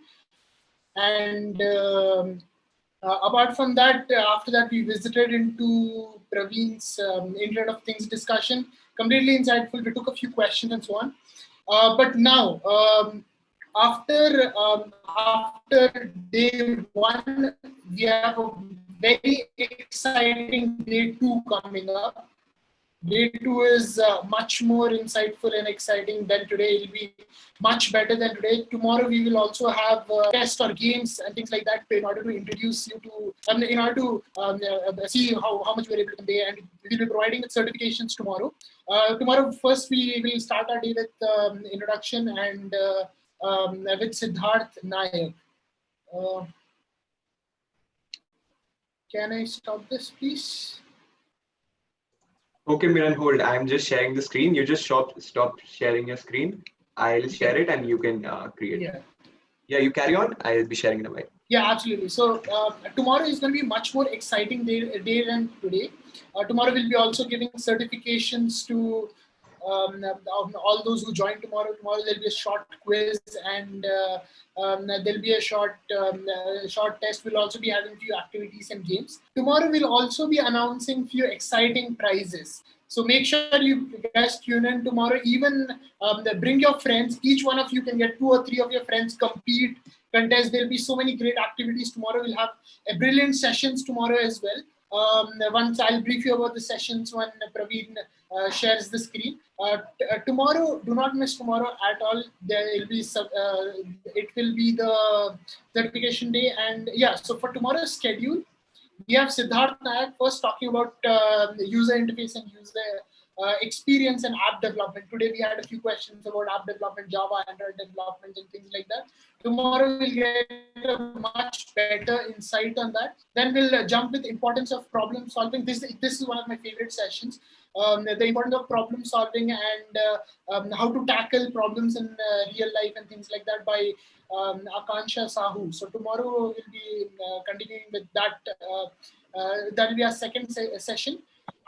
Speaker 3: And apart from that, after that, we visited into Praveen's Internet of Things discussion. Completely insightful. We took a few questions and so on. But now, after day one, we have a very exciting day two coming up. Day two is much more insightful and exciting than today. It will be much better than today. Tomorrow we will also have tests or games and things like that in order to introduce you to, in order to see how much we're able to convey. And we will be providing certifications tomorrow. Tomorrow, first we will start our day with introduction and with Siddharth Nayak. Can I stop this, please?
Speaker 1: Okay, Miran, hold. I'm just sharing the screen. You just stop sharing your screen. I'll share it and you can create. Yeah, you carry on. I'll be sharing it away.
Speaker 3: Yeah, absolutely. So tomorrow is going to be much more exciting day than today. Tomorrow we'll be also giving certifications to all those who join tomorrow. Tomorrow there'll be a short quiz and there'll be a short test. We'll also be having few activities and games. Tomorrow we'll also be announcing few exciting prizes. So make sure you guys tune in tomorrow. Even bring your friends. Each one of you can get 2 or 3 of your friends, compete, contest. There'll be so many great activities tomorrow. We'll have a brilliant sessions tomorrow as well. Once I'll brief you about the sessions when Praveen shares the screen. Tomorrow, do not miss tomorrow at all. There will be it will be the certification day, and yeah. So for tomorrow's schedule, we have Siddharth Nayak first talking about user interface and user experience and app development. Today we had a few questions about app development, Java, Android development, and things like that. Tomorrow we'll get a much better insight on that. Then we'll jump with importance of problem solving. This is one of my favorite sessions. The importance of problem solving and how to tackle problems in real life and things like that by Akansha Sahu. So tomorrow we'll be continuing with that. That will be our second session.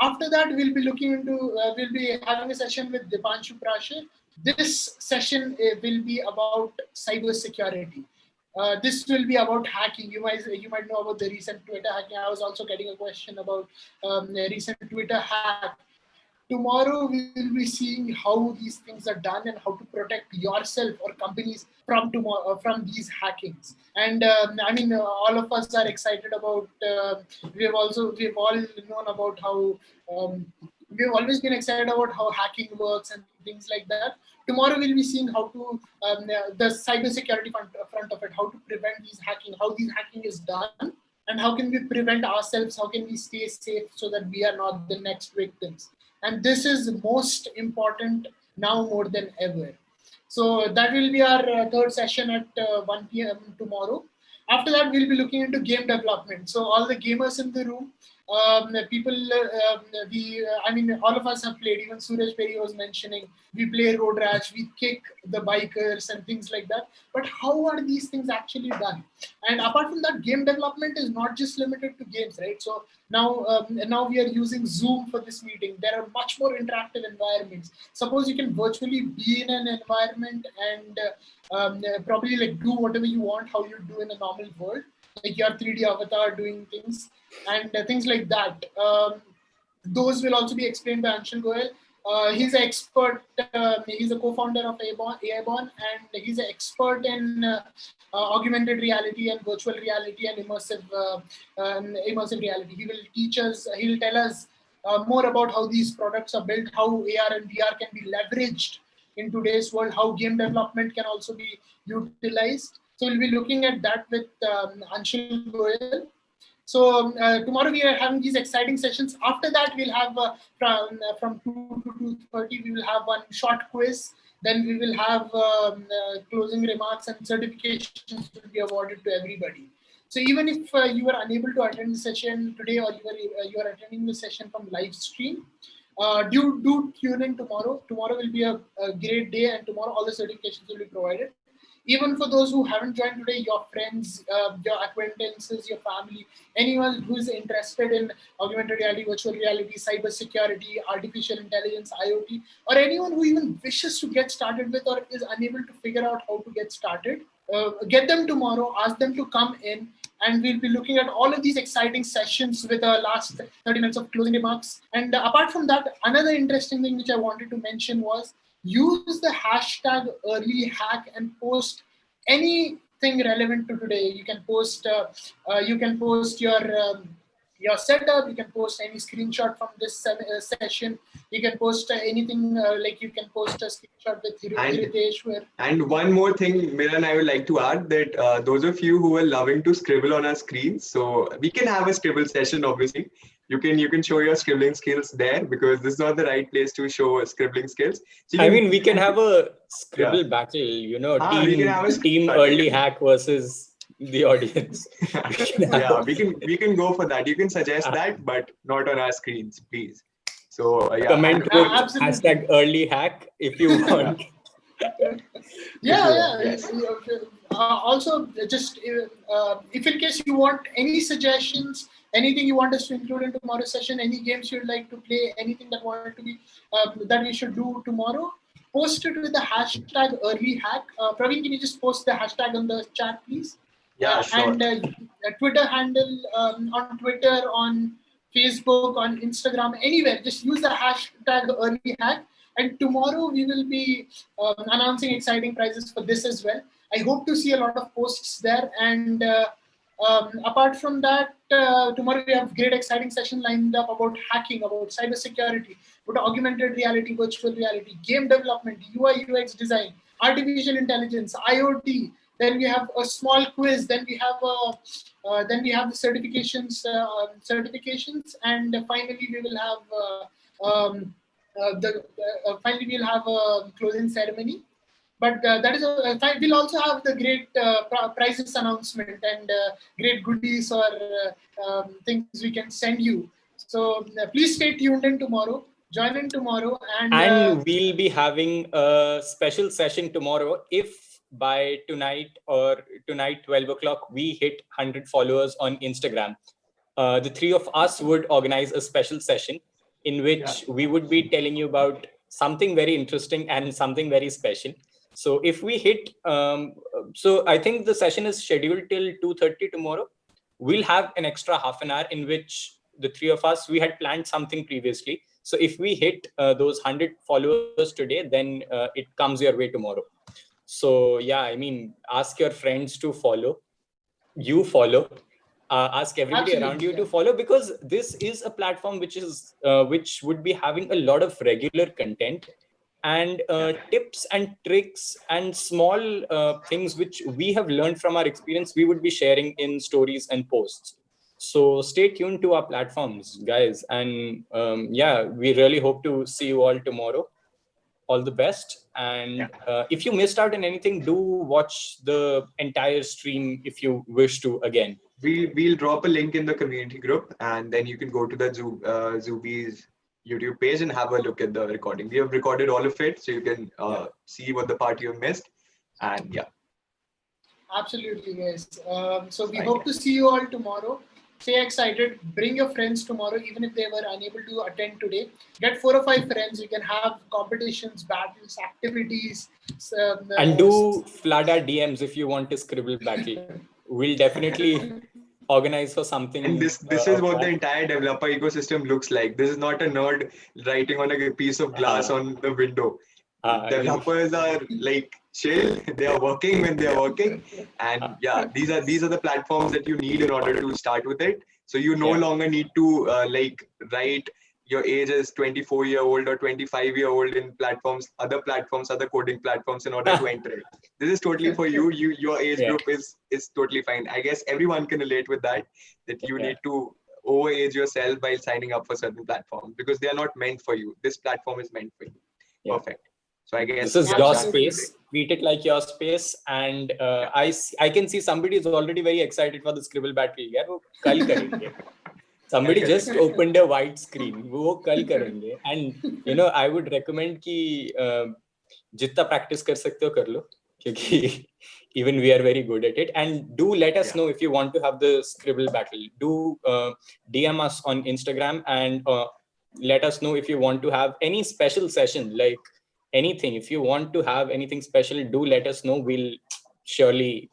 Speaker 3: After that, we'll be looking into, we'll be having a session with Dipanshu Prasher. This session will be about cybersecurity. This will be about hacking. You might know about the recent Twitter hacking. I was also getting a question about the recent Twitter hack. Tomorrow we will be seeing how these things are done and how to protect yourself or companies from these hackings. And I mean, all of us are excited about. We've all known about how we've always been excited about how hacking works and things like that. Tomorrow we'll be seeing how to the cybersecurity front of it, how to prevent these hacking, how these hacking is done, and how can we prevent ourselves, how can we stay safe so that we are not the next victims. And this is most important now more than ever. So that will be our third session at 1 p.m. tomorrow. After that, we'll be looking into game development. So all the gamers in the room, people, I mean, all of us have played. Even Suraj Perry was mentioning, we play road rash, we kick the bikers and things like that. But how are these things actually done? And apart from that, game development is not just limited to games, right? So now we are using Zoom for this meeting. There are much more interactive environments. Suppose you can virtually be in an environment and probably like do whatever you want, how you do in a normal world, like your 3D avatar doing things and things like that. Those will also be explained by Anshul Goel. He's an expert. He's a co-founder of AI-Born, and he's an expert in augmented reality and virtual reality and immersive reality. He will teach us. He will tell us more about how these products are built, how AR and VR can be leveraged in today's world, how game development can also be utilized. So we'll be looking at that with Anshul Goyal. So tomorrow we are having these exciting sessions. After that, we'll have from 2 to 2:30, we will have one short quiz. Then we will have closing remarks, and certifications will be awarded to everybody. So even if you were unable to attend the session today, or you are attending the session from live stream, do tune in tomorrow. Tomorrow will be a great day, and tomorrow all the certifications will be provided. Even for those who haven't joined today, your friends, your acquaintances, your family, anyone who is interested in augmented reality, virtual reality, cyber security, artificial intelligence, IoT, or anyone who even wishes to get started with or is unable to figure out how to get started, get them tomorrow, ask them to come in, and we'll be looking at all of these exciting sessions with the last 30 minutes of closing remarks. And apart from that, another interesting thing which I wanted to mention was use the hashtag EarlyHack and post anything relevant to today. You can post your setup. You can post any screenshot from this session. You can post anything like you can post a screenshot with Hiriteshwar.
Speaker 1: And one more thing, Miran, I would like to add that those of you who are loving to scribble on our screens, so we can have a scribble session. Obviously, you can show your scribbling skills there, because this is not the right place to show scribbling skills. So
Speaker 2: I mean, we can have a scribble battle. You know, team EarlyHack versus the audience.
Speaker 1: we can go for that. You can suggest that, but not on our screens, please. So
Speaker 2: comment with hashtag EarlyHack if you want.
Speaker 3: Yes. Also, just if in case you want any suggestions, anything you want us to include in tomorrow's session, any games you'd like to play, anything that wanted to be that we should do tomorrow, post it with the hashtag EarlyHack. Praveen, can you just post the hashtag on the chat, please?
Speaker 1: Yeah, sure.
Speaker 3: And a Twitter handle on Twitter, on Facebook, on Instagram, anywhere. Just use the hashtag EarlyHack. And tomorrow we will be announcing exciting prizes for this as well. I hope to see a lot of posts there. And apart from that, tomorrow we have great exciting session lined up about hacking, about cybersecurity, about augmented reality, virtual reality, game development, UI UX design, artificial intelligence, IoT. Then we have a small quiz. Then we have the certifications, and finally we will have finally we'll have a closing ceremony. But that is we'll also have the great prizes announcement and great goodies or things we can send you. So please stay tuned in tomorrow. Join in tomorrow,
Speaker 2: and we'll be having a special session tomorrow. If by tonight 12 o'clock we hit 100 followers on Instagram, the three of us would organize a special session in which we would be telling you about something very interesting and something very special. So if we hit, so I think the session is scheduled till 2:30 tomorrow. We'll have an extra half an hour in which the three of us, we had planned something previously. So if we hit those 100 followers today, then it comes your way tomorrow. So yeah, I mean, ask your friends to follow. You follow. Ask everybody around you to follow, because this is a platform which would be having a lot of regular content and tips and tricks and small things which we have learned from our experience. We would be sharing in stories and posts. So stay tuned to our platforms, guys. And we really hope to see you all tomorrow. All the best. And if you missed out on anything, do watch the entire stream if you wish to again.
Speaker 1: We'll drop a link in the community group, and then you can go to the Zubi's YouTube page and have a look at the recording. We have recorded all of it, so you can see what the part you missed. And
Speaker 3: absolutely, guys. So we hope to see you all tomorrow. Stay excited. Bring your friends tomorrow, even if they were unable to attend today. Get 4 or 5 friends. You can have competitions, battles, activities.
Speaker 2: And do flood our DMs if you want to scribble battle. We'll definitely organize for something.
Speaker 1: And this is what the entire developer ecosystem looks like. This is not a nerd writing on a piece of glass on the window. Developers are like chill. They are working when they are working, and yeah, these are the platforms that you need in order to start with it. So you no longer need to like write your age as 24-year-old or 25-year-old in other coding platforms in order to enter it. This is totally for you. Your age group is totally fine. I guess everyone can relate with that you need to overage yourself by signing up for certain platforms because they are not meant for you. This platform is meant for you. Perfect. So I guess
Speaker 2: this is your space. Treat it like your space, and I can see somebody is already very excited for the Scribble battle. Yeah, wo kal karenge. Somebody just opened a white screen. वो कल करेंगे. And you know, I would recommend कि जितना practice कर सकते हो कर लो, क्योंकि even we are very good at it. And do let us know if you want to have the Scribble battle. Do DM us on Instagram and let us know if you want to have any special session, like anything. If you want to have anything special, do let us know. We'll surely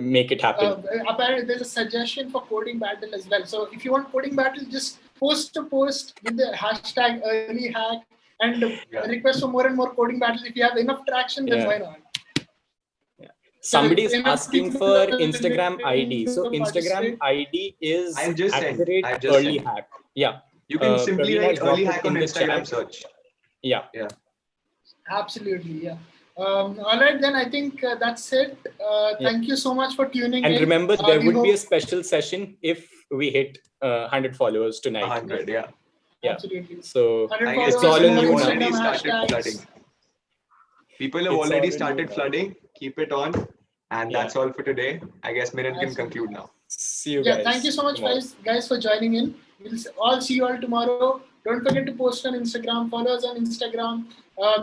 Speaker 2: make it happen.
Speaker 3: Apparently, there's a suggestion for coding battle as well. So if you want coding battle, just post a post with the hashtag EarlyHack and request for more and more coding battles. If you have enough traction, then why not?
Speaker 2: Somebody is asking for Instagram ID. So Instagram ID is @EarlyHack. Yeah.
Speaker 1: You can simply write EarlyHack on Instagram search.
Speaker 2: Yeah.
Speaker 3: Absolutely. Yeah. All right, then I think that's it. Thank you so much for tuning in.
Speaker 2: And remember, there would be a special session if we hit 100 followers tonight.
Speaker 1: 100, yeah.
Speaker 3: Absolutely.
Speaker 2: So
Speaker 1: I guess
Speaker 2: it's all in you now.
Speaker 1: Already started flooding. People have already started flooding. Keep it on. And that's all for today. I guess Miran can conclude now.
Speaker 2: See you guys.
Speaker 3: Thank you so much, guys, for joining in. We'll all see you all tomorrow. Don't forget to post on Instagram, follow us on Instagram,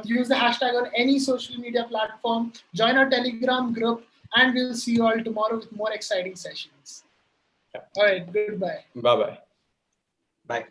Speaker 3: use the hashtag on any social media platform, join our Telegram group, and we'll see you all tomorrow with more exciting sessions. All right, goodbye.
Speaker 2: Bye-bye.
Speaker 1: Bye.